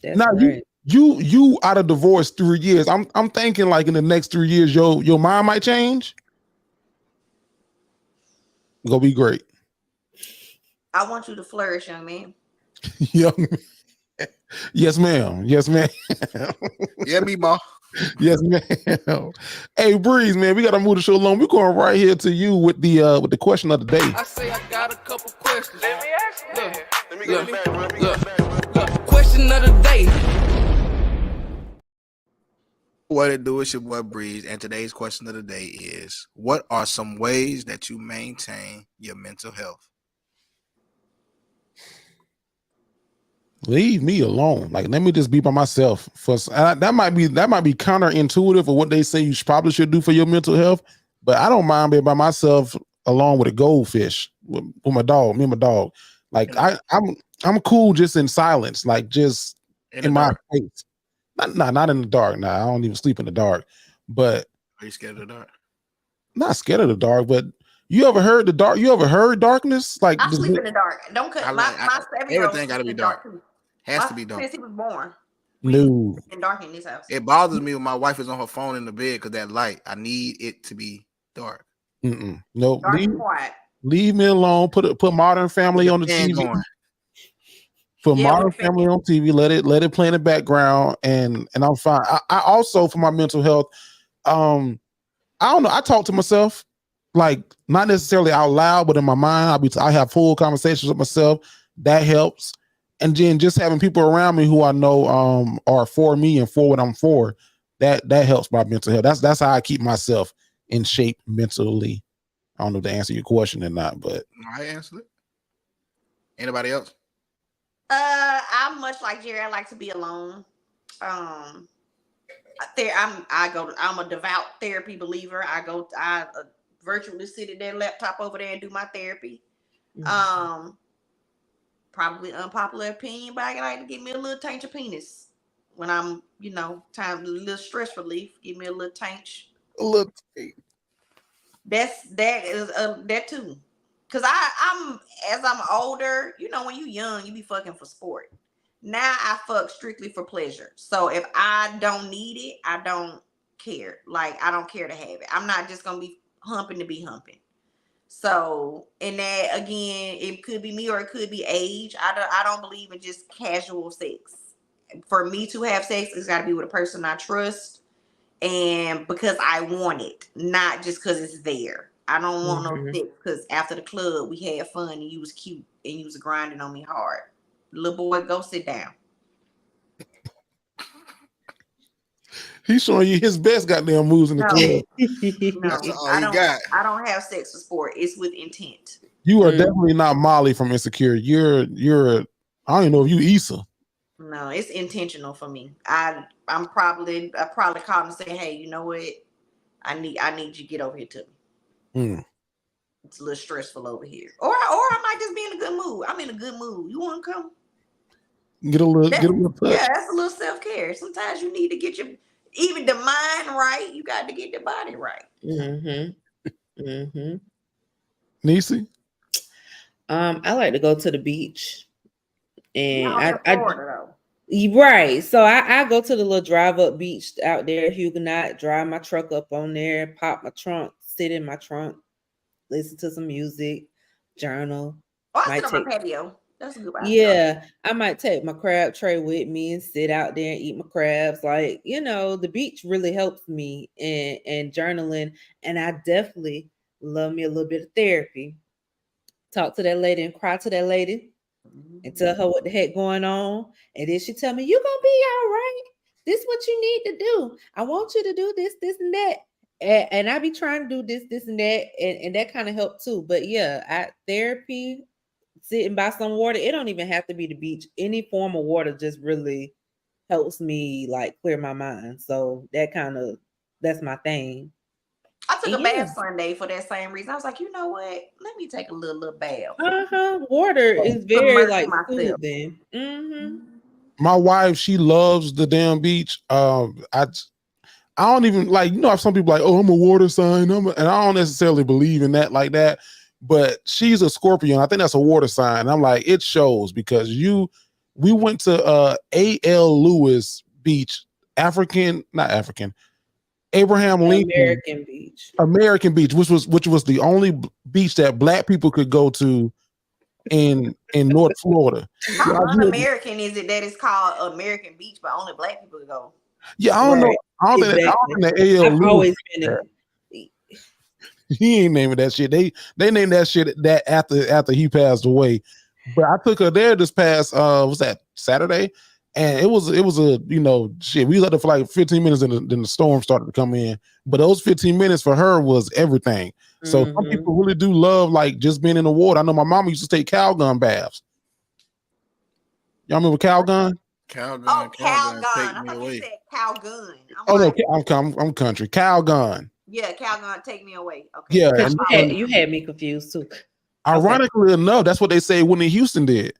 That's now right. you out of divorce 3 years. I'm thinking like in the next 3 years, your mind might change. Go be great. I want you to flourish, young man. Young. Yes, ma'am. Yes, ma'am. Yeah, me, ma. Yes, ma'am. Hey, Breeze, man, we gotta move the show along. We're going right here to you with the question of the day. I say I got a couple questions. Let me ask you. Look. Question of the day. What it do? It's your boy Breeze, and today's question of the day is: what are some ways that you maintain your mental health? Leave me alone. Like, let me just be by myself. That might be counterintuitive of what they say you probably should do for your mental health. But I don't mind being by myself along with a goldfish with my dog. Me and my dog. Like I'm cool just in silence. Like just in my face. Not in the dark. Nah, I don't even sleep in the dark. But are you scared of the dark? Not scared of the dark, but you ever heard the dark? You ever heard darkness? Like I sleep in the dark. Don't cut my 7-year-old. Everything got to be dark. Has to be dark. Since he was born. No. It's been dark in this house. It bothers me when my wife is on her phone in the bed because that light. I need it to be dark. No. Dark and quiet. Leave me alone. Put Modern Family on the TV. Put Modern Family on TV. Let it play in the background, and I'm fine. I also, for my mental health, I don't know. I talk to myself, like not necessarily out loud, but in my mind, I have full conversations with myself. That helps. And then just having people around me who I know are for me and for what I'm for, that helps my mental health. That's how I keep myself in shape mentally. I don't know if to answer your question or not, but I answered it. Anybody else? I'm much like Jerry. I like to be alone. I'm a devout therapy believer. I virtually sit at that laptop over there and do my therapy. Mm-hmm. Probably unpopular opinion, but I like to give me a little taint of penis when I'm, a little stress relief. Give me a little taint. A little taint. That too. Cause as I'm older, when you young, you be fucking for sport. Now I fuck strictly for pleasure. So if I don't need it, I don't care. Like I don't care to have it. I'm not just gonna be humping to be humping. So, and that again, it could be me or it could be age. I don't believe in just casual sex. For me to have sex, it's got to be with a person I trust, and because I want it, not just because it's there. I don't want no sex because after the club we had fun and you was cute and you was grinding on me hard. Little boy, go sit down. He's showing you his best goddamn moves in the club. No, that's all you got. I don't have sex for sport. It's with intent. You are definitely not Molly from Insecure. You're I don't even know if you Issa. No, it's intentional for me. I probably call him and say, hey, you know what? I need you to get over here to me. It's a little stressful over here. Or I might just be in a good mood. I'm in a good mood. You want to come? Get a little touch. Yeah, that's a little self-care. Sometimes you need to get even the mind right. You got to get the body right. Niecy? I like to go to the beach. And Florida, right. So I go to the little drive-up beach out there, Huguenot, drive my truck up on there, pop my trunk, sit in my trunk, listen to some music, journal. I sit on my patio. That's a good idea. Yeah, I might take my crab tray with me and sit out there and eat my crabs. Like, the beach really helps me and journaling. And I definitely love me a little bit of therapy. Talk to that lady and cry to that lady and tell her what the heck going on. And then she tell me, you're gonna be all right. This is what you need to do. I want you to do this, this, and that. And I be trying to do this, this, and that. And that kind of helped too. But yeah, therapy, sitting by some water, it don't even have to be the beach. Any form of water just really helps me like clear my mind. So that's my thing. I took a bath Sunday for that same reason. I was like, you know what? Let me take a little bath. Water is very like soothing. My wife, she loves the damn beach. I don't even like, if some people like, oh, I'm a water sign, and I don't necessarily believe in that like that. But she's a Scorpio. I think that's a water sign. And I'm like, it shows because we went to A.L. Lewis Beach, Abraham Lincoln American Beach, which was the only beach that black people could go to in North Florida. How un-American is it that it's called American Beach, but only black people could go? Yeah, I don't know. I don't think that A.L. Lewis. Always been He ain't naming that shit. They named that shit that after he passed away. But I took her there this past was that Saturday, and it was a shit. We was there for like 15 minutes, and then the storm started to come in. But those 15 minutes for her was everything. So some people really do love like just being in the water. I know my mama used to take Calgon baths. Y'all remember Calgon? Calgon. Oh, Calgon. I thought you said Calgon. I'm country. Calgon. Yeah, Calgon, take me away. Okay. Yeah, you had me confused too. Ironically enough, that's what they say Whitney Houston did.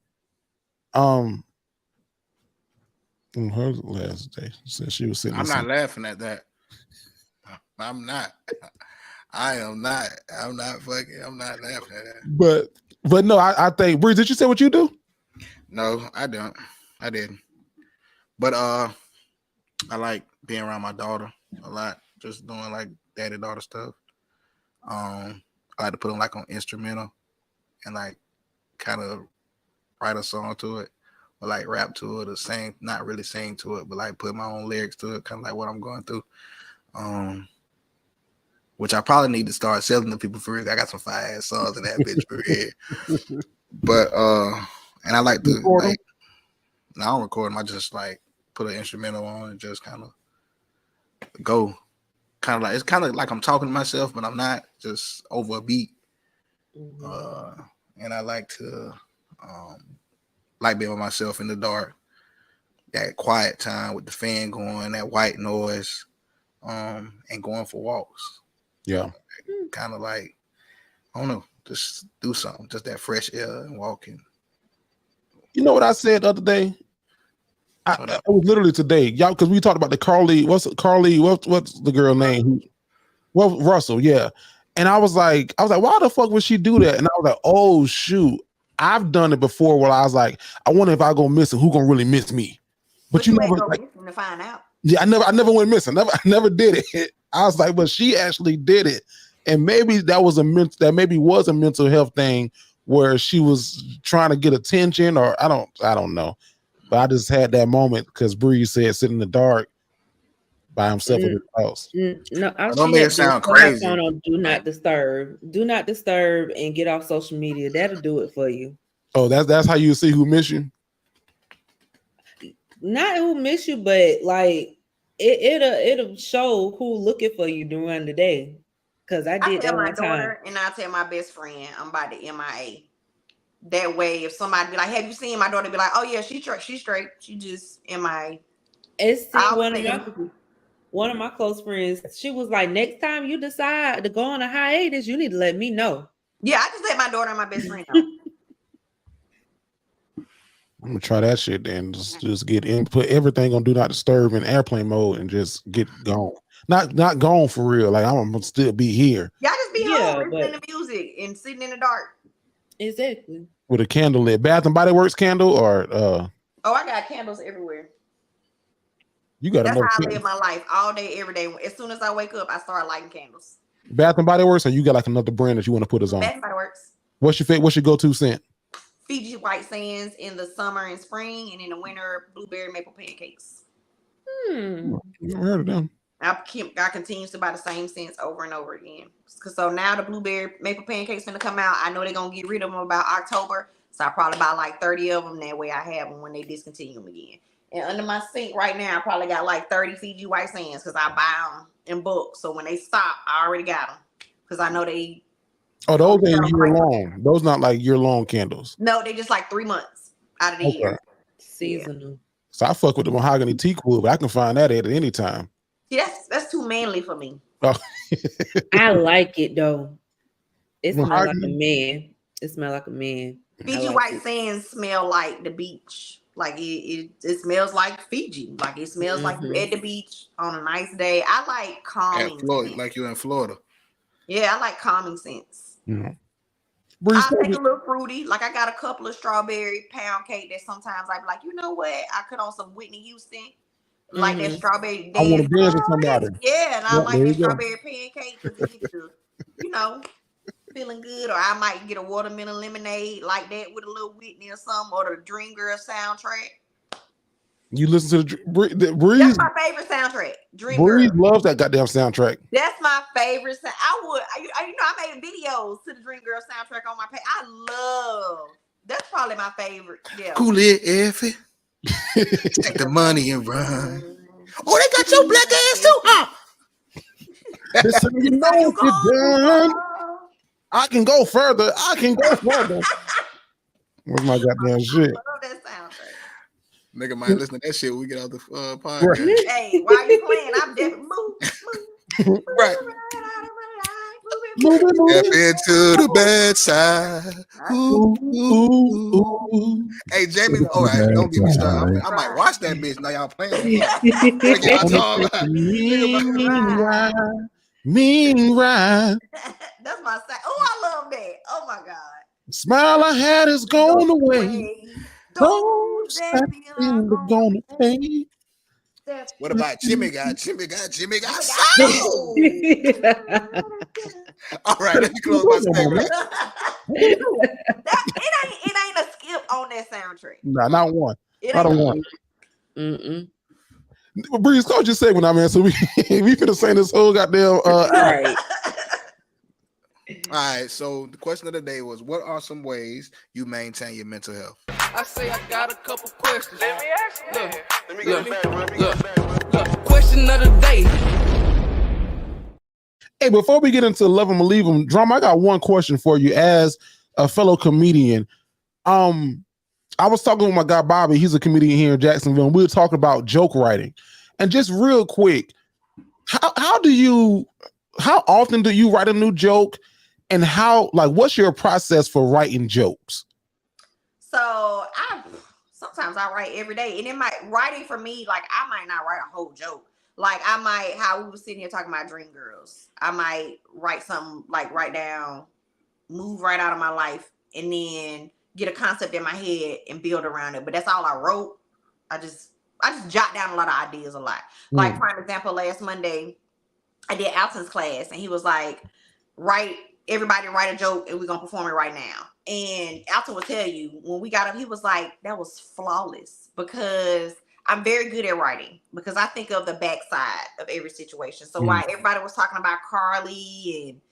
Her last day, she said she was sitting. I'm not laughing at that. I'm not. I am not. I'm not laughing at that. But no, I think. Bree, did you say what you do? No, I don't. I didn't. But I like being around my daughter a lot. Just doing like daddy-daughter stuff. I like to put them like on instrumental and like kind of write a song to it or like rap to it or sing, not really sing to it, but like put my own lyrics to it, kind of like what I'm going through. Which I probably need to start selling to people for real. I got some fire ass songs in that bitch for real. But and I like to like, no, I don't record them. I just like put an instrumental on and just kind of go. Kind of like, it's kind of like I'm talking to myself, but I'm not, just over a beat. And I like to like being with myself in the dark, that quiet time with the fan going, that white noise, and going for walks. Yeah. Kind of like, I don't know, just do something, just that fresh air and walking. You know what I said the other day? It was literally today, y'all, because we talked about the Carly. What's the girl name? Russell, yeah. And I was like, why the fuck would she do that? And I was like, oh shoot, I've done it before. Where I was like, I wonder if I go missing, who gonna really miss me? But you never like, to find out. Yeah, I never went missing. I never did it. I was like, but she actually did it, and maybe that was a mental health thing where she was trying to get attention, or I don't know. But I just had that moment because Bree said sit in the dark by himself in his house. No, don't make it sound crazy. On do not disturb, and get off social media. That'll do it for you. Oh, that's how you see who miss you. Not who miss you, but like it'll show who looking for you during the day. Because I did that one time. And I tell my best friend I'm about to MIA. That way, if somebody be like, "Have you seen my daughter?" Be like, "Oh yeah, she's straight. She just MIA." It's one of my close friends. She was like, "Next time you decide to go on a hiatus, you need to let me know." Yeah, I just let my daughter and my best friend know. I'm gonna try that shit then. Just get in, put everything on do not disturb in airplane mode, and just get gone. Not gone for real. Like I'm gonna still be here. Y'all just be home listening to music and sitting in the dark. Exactly. With a candle lit. Bath and Body Works candle or Oh, I got candles everywhere. You got That's how I live my life all day, every day. As soon as I wake up, I start lighting candles. Bath and Body Works, or you got like another brand that you want to put us on? Bath and Body Works. What's your go-to scent? Fiji white sands in the summer and spring, and in the winter, blueberry maple pancakes. Never heard of them. I continue to buy the same scents over and over again. So now the blueberry maple pancakes gonna come out. I know they're gonna get rid of them about October, so I probably buy like 30 of them. That way I have them when they discontinue them again. And under my sink right now, I probably got like 30 Fiji white sands because I buy them in bulk. So when they stop, I already got them because I know they. Oh, those ain't year long. Those not like year long candles. No, they just like 3 months out of the year. Seasonal. Yeah. So I fuck with the mahogany teak wood, but I can find that at any time. Yeah, that's too manly for me. Oh. I like it though. It smells like a man. It smells like a man. Fiji white sands smell like the beach. Like it smells like Fiji. Like it smells like you're at the beach on a nice day. I like calming. Like you're in Florida. Yeah, I like calming scents. I take a little fruity. Like I got a couple of strawberry pound cake that sometimes I be like, you know what? I could on some Whitney Houston. Like that strawberry dance. I want to dance with somebody. Yeah, and I like that strawberry pancake because it gets you, you know, feeling good. Or I might get a watermelon lemonade like that with a little Whitney or something, or the Dream Girl soundtrack. You listen to the Breeze. That's my favorite soundtrack. Dream Breeze Girl. loves that goddamn soundtrack. That's my favorite. I made videos to the Dream Girl soundtrack on my page. I love. That's probably my favorite. Yeah. Cool it, Effie. Take the money and run. Oh, they got your black ass too, huh? Listen, you know you're done. I can go further. Where's my goddamn shit? I love that soundtrack. Nigga might listen to that shit when we get out the podcast. Hey, while you playing, I'm definitely move. Right. Step into the bedside. Ooh, ooh, ooh. Hey, Jamie. All right, don't get me started. I might watch that bitch. Now y'all playing. Mean ride. That's my side. Oh, I love that. Oh my God. Smile I had is gone away. Don't step in the gonna pay. What about Jimmy got soul? All right, let me close my segment. It ain't a skip on that soundtrack. Nah, not one. Not a one. Breeze, call your segment, man. So we finna say this whole goddamn. All right. All right, so the question of the day was, what are some ways you maintain your mental health? I say I got a couple questions. Let me ask you. Look. Question of the day. Hey, before we get into Love 'Em or Leave 'Em drama, I got one question for you as a fellow comedian. I was talking with my guy Bobby. He's a comedian here in Jacksonville, and we were talking about joke writing. And just real quick, how often do you write a new joke? And what's your process for writing jokes? So sometimes I write every day, and writing for me, like I might not write a whole joke. Like I might, how we were sitting here talking about Dream Girls, I might write something like write down, move right out of my life, and then get a concept in my head and build around it. But that's all I wrote. I just jot down a lot of ideas a lot. Like for example, last Monday, I did Alton's class, and he was like, everybody write a joke and we're gonna perform it right now. And Alton will tell you, when we got up, he was like, that was flawless, because I'm very good at writing, because I think of the backside of every situation. So while everybody was talking about Carly and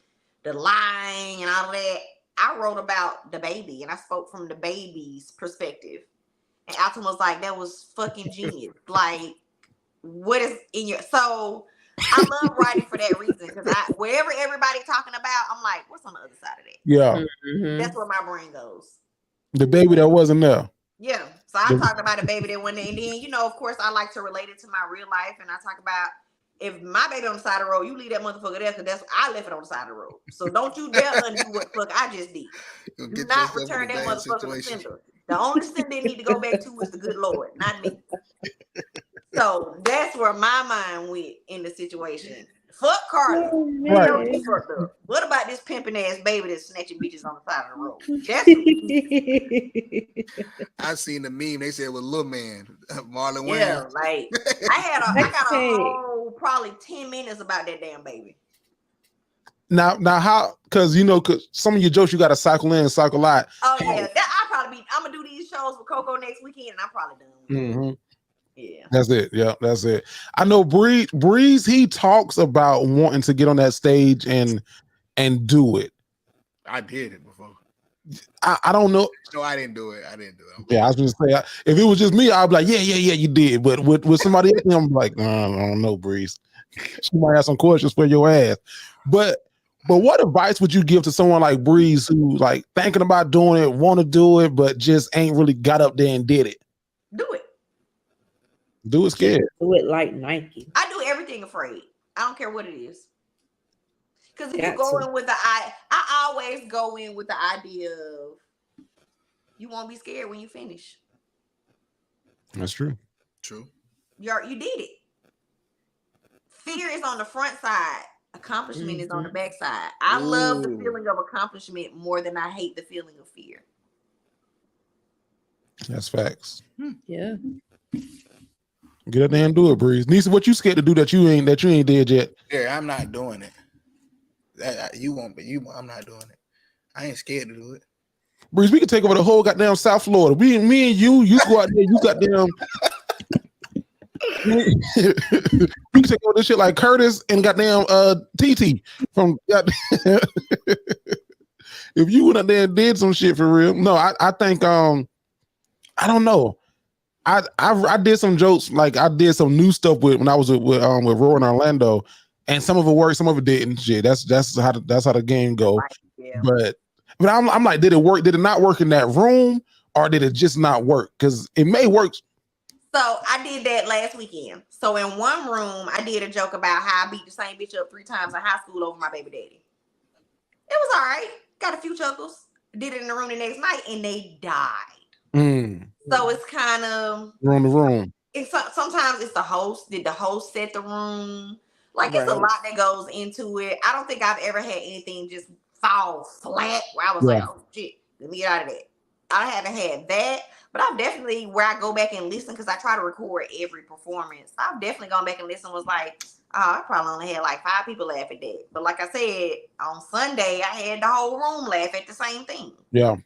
the lying and all of that, I wrote about the baby, and I spoke from the baby's perspective. And Alton was like, that was fucking genius. Like, what is in your... So I love writing for that reason, because wherever everybody talking about, I'm like, what's on the other side of that? Yeah. That's where my brain goes. The baby that wasn't there. Yeah. So I talked about a baby that went there. And then, of course, I like to relate it to my real life. And I talk about, if my baby on the side of the road, you leave that motherfucker there, because I left it on the side of the road. So don't you dare undo what the fuck I just did. Do not return that motherfucker to the sender. The only sender they need to go back to is the good Lord, not me. So that's where my mind went in the situation. Fuck Carly. Right. What about this pimping ass baby that's snatching bitches on the side of the road? I seen the meme. They said it was Lil Man, Marlon Wayans. Yeah, like I got a whole probably 10 minutes about that damn baby. Now how? Because some of your jokes you got to cycle in, cycle out. Oh yeah, I I'm gonna do these shows with Coco next weekend, and I'm probably done. Mm-hmm. Yeah, that's it. Yeah, that's it. I know Breeze. He talks about wanting to get on that stage and do it. I did it before. I don't know. No, I didn't do it. Yeah, I was just say if it was just me, I'd be like, yeah, you did. But with somebody else, I'm like, I don't know, Breeze. She might have some questions for your ass. But what advice would you give to someone like Breeze who like thinking about doing it, want to do it, but just ain't really got up there and did it? Do it. Do it scared. Do it like Nike. I do everything afraid. I don't care what it is. Because if you go in with I always go in with the idea of you won't be scared when you finish. That's true. True. You did it. Fear is on the front side. Accomplishment is on the back side. I love the feeling of accomplishment more than I hate the feeling of fear. That's facts. Yeah. Get up there and do it, Breeze. Nisa, what you scared to do that you ain't did yet? Yeah, I'm not doing it. You won't, but I'm not doing it. I ain't scared to do it. Breeze, we can take over the whole goddamn South Florida. Me and you go out there, you goddamn. We can take over this shit like Curtis and goddamn TT from goddamn. If you went out there and did some shit for real, no, I think I don't know. I did some jokes, like I did some new stuff when I was with Roy in Orlando, and some of it worked, some of it didn't. Shit, that's how the game go. Yeah. But I'm like, did it work? Did it not work in that room, or did it just not work? Because it may work. So I did that last weekend. So in one room, I did a joke about how I beat the same bitch up 3 times in high school over my baby daddy. It was all right. Got a few chuckles. Did it in the room the next night, and they died. So it's kind of room to room. Sometimes it's the host. Did the host set the room? Like it's a lot that goes into it. I don't think I've ever had anything just fall flat where I was like, oh shit, let me get out of that. I haven't had that, but I've definitely, where I go back and listen, because I try to record every performance, I've definitely gone back and listened, was like, oh, I probably only had like 5 people laugh at that. But like I said, on Sunday, I had the whole room laugh at the same thing. Yeah.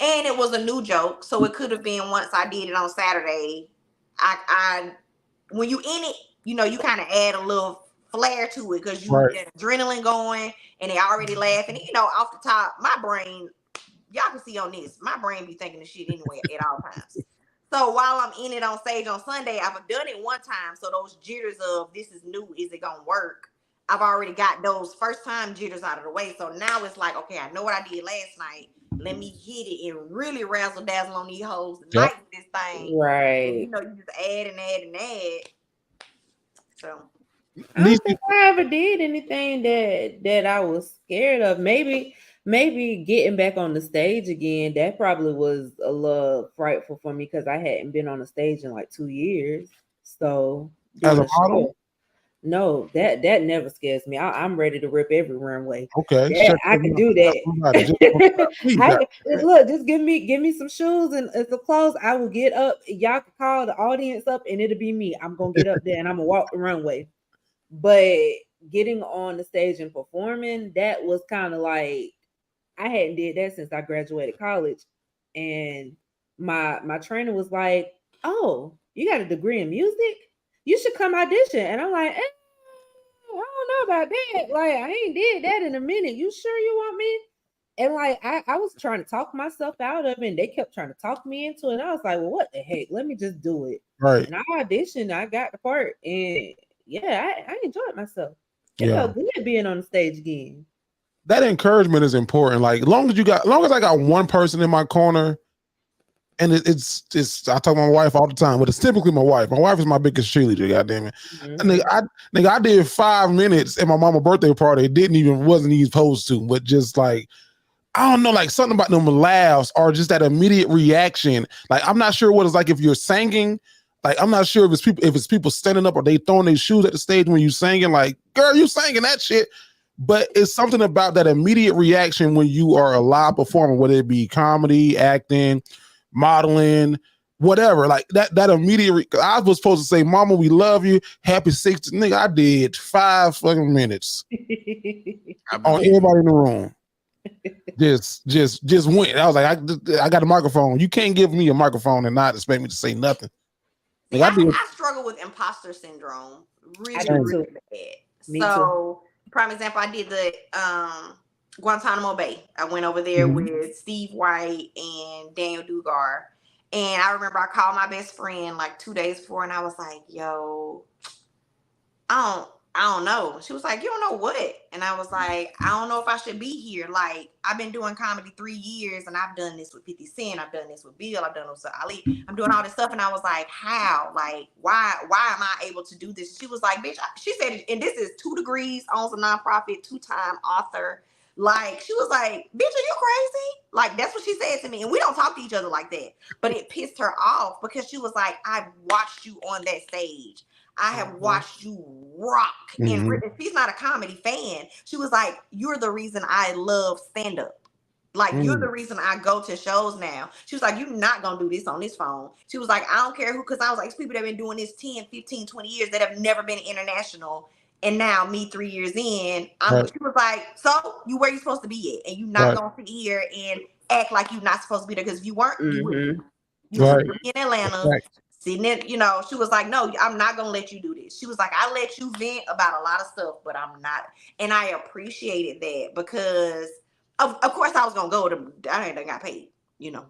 And it was a new joke, so it could have been once I did it on Saturday. I when you in it, you kind of add a little flair to it because you get adrenaline going and they already laughing. Off the top, my brain, y'all can see on this, my brain be thinking the shit anyway at all times. So while I'm in it on stage on Sunday, I've done it one time. So those jitters of this is new, is it gonna work? I've already got those first time jitters out of the way. So now it's like, okay, I know what I did last night. Let me hit it and really razzle dazzle on these hoes tonight with this thing. Right. And, you just add and add and add. So I don't think I ever did anything that I was scared of. Maybe getting back on the stage again, that probably was a little frightful for me because I hadn't been on the stage in like 2 years. So as a model? No, that never scares me. I'm ready to rip every runway. Okay, yeah, I can do that. Look, just give me some shoes and some clothes. I will get up. Y'all can call the audience up, and it'll be me. I'm gonna get up there and I'm gonna walk the runway. But getting on the stage and performing, that was kind of like I hadn't did that since I graduated college, and my trainer was like, "Oh, you got a degree in music? You should come audition." And I'm like, I don't know about that. Like, I ain't did that in a minute. You sure you want me? And like, I was trying to talk myself out of it, and they kept trying to talk me into it. And I was like, well, what the heck? Let me just do it. Right. And I auditioned. I got the part. And yeah, I enjoyed myself. It felt good being on the stage again. That encouragement is important. Like, as long as I got one person in my corner, and it's I talk to my wife all the time, but it's typically my wife. My wife is my biggest cheerleader, goddamn it. Mm-hmm. I did 5 minutes at my mama's birthday party. Wasn't even supposed to, but just like, I don't know, like something about them laughs or just that immediate reaction. Like, I'm not sure what it's like if you're singing. Like, I'm not sure if it's people standing up or they throwing their shoes at the stage when you singing. Like, girl, you singing that shit. But it's something about that immediate reaction when you are a live performer, whether it be comedy, acting, modeling, whatever. Like that immediate. I was supposed to say, "Mama, we love you. Happy 60th." Nigga, I did 5 fucking minutes on everybody in the room. just went. I was like, I got a microphone. You can't give me a microphone and not expect me to say nothing. See, I struggle with imposter syndrome really bad. So, prime example, I did the Guantanamo Bay. I went over there with Steve White and Daniel Dugar. And I remember I called my best friend like 2 days before, and I was like, yo, I don't know. She was like, you don't know what? And I was like, I don't know if I should be here. Like, I've been doing comedy 3 years, and I've done this with 50 Cent. I've done this with Bill. I've done this with Ali. I'm doing all this stuff. And I was like, how? Like, why am I able to do this? She was like, bitch, she said, and this is 2 degrees, owns a nonprofit, 2-time author. Like, she was like, bitch, are you crazy? Like, that's what she said to me. And we don't talk to each other like that. But it pissed her off because she was like, I watched you on that stage. I have watched you rock. And she's not a comedy fan. She was like, you're the reason I love stand-up. Like, you're the reason I go to shows now. She was like, you're not going to do this on this phone. She was like, I don't care who, because I was like, people that have been doing this 10, 15, 20 years that have never been international. And now me 3 years in, she was like, so you where you supposed to be at? And you not going to sit here and act like you're not supposed to be there, because if you weren't, you wouldn't. You were in Atlanta. Sitting in, she was like, no, I'm not going to let you do this. She was like, I let you vent about a lot of stuff, but I'm not. And I appreciated that because, of course, I was going to go to, I ain't got paid, the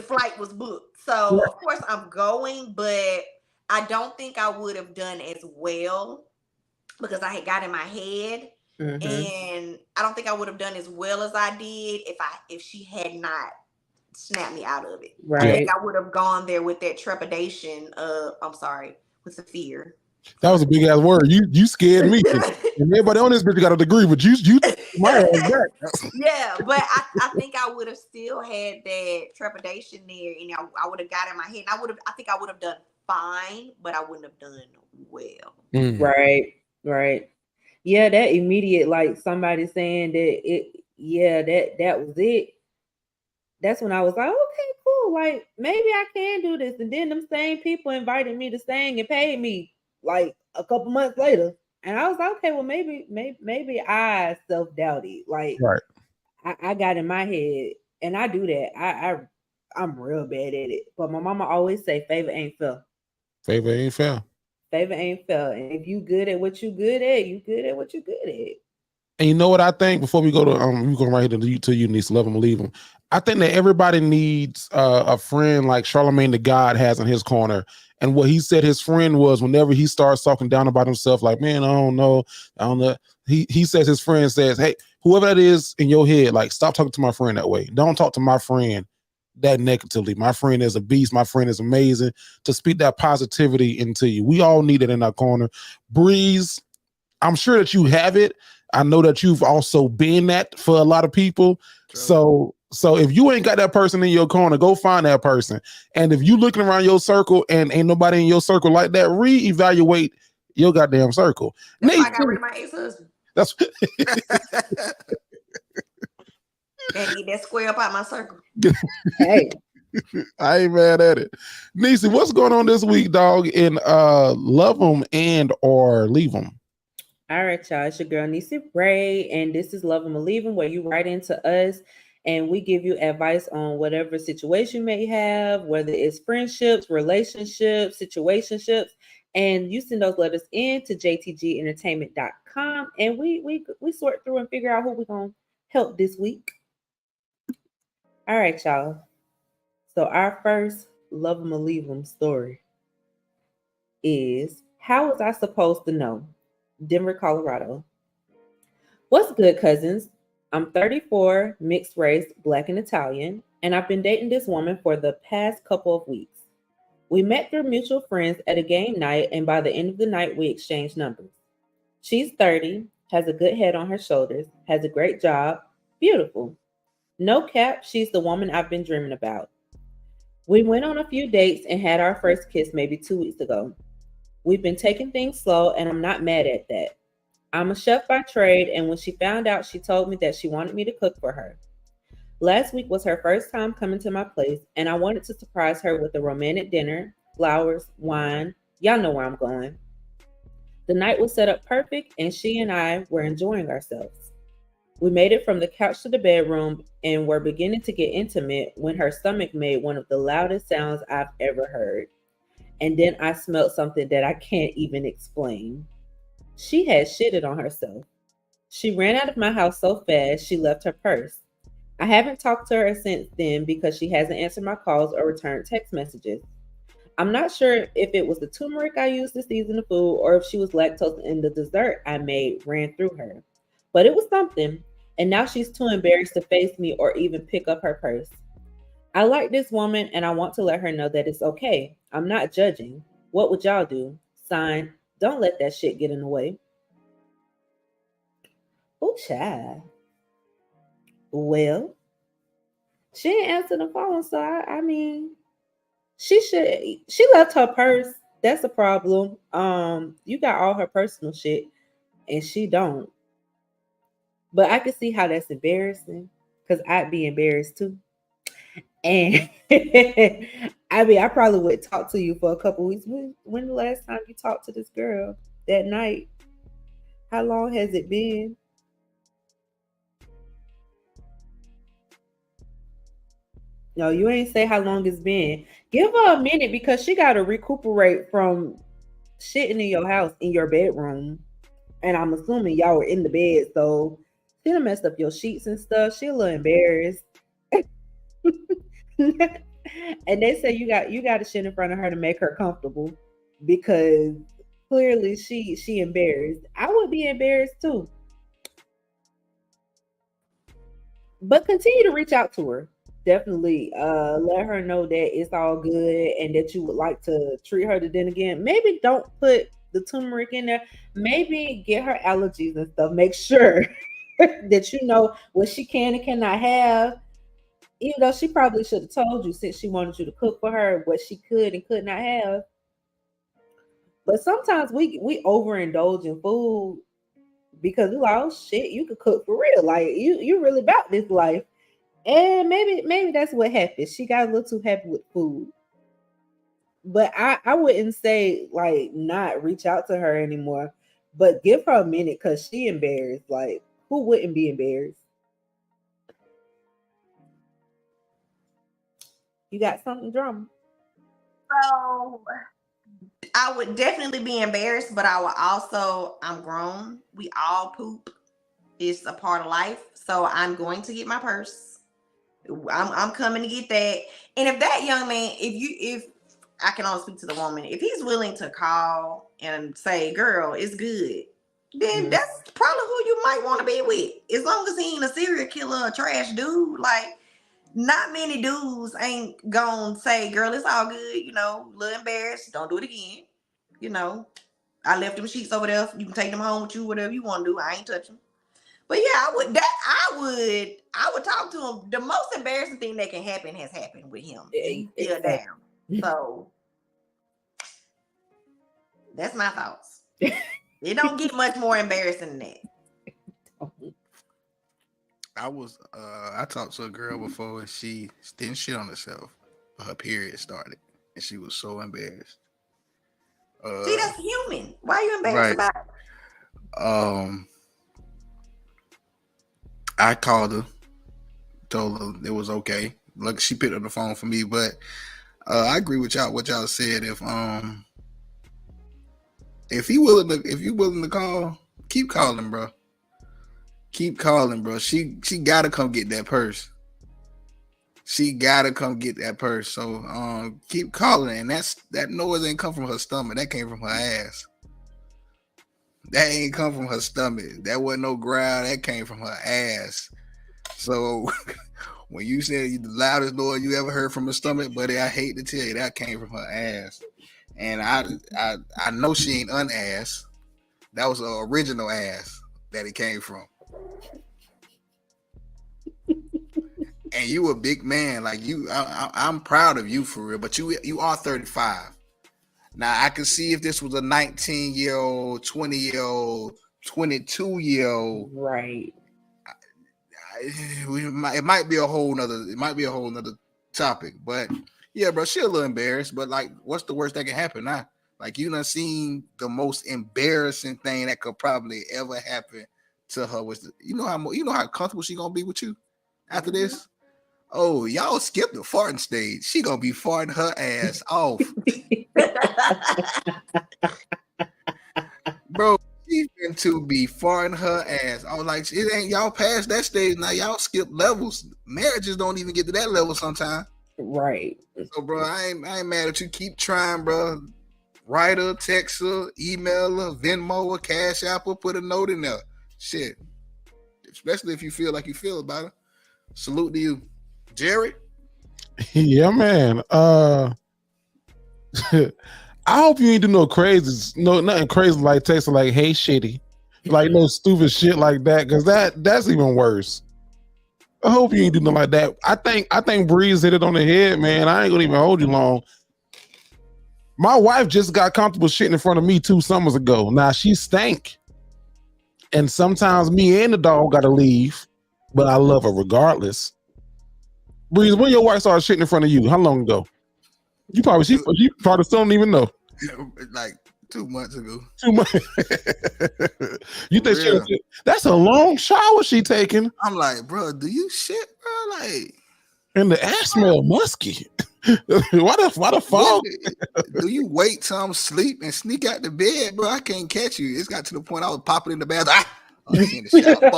flight was booked. So, of course, I'm going, but I don't think I would have done as well because I had got in my head. And I don't think I would have done as well as I did if she had not snap me out of it. Right. I think I would have gone there with that trepidation with the fear. That was a big ass word. You scared me. And everybody on this bitch got a degree, but you my ass back. Yeah, but I think I would have still had that trepidation there, and I would have got in my head. And I think I would have done fine, but I wouldn't have done well. Right. Yeah, that immediate, like somebody saying that was it. That's when I was like, okay, cool. Like, maybe I can do this. And then them same people invited me to sing and paid me like a couple months later. And I was like, okay, well, maybe I self-doubted. Like, I got in my head, and I do that. I'm real bad at it. But my mama always say, favor ain't fair. Favor ain't fair. Favor ain't fair. And if you good at what you good at, you good at what you good at. And you know what I think? Before we go to we go right here to you, Niece, love him or leave him. I think that everybody needs a friend like Charlemagne the God has in his corner. And what he said his friend was, whenever he starts talking down about himself, like, man, I don't know. He says his friend says, hey, whoever that is in your head, like, stop talking to my friend that way. Don't talk to my friend that negatively. My friend is a beast. My friend is amazing. To speak that positivity into you. We all need it in our corner. Breeze, I'm sure that you have it. I know that you've also been that for a lot of people. True. So if you ain't got that person in your corner, go find that person. And if you looking around your circle and ain't nobody in your circle like that, reevaluate your goddamn circle. That's why I got rid of my ex-husband. That's and get that square up out my circle. Hey. I ain't mad at it. Niecy, what's going on this week, dog, in Love Them and or Leave Them? All right, y'all. It's your girl, Niecy Ray, and this is Love 'Em or Leave 'Em, where you write into us and we give you advice on whatever situation you may have, whether it's friendships, relationships, situationships, and you send those letters in to jtgentertainment.com, and we sort through and figure out who we're going to help this week. All right, y'all. So our first Love 'Em or Leave 'Em story is, how was I supposed to know? Denver, Colorado. What's good, cousins? I'm 34, mixed race, Black and Italian, and I've been dating this woman for the past couple of weeks. We met through mutual friends at a game night, and by the end of the night, we exchanged numbers. She's 30, has a good head on her shoulders, has a great job, beautiful. No cap, she's the woman I've been dreaming about. We went on a few dates and had our first kiss maybe 2 weeks ago. We've been taking things slow, and I'm not mad at that. I'm a chef by trade, and when she found out, she told me that she wanted me to cook for her. Last week was her first time coming to my place, and I wanted to surprise her with a romantic dinner, flowers, wine. Y'all know where I'm going. The night was set up perfect, and she and I were enjoying ourselves. We made it from the couch to the bedroom and were beginning to get intimate when her stomach made one of the loudest sounds I've ever heard. And then I smelled something that I can't even explain. She had shitted on herself. She ran out of my house so fast she left her purse. I haven't talked to her since then because she hasn't answered my calls or returned text messages. I'm not sure if it was the turmeric I used to season the food or if she was lactose in the dessert I made ran through her. But it was something, and now she's too embarrassed to face me or even pick up her purse. I like this woman and I want to let her know that it's okay. I'm not judging. What would y'all do? Signed, don't let that shit get in the way. Oh, child. Well, she didn't answer the phone, so I mean, she left her purse. That's a problem. You got all her personal shit, and she don't. But I can see how that's embarrassing, because I'd be embarrassed too. And I mean, I probably would talk to you for a couple weeks. When the last time you talked to this girl that night? How long has it been? No, you ain't say how long it's been. Give her a minute because she got to recuperate from shitting in your house, in your bedroom. And I'm assuming y'all were in the bed, so she done messed up your sheets and stuff. She a little embarrassed. And they say you got to shit in front of her to make her comfortable because clearly she embarrassed. I would be embarrassed too. But continue to reach out to her. Definitely let her know that it's all good and that you would like to treat her to dinner again. Maybe don't put the turmeric in there. Maybe get her allergies and stuff. Make sure that you know what she can and cannot have. Even though she probably should have told you since she wanted you to cook for her what she could and could not have. But sometimes we overindulge in food because we're like, oh shit, you could cook for real. Like you really about this life. And maybe that's what happened. She got a little too happy with food. But I wouldn't say like not reach out to her anymore, but give her a minute because she embarrassed. Like, who wouldn't be embarrassed? You got something, Drama? So I would definitely be embarrassed, but I would also, I'm grown. We all poop. It's a part of life. So I'm going to get my purse. I'm coming to get that. And if that young man, if I can only speak to the woman, if he's willing to call and say, girl, it's good, then that's probably who you might want to be with. As long as he ain't a serial killer, a trash dude, like not many dudes ain't gonna say, girl, it's all good, you know, a little embarrassed, don't do it again. You know, I left them sheets over there. You can take them home with you, whatever you want to do. I ain't touching them. But yeah, I would talk to him. The most embarrassing thing that can happen has happened with him. He's still down. So that's my thoughts. It don't get much more embarrassing than that. I talked to a girl before and she didn't shit on herself, but her period started and she was so embarrassed. See, that's human. Why are you embarrassed about it? I called her, told her it was okay. Look, she picked up the phone for me, but I agree with y'all. What y'all said. If you willing to call, keep calling, bro. Keep calling, bro. She gotta come get that purse. She gotta come get that purse. So keep calling, and that noise ain't come from her stomach. That came from her ass. That ain't come from her stomach. That wasn't no growl. That came from her ass. So when you said the loudest noise you ever heard from her stomach, buddy, I hate to tell you that came from her ass. And I know she ain't unass. That was the original ass that it came from. And you a big man, like you. I'm proud of you for real. But you are 35. Now I can see if this was a 19-year-old, 20-year-old, 22-year-old, right? It might be a whole nother topic. But yeah, bro, she a little embarrassed. But like, what's the worst that can happen now? Like, you done seen the most embarrassing thing that could probably ever happen to her was, you know how comfortable she gonna be with you after this. Oh, y'all skipped the farting stage. She gonna be farting her ass off, bro. She's going to be farting her ass. I was like, it ain't y'all past that stage now. Y'all skip levels. Marriages don't even get to that level sometimes. Right. So, bro, I ain't mad at you. Keep trying, bro. Write her, text her, email her, Venmo her, Cash App her, put a note in there. Shit. Especially if you feel like you feel about it. Salute to you. Jerry? Yeah, man. I hope you ain't do no nothing crazy like texting like, hey, shitty. Like no stupid shit like that, because that's even worse. I hope you ain't do nothing like that. I think Breeze hit it on the head, man. I ain't gonna even hold you long. My wife just got comfortable shitting in front of me 2 summers ago. Now she stank. And sometimes me and the dog gotta leave, but I love her regardless. Breeze, when your wife started shitting in front of you, how long ago? You probably still don't even know. Like 2 months ago. 2 months. You think that's a long shower she taking? I'm like, bro, do you shit, bro? Like, and the ass smell musky. Why the fuck? Do you wait till I'm asleep and sneak out the bed, bro? I can't catch you. It's got to the point I was popping in the bathroom. She in the shower.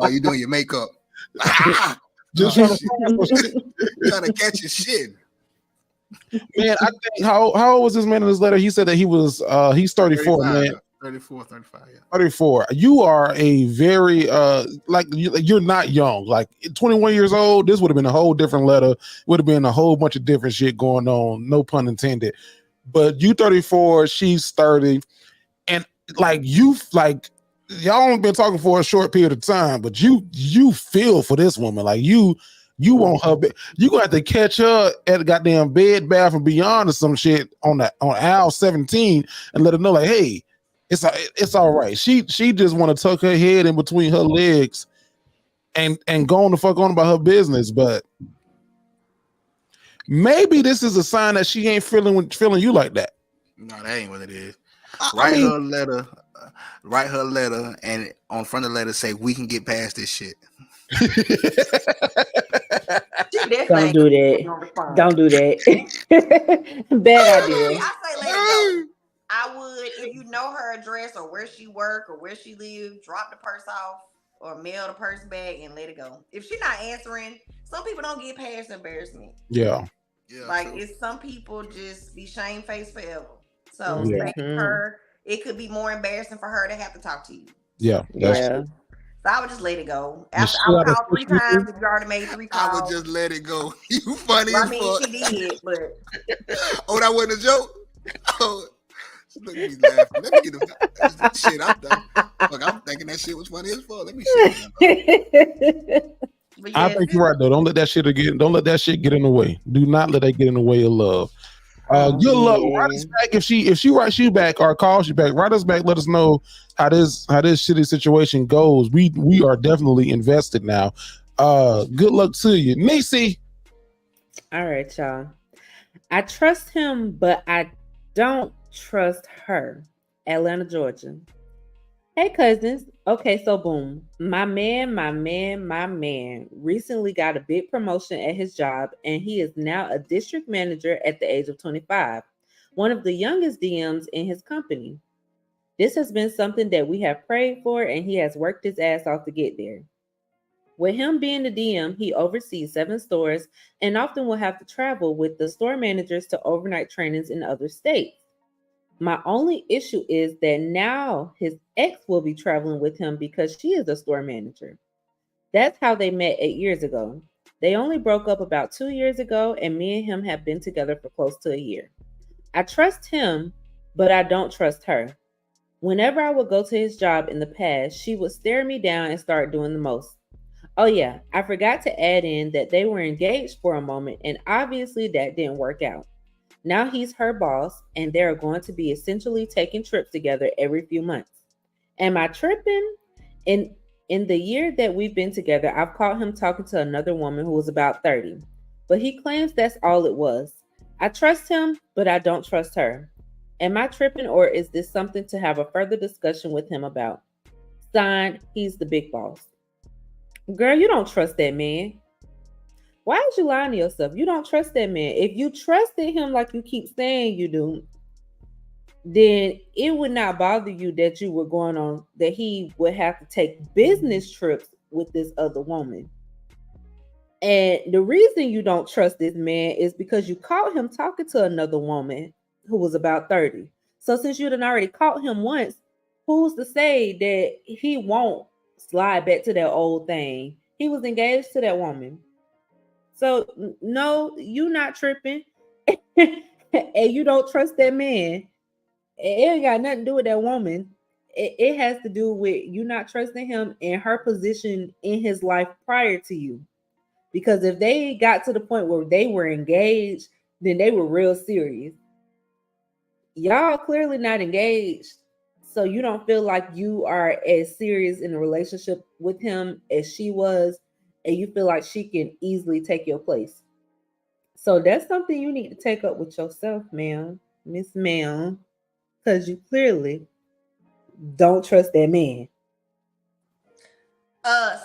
Oh, you doing your makeup? Just trying to catch your shit. Man, I think how old was this man in his letter? He said that he's 34, man. 34, 35, yeah. 34. You are a very you're not young. Like 21 years old, this would have been a whole different letter. Would have been a whole bunch of different shit going on. No pun intended. But you 34, she's 30, and y'all only been talking for a short period of time, but you feel for this woman. Like you want her. You gonna have to catch her at the goddamn Bed Bath and Beyond or some shit on aisle 17 and let her know, like, hey, it's all right. She just want to tuck her head in between her legs and go on the fuck on about her business. But maybe this is a sign that she ain't feeling you like that. No, that ain't what it is. Write her a letter, and on front of the letter say, we can get past this shit. Don't do that. Don't do that. Bad idea. I say let it go. I would, if you know her address or where she work or where she lives, drop the purse off or mail the purse back and let it go. If she's not answering, some people don't get past embarrassment. Yeah. Like it's some people just be shamefaced forever. So make her, it could be more embarrassing for her to have to talk to you. Yeah. So I would just let it go. After I would call 3 times, if you already made 3 calls. I would just let it go. You funny as fuck. She did, but oh, that wasn't a joke. Oh, look at me laughing. Let me get the shit. I'm thinking that shit was funny as fuck. Let me see. I think you're right though. Don't let that shit get in the way. Do not let that get in the way of love. Good luck. Write us back if she writes you back or calls you back. Write us back. Let us know how this shitty situation goes. We are definitely invested now. Good luck to you, Niecy. All right, y'all. I trust him, but I don't trust her. Atlanta, Georgia. Hey, cousins. Okay, so boom. My man recently got a big promotion at his job, and he is now a district manager at the age of 25, one of the youngest DMs in his company. This has been something that we have prayed for, and he has worked his ass off to get there. With him being the DM, he oversees 7 stores and often will have to travel with the store managers to overnight trainings in other states. My only issue is that now his ex will be traveling with him because she is a store manager. That's how they met 8 years ago. They only broke up about 2 years ago, and me and him have been together for close to a year. I trust him, but I don't trust her. Whenever I would go to his job in the past, she would stare me down and start doing the most. Oh yeah, I forgot to add in that they were engaged for a moment, and obviously that didn't work out. Now he's her boss, and they're going to be essentially taking trips together every few months. Am I tripping? In the year that we've been together, I've caught him talking to another woman who was about 30, but he claims that's all it was. I trust him, but I don't trust her. Am I tripping, or is this something to have a further discussion with him about? Signed, he's the big boss. Girl, you don't trust that man. Why is you lying to yourself? You don't trust that man. If you trusted him like you keep saying you do, then it would not bother you that you were going on, that he would have to take business trips with this other woman. And the reason you don't trust this man is because you caught him talking to another woman who was about 30. So since you done already caught him once, who's to say that he won't slide back to that old thing? He was engaged to that woman. So no, you not tripping. And you don't trust that man. It ain't got nothing to do with that woman. It has to do with you not trusting him and her position in his life prior to you. Because if they got to the point where they were engaged, then they were real serious. Y'all clearly not engaged. So you don't feel like you are as serious in a relationship with him as she was, and you feel like she can easily take your place. So that's something you need to take up with yourself, ma'am, Miss Ma'am, because you clearly don't trust that man.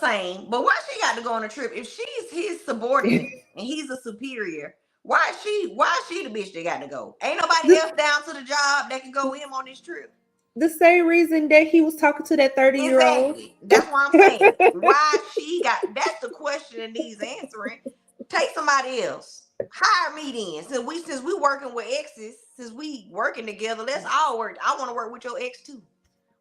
Same. But why she got to go on a trip? If she's his subordinate and he's a superior, why is she the bitch that got to go? Ain't nobody else down to the job that can go with him on this trip. The same reason that he was talking to that 30-year-old. Exactly. That's what I'm saying. Why she got, that's the question that needs answering. Take somebody else. Hire me then. Since we working with exes, since we working together, let's all work. I want to work with your ex too.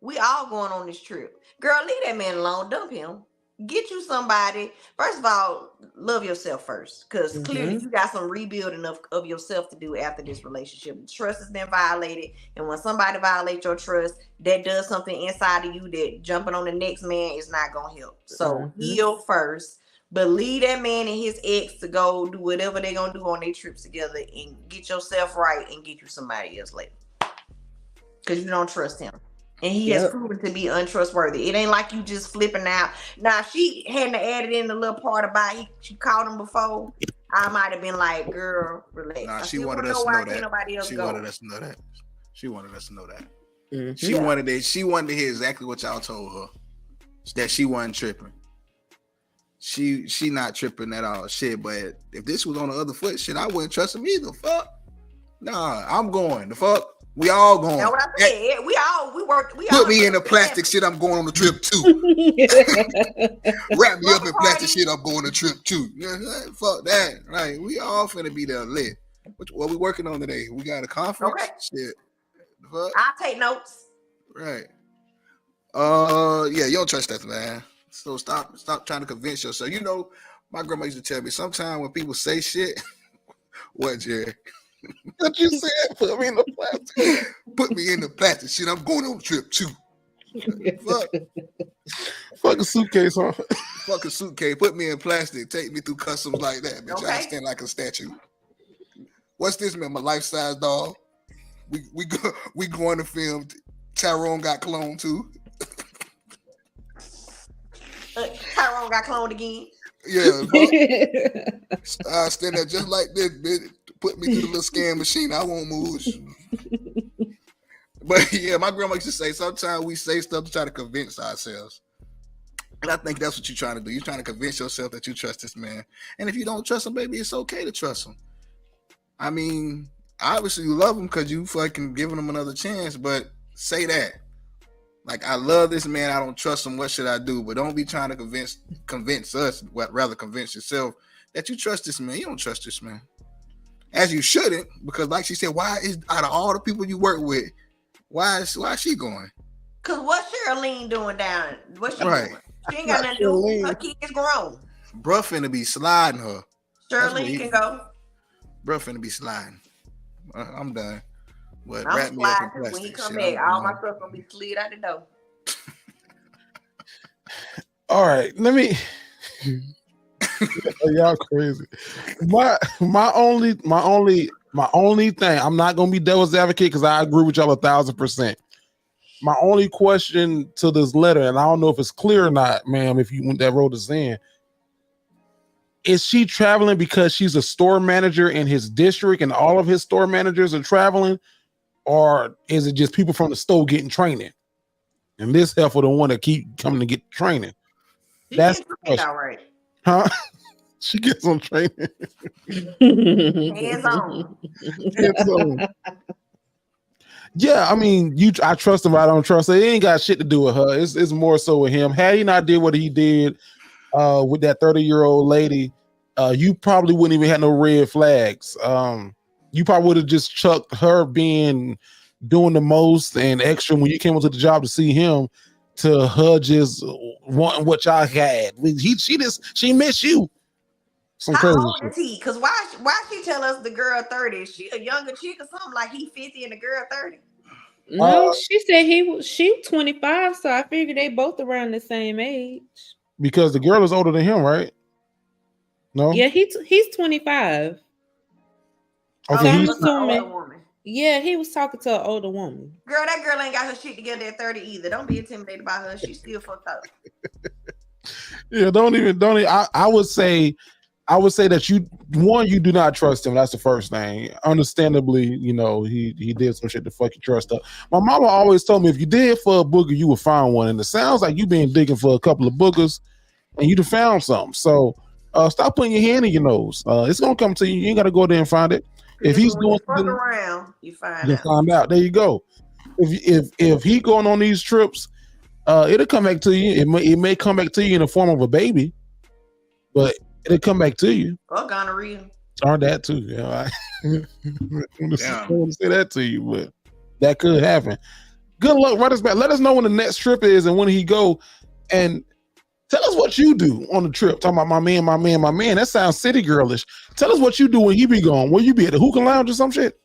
We all going on this trip. Girl, leave that man alone. Dump him. Get you somebody. First of all, love yourself first. Because clearly you got some rebuilding of yourself to do after this relationship. Trust has been violated. And when somebody violates your trust, that does something inside of you that jumping on the next man is not going to help. So heal first. But leave that man and his ex to go do whatever they're going to do on their trips together and get yourself right and get you somebody else later. Because you don't trust him. And he has proven to be untrustworthy. It ain't like you just flipping out. Now, if she hadn't added in the little part about she called him before, I might have been like, girl, relax. Nah, she wanted us to know that. She wanted us to know that. She wanted us to know that. Mm-hmm. She wanted to hear exactly what y'all told her. That she wasn't tripping. She not tripping at all. Shit, but if this was on the other foot, shit, I wouldn't trust him either. Fuck. Nah, I'm going. The fuck? We all going. That's what I said. We work. Put me in the plastic shit. I'm going on the trip too. Wrap me up in plastic shit. I'm going on the trip too. Fuck that. Right. We all finna be there lit. What we working on today? We got a conference. Okay. Shit. I'll take notes. Right. Yeah. You don't trust that, man. So stop trying to convince yourself. You know, my grandma used to tell me sometimes when people say shit, what, Jerry? What you said? Put me in the plastic. Put me in the plastic shit. I'm going on the trip too. Fuck a suitcase, huh? Fuck a suitcase. Put me in plastic. Take me through customs like that, bitch. Okay. I stand like a statue. What's this, man? My life-size dog. We going to film. Tyrone got cloned too. Tyrone got cloned again. Yeah. I stand there just like this, bitch. Put me through the little scan machine. I won't move. But yeah, my grandma used to say sometimes we say stuff to try to convince ourselves. And I think that's what you're trying to do. You're trying to convince yourself that you trust this man. And if you don't trust him, baby, it's okay to trust him. I mean, obviously you love him because you fucking giving him another chance, but say that. Like, I love this man. I don't trust him. What should I do? But don't be trying to convince us, rather convince yourself that you trust this man. You don't trust this man. As you shouldn't, because like she said, why is out of all the people you work with, why is she going? Cause what's Shirlene doing down? What's she doing? She ain't got nothing to do. Her kid is grown. Bruh finna be sliding her. Shirlene can go. Bruh finna be sliding. I'm done. But I'm sliding when he come back. All my stuff gonna be slid out the door. All right, let me. Y'all crazy. My only thing, I'm not gonna be devil's advocate because I agree with y'all 1,000%. My only question to this letter, and I don't know if it's clear or not, ma'am, if you that wrote us in, is she traveling because she's a store manager in his district and all of his store managers are traveling, or is it just people from the store getting training? And this heifer the one that keep coming to get training. That's the question. All right. Huh? She gets on training. Hands on. Hands on. Yeah, I mean, I trust him. I don't trust her. It ain't got shit to do with her. It's more so with him. Had he not did what he did with that 30-year-old lady, you probably wouldn't even have no red flags. You probably would have just chucked her doing the most and extra when you came into the job to see him, to her just wanting what y'all had. She miss you. Some How crazy old shit. is he? Because why she tell us the girl 30? Is she a younger chick or something? Like he 50 and the girl 30? No, she said she 25, so I figured they both around the same age. Because the girl is older than him, right? No? Yeah, he's 25. Okay, So I'm he's assuming. Yeah, he was talking to an older woman. Girl, that girl ain't got her shit together at 30 either. Don't be intimidated by her. She's still fucked up. Yeah, don't even. I would say that you do not trust him. That's the first thing. Understandably, he did some shit to fuck your trust up. My mama always told me if you did for a booger, you would find one. And it sounds like you've been digging for a couple of boogers and you'd have found something. So stop putting your hand in your nose. It's gonna come to you. You ain't gotta go there and find it. If he's doing fuck around, you find out. There you go. If he going on these trips, it'll come back to you. It may come back to you in the form of a baby, but it'll come back to you. Or gonorrhea. Or that too. Yeah, I want to say that to you, but that could happen. Good luck. Write us back. Let us know when the next trip is and when he go, and tell us what you do on the trip. Talking about my man. That sounds city girlish. Tell us what you do when he be gone. Will you be at the hookah lounge or some shit?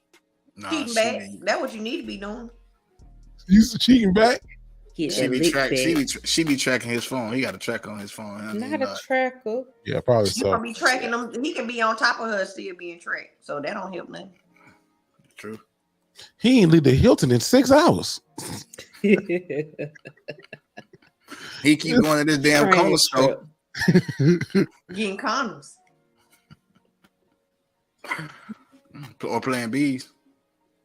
Nah, cheating back. That's what you need to be doing. You cheating back? She be tracking his phone. He got a track on his phone. Not a tracker. Yeah, probably He so. gonna be tracking them. He can be on top of her still being tracked. So that don't help nothing. True. He ain't leave the Hilton in 6 hours. He keep going to this damn corner store. Getting condoms. Or playing bees.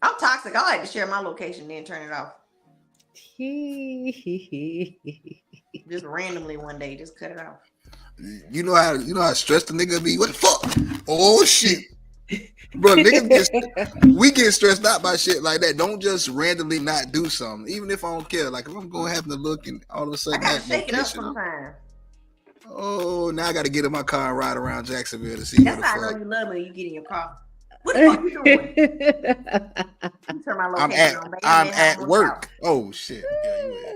I'm toxic. I like to share my location, then turn it off. Just randomly one day, just cut it off. You know how stressed the nigga be. What the fuck? Oh shit, bro. Niggas we get stressed out by shit like that. Don't just randomly not do something, even if I don't care. Like if I'm going to happen to look and all of a sudden I gotta shake it up sometime. Oh, now I got to get in my car and ride around Jacksonville to see. That's how I know you love me. When you get in your car. What the fuck you doing? You turn my location on, baby. I'm at work. Oh shit. Yeah, you are.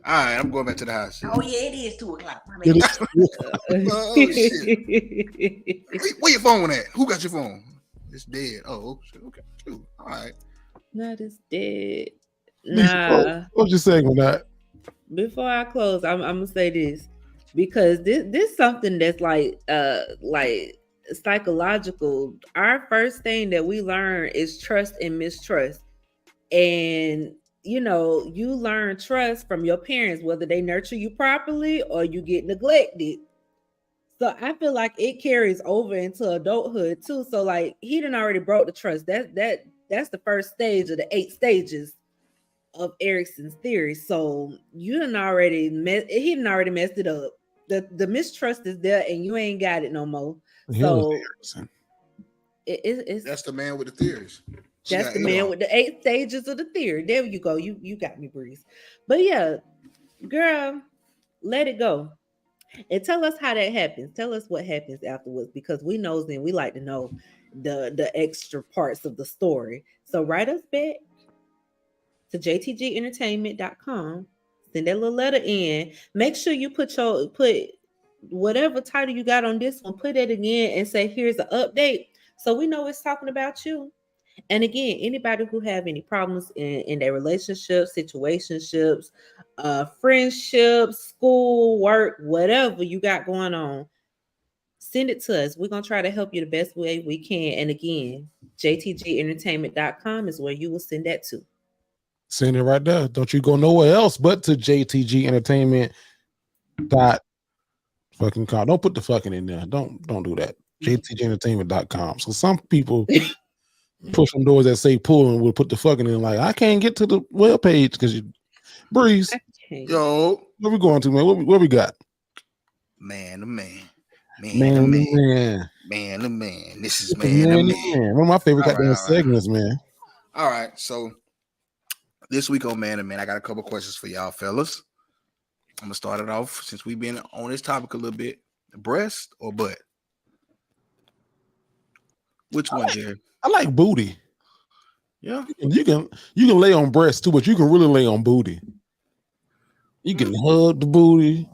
All right, I'm going back to the house. Oh yeah, it is 2 o'clock. Oh shit. Where your phone at? Who got your phone? It's dead. Oh shit. Okay. All right. Not it's dead. Nah. What you saying with that? Before I close, I'm gonna say this because this something that's like psychological. Our first thing that we learn is trust and mistrust, and you learn trust from your parents, whether they nurture you properly or you get neglected. So I feel like it carries over into adulthood too. So like he done already broke the trust. That's the first stage of the 8 stages of Erickson's theory. So he done already messed it up. The mistrust is there and you ain't got it no more. So it's that's the man with the theories. That's the man with the 8 stages of the theory. There you go. You got me, Breeze. But yeah, girl, let it go. And tell us how that happens. Tell us what happens afterwards, because we know then we like to know the extra parts of the story. So write us back to jtgentertainment.com. Send that little letter in. Make sure you put whatever title you got on this one, put it again and say, here's an update. So we know it's talking about you. And again, anybody who have any problems in their relationships, situationships, friendships, school, work, whatever you got going on, send it to us. We're going to try to help you the best way we can. And again, jtgentertainment.com is where you will send that to. Send it right there. Don't you go nowhere else but to jtgentertainment.com. Don't put the fucking in there. Don't do that. jtgentertainment.com. So some people push on doors that say pull and will put the fucking in, like I can't get to the web page because you Breeze. Yo, where we going to, man? What we got? Man, the man. This is man, the man. One of my favorite goddamn segments, man. All right, so this week on Man to Man, I got a couple questions for y'all fellas. I'm gonna start it off since we've been on this topic a little bit. Breast or butt? Which one, Jerry? I like booty. Yeah, you can lay on breast too, but you can really lay on booty. You can hug the booty.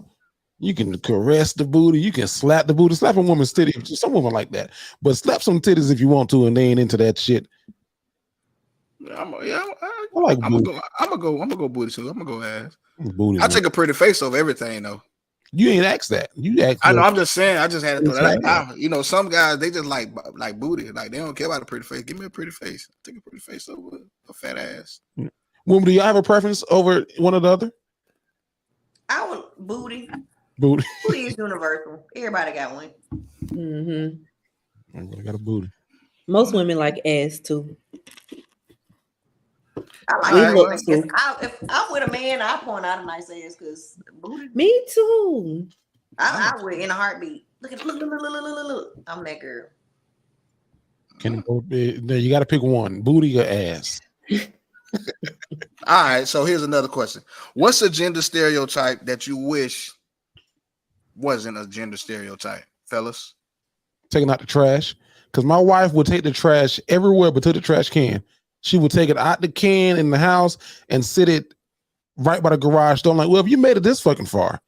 You can caress the booty. You can slap the booty. Slap a woman's titty. Some women like that, but slap some titties if you want to, and they ain't into that shit. I'm gonna go booty too. I'm gonna go ass. Booty. I take a pretty face over everything though. You ain't asked that. You asked. I know. I'm just saying. I just had to throw that out. Some guys they just like booty. Like they don't care about a pretty face. Give me a pretty face. Take a pretty face over a fat ass. Woman, do y'all have a preference over one or the other? I want booty. Booty is universal. Everybody got one. Mm-hmm. Everybody got a booty. Most women like ass too. I like it. If I'm with a man, I point out a nice ass because booty. Me too. I would in a heartbeat. Look. I'm that girl. You got to pick one: booty or ass. All right. So here's another question: what's a gender stereotype that you wish wasn't a gender stereotype, fellas? Taking out the trash, because my wife would take the trash everywhere but to the trash can. She would take it out the can in the house and sit it right by the garage door. I'm like, well, if you made it this fucking far,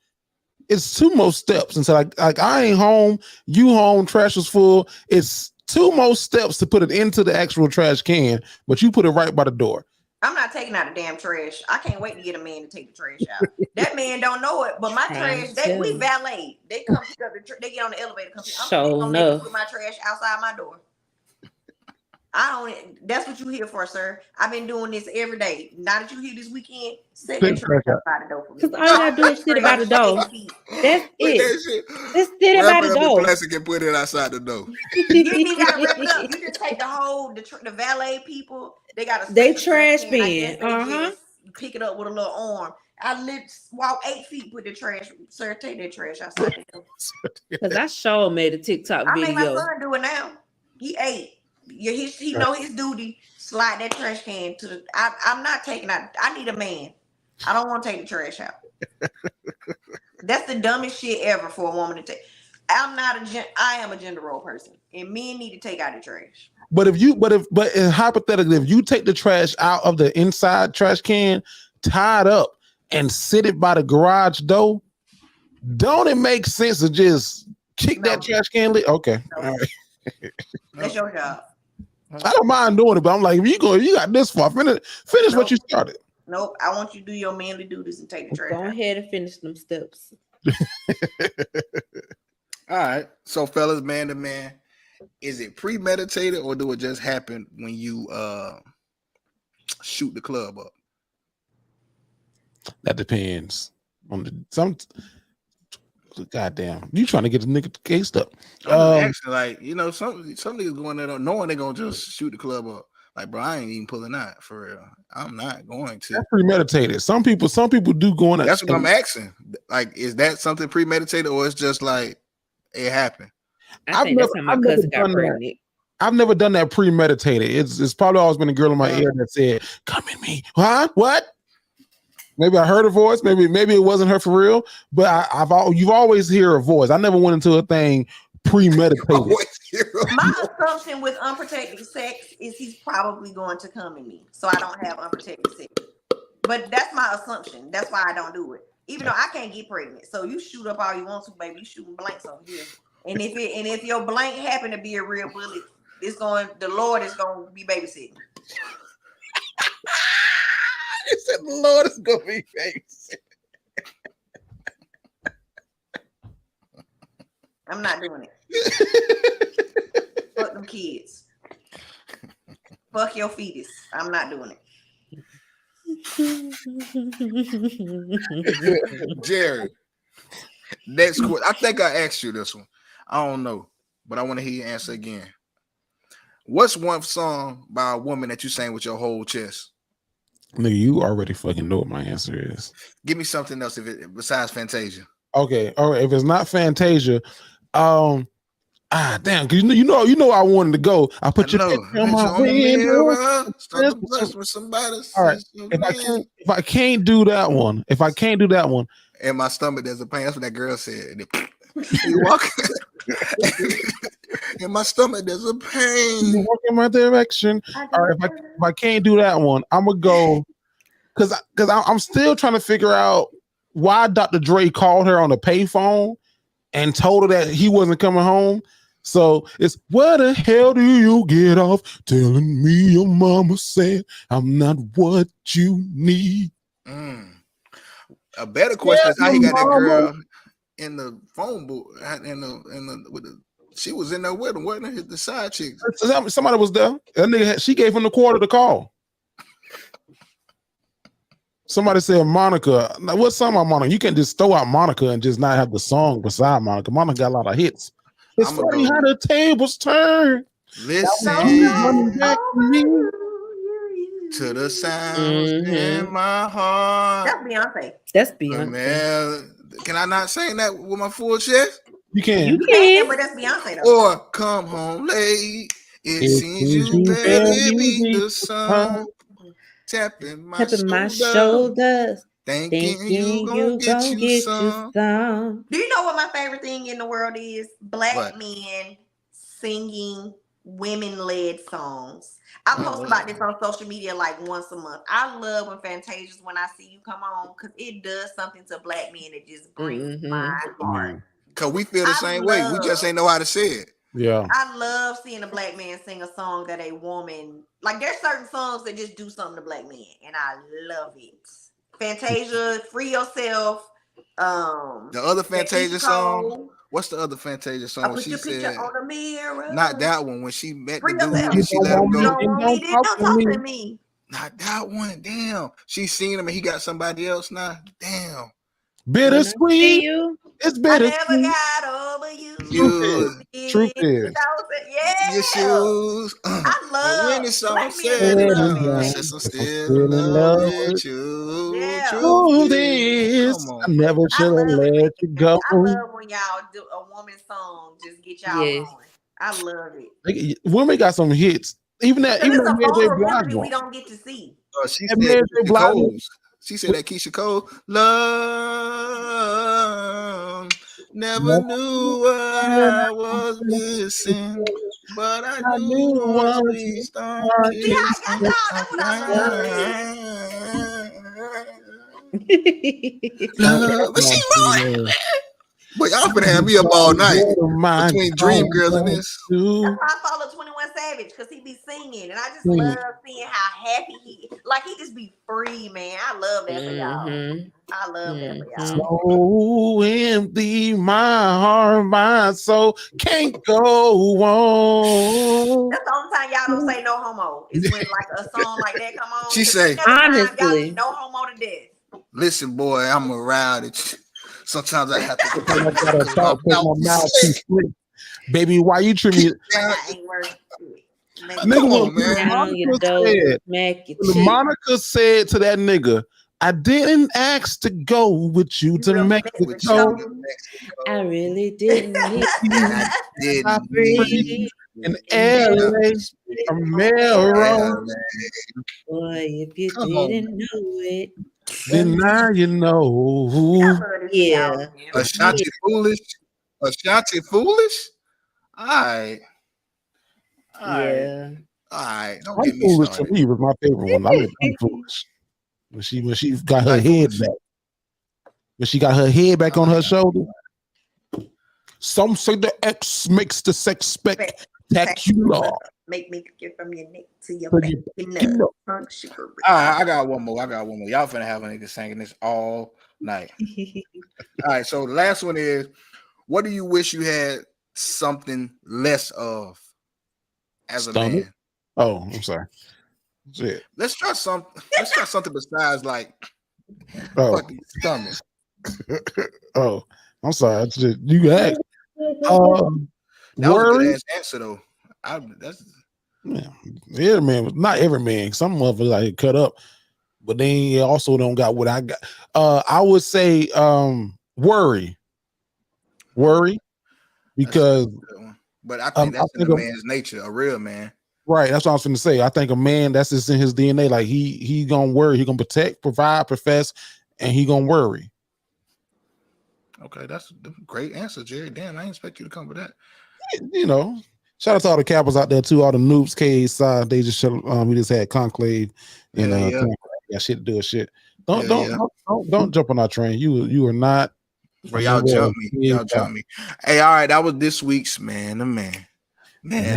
it's 2 more steps. And so like I ain't home, you home, trash was full. It's 2 more steps to put it into the actual trash can, but you put it right by the door. I'm not taking out the damn trash. I can't wait to get a man to take the trash out. That man don't know it, but my trash, we valet. They come pick up they get on the elevator. I'm gonna put my trash outside my door. That's what you here for, sir. I've been doing this every day. Now that you here this weekend, set that trash outside the door for me. Because all you gotta do is sit about the door. That's it. Just sit about the door. Plastic and put it outside the door. You gotta wrap it up. You just take the valet people. They trash bin. You pick it up with a little arm. I walk 8 feet, put the trash. Sir, take that trash outside the door. Because I sure made a TikTok video. I made my son do it now. He 8. He know his duty. Slide that trash can to the. I'm not taking out. I need a man. I don't want to take the trash out. That's the dumbest shit ever for a woman to take. I am a gender role person, and men need to take out the trash. But hypothetically, if you take the trash out of the inside trash can, tie it up, and sit it by the garage door, don't it make sense to just kick that trash can? Okay, all right. That's your job. I don't mind doing it, but I'm like, if you got this far, finish what you started. Nope, I want you to do your manly duties and take the trash. Go ahead and finish them steps. All right, so fellas, man to man, is it premeditated or do it just happen when you shoot the club up? That depends on goddamn, you trying to get the nigga cased up. Actually, some niggas going there knowing they're gonna just shoot the club up. Like, bro, I ain't even pulling out for real. I'm not going to. That's premeditated. Some people do go on. That's what I'm asking. Like, is that something premeditated or it's just like it happened? I've never done that premeditated. It's probably always been a girl in my ear that said, "Come at me." Huh? What? Maybe I heard a voice. Maybe it wasn't her for real. But you've always hear a voice. I never went into a thing premeditated. My assumption with unprotected sex is he's probably going to come in me, so I don't have unprotected sex. But that's my assumption. That's why I don't do it. Even though I can't get pregnant, so you shoot up all you want to, baby. You shooting blanks on here. And if your blank happen to be a real bullet, the Lord is going to be babysitting. He said the Lord is gonna be babysitting. I'm not doing it. Fuck them kids. Fuck your fetus. I'm not doing it. Jerry, next question. I think I asked you this one. I don't know, but I want to hear your answer again. What's one song by a woman that you sang with your whole chest? Nigga, you already fucking know what my answer is. Give me something else besides Fantasia. Okay, all right. If it's not Fantasia, damn, because you know I wanted to go. I put your picture on my window. Start to bless with somebody. All right. If I can't do that one, in my stomach there's a pain. That's what that girl said. You walk in my stomach there's a pain. You walk in my direction. All right. If I can't do that one, I'm gonna go because I'm still trying to figure out why Dr. Dre called her on the payphone and told her that he wasn't coming home. So it's, where the hell do you get off telling me your mama said I'm not what you need? A better question is how he got that girl in the phone booth she was in there with him, wasn't it? The side chick. Somebody was there. That nigga, she gave him the quarter to call. Somebody said Monica. Now, what's song about Monica? You can't just throw out Monica and just not have the song beside Monica. Monica got a lot of hits. It's funny how the tables turn. Listen back to the sounds in my heart. That's Beyonce. Man, can I not sing that with my full chest? You can. You can, but that's Beyonce though. Or come home late. It seems you barely beat the sun. Tapping my shoulders. Thinking you gonna get you some. Do you know what my favorite thing in the world is? Black men singing women-led songs. I post about this on social media like once a month. I love when Fantasia's When I See You come on because it does something to black men that just brings my heart. Because we feel the same way. We just ain't know how to say it. Yeah. I love seeing a black man sing a song that a woman, like there's certain songs that just do something to black men, and I love it. Fantasia, Free Yourself. The other Fantasia song. What's the other Fantasia song? Put your picture on the mirror. Not that one. When she met the dude and she let him go. Don't talk to me. Not that one. Damn. She seen him and he got somebody else now. Damn. Bittersweet. It's bittersweet. I never got over you. Truth is. Yeah. Your shoes. I love when the song said I'm still in love with you. Yeah. Truth is, I never should have let you go. I love when y'all do a woman song. Just get y'all going. I love it. Women got some hits. Even that vulnerability we don't get to see. She said Keisha Cole. She said that Keisha Cole, love, never knew what I was missing, but I knew once we started kissing. But she wrong. But y'all finna have me up all night between Dream Girls and this. That's why I follow 21 Savage because he be singing, and I just love seeing how happy he just be free, man. I love that for y'all. I love that for y'all. So empty, my heart, my soul can't go on. That's the only time y'all don't say no homo. Is when like a song like that come on. She say, honestly, no homo to death. Listen, boy, I'm around it. Sometimes I have to talk with my mouth too slick. Baby, why you treat me? Come on, man. Monica said to that nigga, I didn't ask to go with you to Mexico. I really didn't. I didn't. In LA, America. Boy, if you didn't know it. Then now you know. Yeah. Ashanti foolish. Ashanti foolish. All right. Yeah. All right. Don't get me Foolish started. to me was my favorite one. I mean, Foolish. When she got her head back. When she got her head back on her shoulder. Some say the X makes the sex spectacular. Make me get from your neck to your back. All right, I got one more. Y'all finna have a nigga singing this all night. All right, so the last one is, what do you wish you had something less of as a man? Oh, I'm sorry. Shit. Let's try something besides like fucking stomach. Oh, I'm sorry. You asked. That was a good ass answer though. Yeah, man, not every man. Some motherfuckers like cut up, but they also don't got what I got. I would say worry, because. But I think that's in a man's nature, a real man. Right, that's what I was going to say. I think a man, that's just in his DNA. Like he gonna worry, he gonna protect, provide, profess, and he gonna worry. Okay, that's a great answer, Jerry. Damn, I didn't expect you to come with that. You know, shout out to all the Capitals out there too, all the noobs, KSI. They just we just had conclave and got shit to do with shit. Don't jump on our train. You are not. Bro, y'all jump me. Y'all jump me. Hey, all right, that was this week's man. This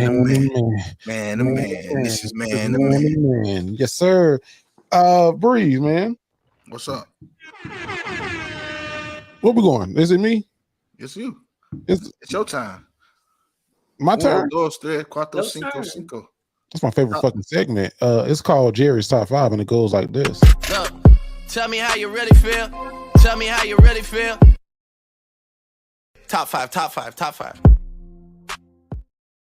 is man. Yes, sir. Breeze, man. What's up? Where we going? Is it me? It's you. It's your time. My turn. Dos, tres, cuatro, cinco. That's my favorite fucking segment. It's called Jerry's Top 5, and it goes like this. Look, tell me how you really feel. Tell me how you really feel. Top five.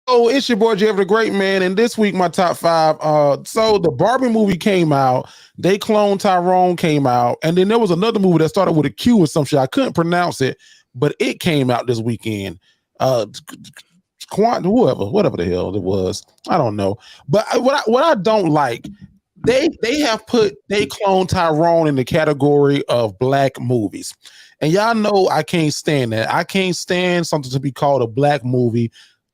Oh, it's your boy Jerry the Great, man, and this week my top 5. So the Barbie movie came out. They Cloned Tyrone came out, and then there was another movie that started with a Q or some shit. I couldn't pronounce it, but it came out this weekend. Whatever the hell it was, I don't know. But what I don't like, they have put They Cloned Tyrone in the category of black movies. And y'all know I can't stand that. I can't stand something to be called a black movie.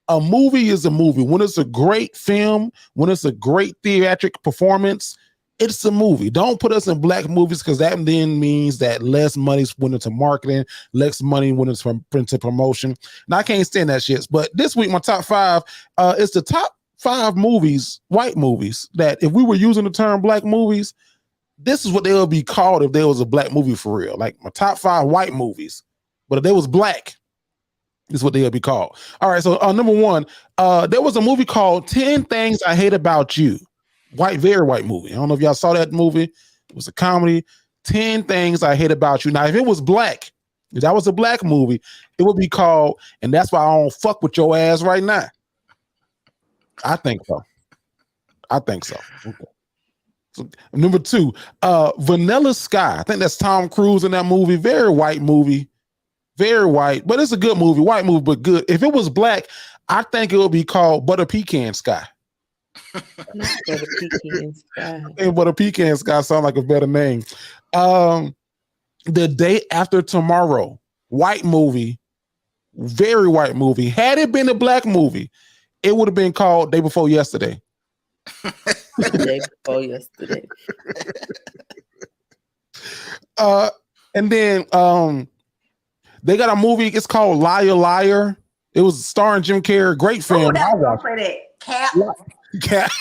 A movie is a movie. When it's a great film, when it's a great theatric performance, it's a movie. Don't put us in black movies, because that then means that less money's went into marketing, less money went into promotion. And I can't stand that shit. But this week, my top 5 is the top 5 movies, white movies, that if we were using the term black movies, this is what they would be called if there was a black movie for real. Like my top 5 white movies. But if they was black, this is what they would be called. All right, so number 1, there was a movie called 10 Things I Hate About You. Very white movie. I don't know if y'all saw that movie. It was a comedy. 10 Things I Hate About You. Now, if it was black, if that was a black movie, it would be called, and that's why I don't fuck with your ass right now. I think so. Okay. So, number 2, Vanilla Sky. I think that's Tom Cruise in that movie. Very white movie. Very white, but it's a good movie. White movie, but good. If it was black, I think it would be called Butter Pecan Sky. Butter Pecan Sky. And Butter Pecan Sky sound like a better name. The Day After Tomorrow. White movie. Very white movie. Had it been a black movie, it would have been called Day Before Yesterday. Day Before Yesterday. And then they got a movie. It's called Liar Liar. It was starring Jim Carrey. Great film. I watched it. Cap.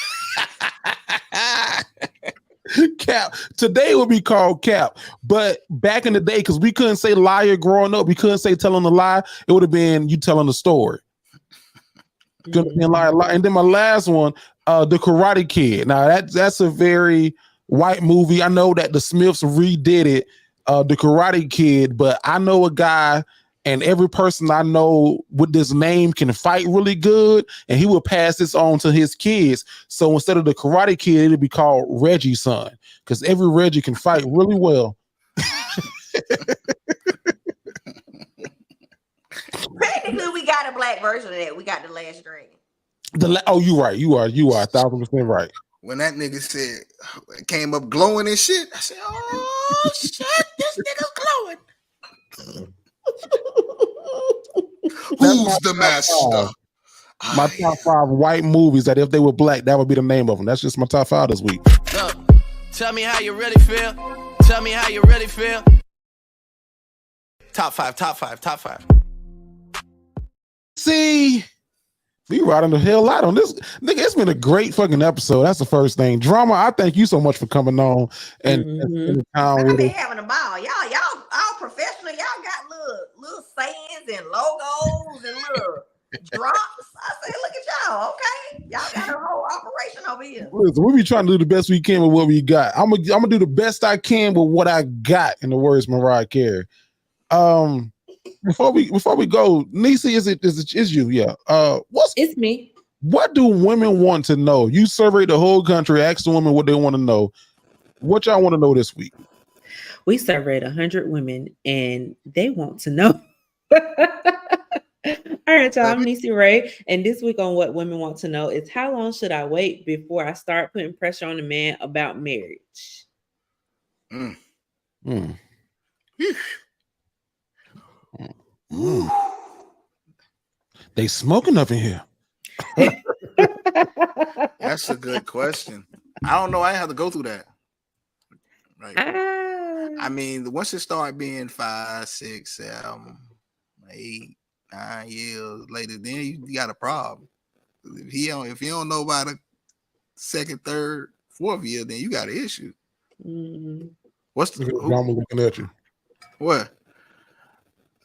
Cap. Today would be called Cap, but back in the day, because we couldn't say liar growing up, we couldn't say telling a lie. It would have been you telling the story. Could have been liar. And then my last one, The Karate Kid. Now that's a very white movie. I know that the Smiths redid it, The Karate Kid, but I know a guy, and every person I know with this name can fight really good, and he will pass this on to his kids. So instead of The Karate Kid, it'll be called Reggie's Son, because every Reggie can fight really well. Technically, we got a black version of that. We got The Last Dragon. You right. You are 1,000% right. When that nigga said came up glowing and shit, I said, "Oh shit, this nigga's glowing." Who's the master? My top 5 white movies that if they were black, that would be the name of them. That's just my top 5 this week. Look, tell me how you really feel. Tell me how you really feel. Top 5. See, we riding the hell out on this. Nigga, it's been a great fucking episode. That's the first thing. Drama, I thank you so much for coming on and spending time with us. Having a ball. Y'all all professional. Y'all got little sayings and logos and little drops. I said, look at y'all. Okay, y'all got a whole operation over here. Listen, we be trying to do the best we can with what we got. I'm gonna do the best I can with what I got, in the words of Mariah Carey. Before we go, Niecy, is you? Yeah. It's me. What do women want to know? You surveyed the whole country, asked the women what they want to know. What y'all want to know this week? We surveyed 100 women, and they want to know. All right, y'all. I'm Niecy Ray, and this week on What Women Want to Know is how long should I wait before I start putting pressure on a man about marriage? They smoking up in here. That's a good question. I don't know. I have to go through that. Right. I mean, once it start being 5, 6, 7, 8, 9 years later, then you got a problem. If you don't know about a second, third, fourth year, then you got an issue. What's the drama looking at you? What?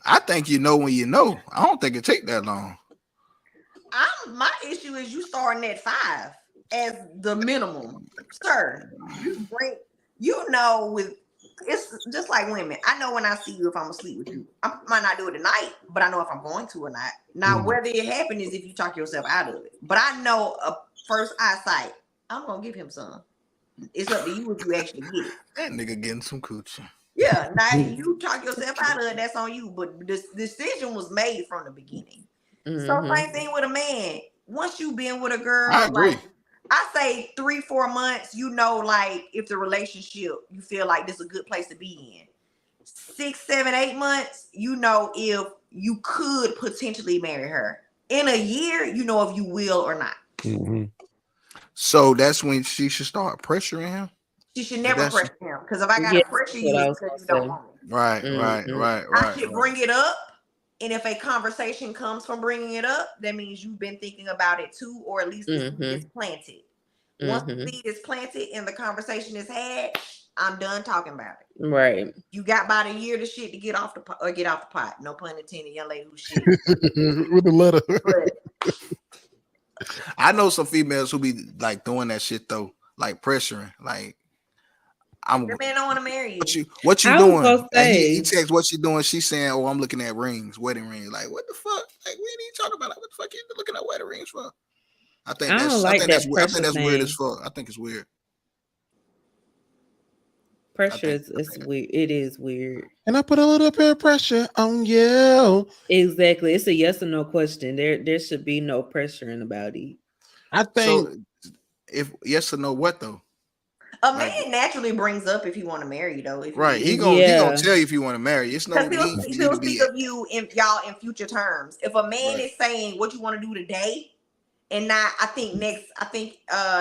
I think you know when you know. I don't think it take that long. My issue is you starting at 5 as the minimum, sir. It's just like women. I know when I see you if I'm gonna sleep with you. I might not do it tonight, but I know if I'm going to or not. Now, whether it happens is if you talk yourself out of it. But I know a first eyesight, I'm gonna give him some. It's up to you if you actually get it. That nigga getting some coochie. Yeah, now if you talk yourself out of it, that's on you. But this decision was made from the beginning. So same thing with a man. Once you've been with a girl, I agree. Like, I say 3-4 months, like if the relationship, you feel like this is a good place to be in. 6, 7, 8 months, if you could potentially marry her. In a year, if you will or not. So that's when she should start pressuring him? She should never pressure him. Because if I got to pressure you, it's because you don't want it. Right. I should bring it up. And if a conversation comes from bringing it up, that means you've been thinking about it too, or at least it's planted. Once the seed is planted and the conversation is had, I'm done talking about it. Right. You got about a year to shit to get off the pot. No pun intended, young lady who shit. With the letter. I know some females who be like doing that shit though, like pressuring, like. Your man don't want to marry you. What you doing? He texts what you doing. She's saying, "Oh, I'm looking at rings, wedding rings." Like, what the fuck? Like, what are you talking about? Like, what the fuck you looking at wedding rings for? I think that's weird as fuck. I think it's weird. Pressure is weird. It is weird. And I put a little bit of pressure on you. Exactly. It's a yes or no question. There should be no pressuring about it. I think if yes or no, what though? A man naturally brings up if he want to marry you, though. He gonna tell you if you want to marry. It's no he'll speak of you in future terms. If a man is saying what you want to do today, and not, I think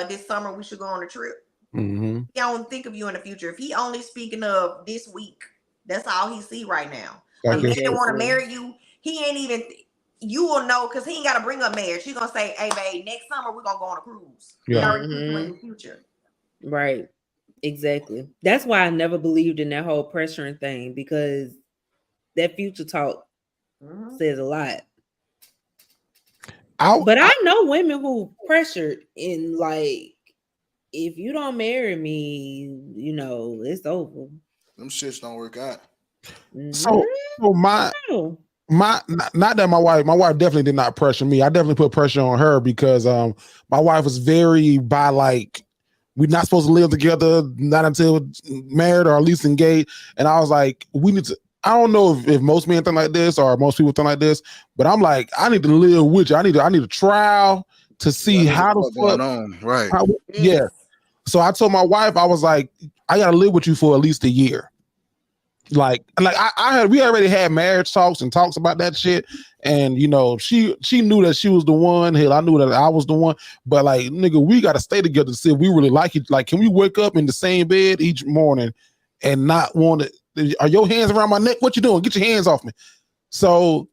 this summer we should go on a trip. He don't think of you in the future. If he only speaking of this week, that's all he see right now. A man that want to marry you, he ain't even. You will know because he ain't got to bring up marriage. He's gonna say, "Hey, babe, next summer we're gonna go on a cruise." Yeah. In the future. Right. Exactly. That's why I never believed in that whole pressuring thing, because that future talk says a lot. But I know women who pressured in like, if you don't marry me, it's over. Them shits don't work out. So my not that my wife definitely did not pressure me. I definitely put pressure on her because my wife was very by like, we're not supposed to live together, not until married or at least engaged. And I was like, we need to, I don't know if most men think like this or most people think like this, but I'm like, I need to live with you. I need a trial to see how the fuck going on. Right. Yeah. So I told my wife, I was like, I gotta live with you for at least a year. We already had marriage talks and talks about that shit. And she knew that she was the one. Hell, I knew that I was the one. But like, nigga, we gotta stay together to see if we really like it. Like, can we wake up in the same bed each morning and not want to? Are your hands around my neck? What you doing? Get your hands off me. So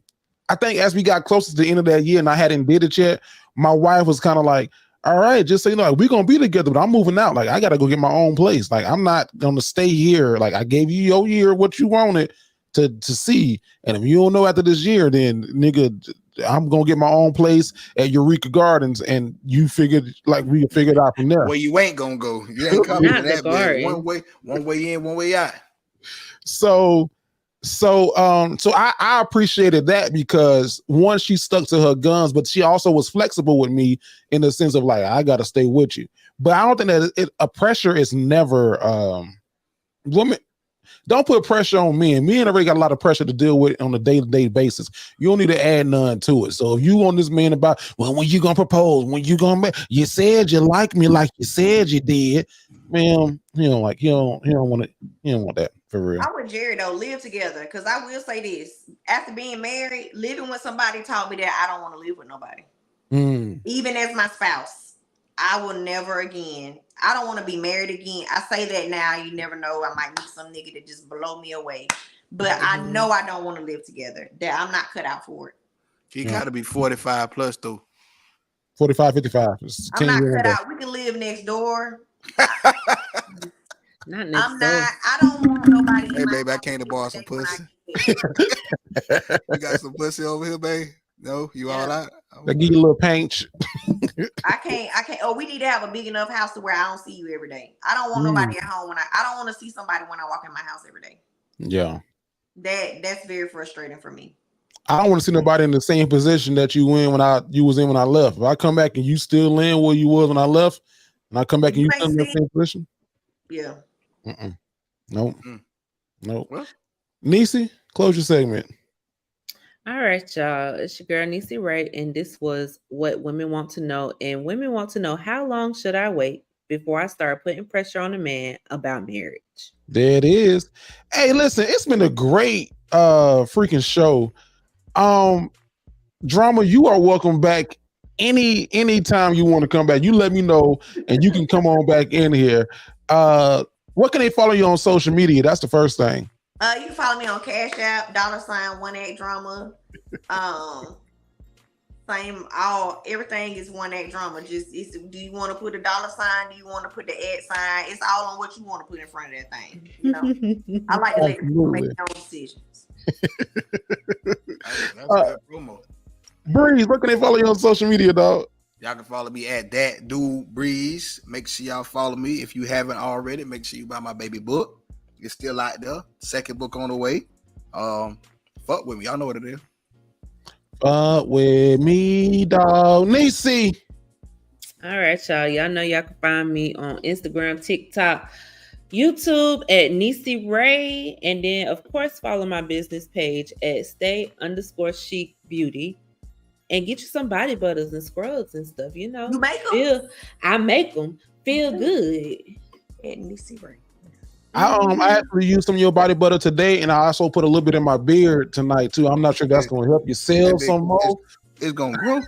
I think as we got closer to the end of that year and I hadn't did it yet, my wife was kind of like, all right, just so you know, like, we're gonna be together, but I'm moving out. Like, I gotta go get my own place. Like, I'm not gonna stay here. Like, I gave you your year, what you wanted to see. And if you don't know after this year, then nigga, I'm gonna get my own place at Eureka Gardens, and you figured like we can figure it out from there. Well, you ain't gonna go. You ain't coming to that bed. One way in, one way out. So So I appreciated that because one, she stuck to her guns, but she also was flexible with me in the sense of like, I gotta stay with you. But I don't think that a pressure is never women. Don't put pressure on men. Men already got a lot of pressure to deal with on a day-to-day basis. You don't need to add none to it. So if you want this man about, well, when you gonna propose? When you gonna you said you like me like you said you did, man, he don't want that for real. I'm with Jerry though, live together. Cause I will say this. After being married, living with somebody taught me that I don't want to live with nobody. Even as my spouse. I will never again. I don't want to be married again. I say that now. You never know. I might meet some nigga that just blow me away. But I know I don't want to live together. That I'm not cut out for it. You got to be 45 plus though. 45, 55. I'm not cut out. We can live next door. Not next I'm not. I don't want nobody. Hey, baby, I came to borrow some pussy. You got some pussy over here, babe? No, you all right? They give you a little paint. I can't. Oh, we need to have a big enough house to where I don't see you every day. I don't want nobody at home I don't want to see somebody when I walk in my house every day. Yeah. That's very frustrating for me. I don't want to see nobody in the same position that you was in when I left. If I come back and you still in where you was when I left, and I come back and you still in the same position. Yeah. Nope. Nope. Well, Niecy, close your segment. All right, y'all. It's your girl Niecy Ray, and this was What Women Want to Know. And women want to know, how long should I wait before I start putting pressure on a man about marriage? There it is. Hey, listen, it's been a great freaking show. Drama, you are welcome back anytime you want to come back. You let me know, and you can come on back in here. What can they follow you on social media? That's the first thing. You can follow me on Cash App, $18drama. Everything is 18drama. Do you want to put a $sign? Do you want to put the @ It's all on what you want to put in front of that thing. You know? I like to let people make their own decisions. That's good promo. Breeze, what can they follow you on social media, dog? Y'all can follow me at that dude Breeze. Make sure y'all follow me. If you haven't already, make sure you buy my baby book. It's still out there. Second book on the way. Fuck with me. Y'all know what it is. Fuck with me, dog. Niecy. All right, y'all. Y'all know y'all can find me on Instagram, TikTok, YouTube at Niecy Ray. And then, of course, follow my business page at stay_chic beauty. And get you some body butters and scrubs and stuff, you know. You make them? I make them feel good. At Niecy Ray. I actually used some of your body butter today, and I also put a little bit in my beard tonight too. I'm not sure if that's going to help you sell some more. It's going to grow.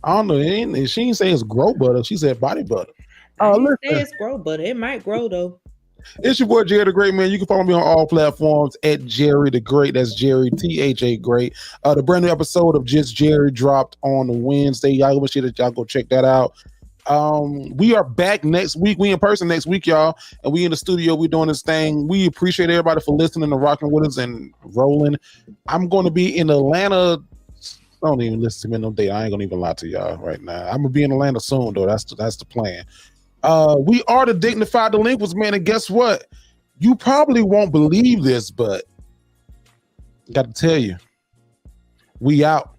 I don't know. She didn't say it's grow butter. She said body butter. I didn't say it's grow butter. It might grow though. It's your boy Jerry the Great, man. You can follow me on all platforms at Jerry the Great. That's Jerry THA Great. The brand new episode of Just Jerry dropped on Wednesday. Y'all make sure that y'all go check that out. We are back next week. We in person next week, y'all, and we in the studio. We doing this thing. We appreciate everybody for listening and rocking with us and rolling. I'm going to be in Atlanta. Don't even listen to me no day. I ain't gonna even lie to y'all right now. I'm gonna be in Atlanta soon, though. That's the plan. We are the Dignified Delinquents, man, and guess what? You probably won't believe this, but got to tell you, we out.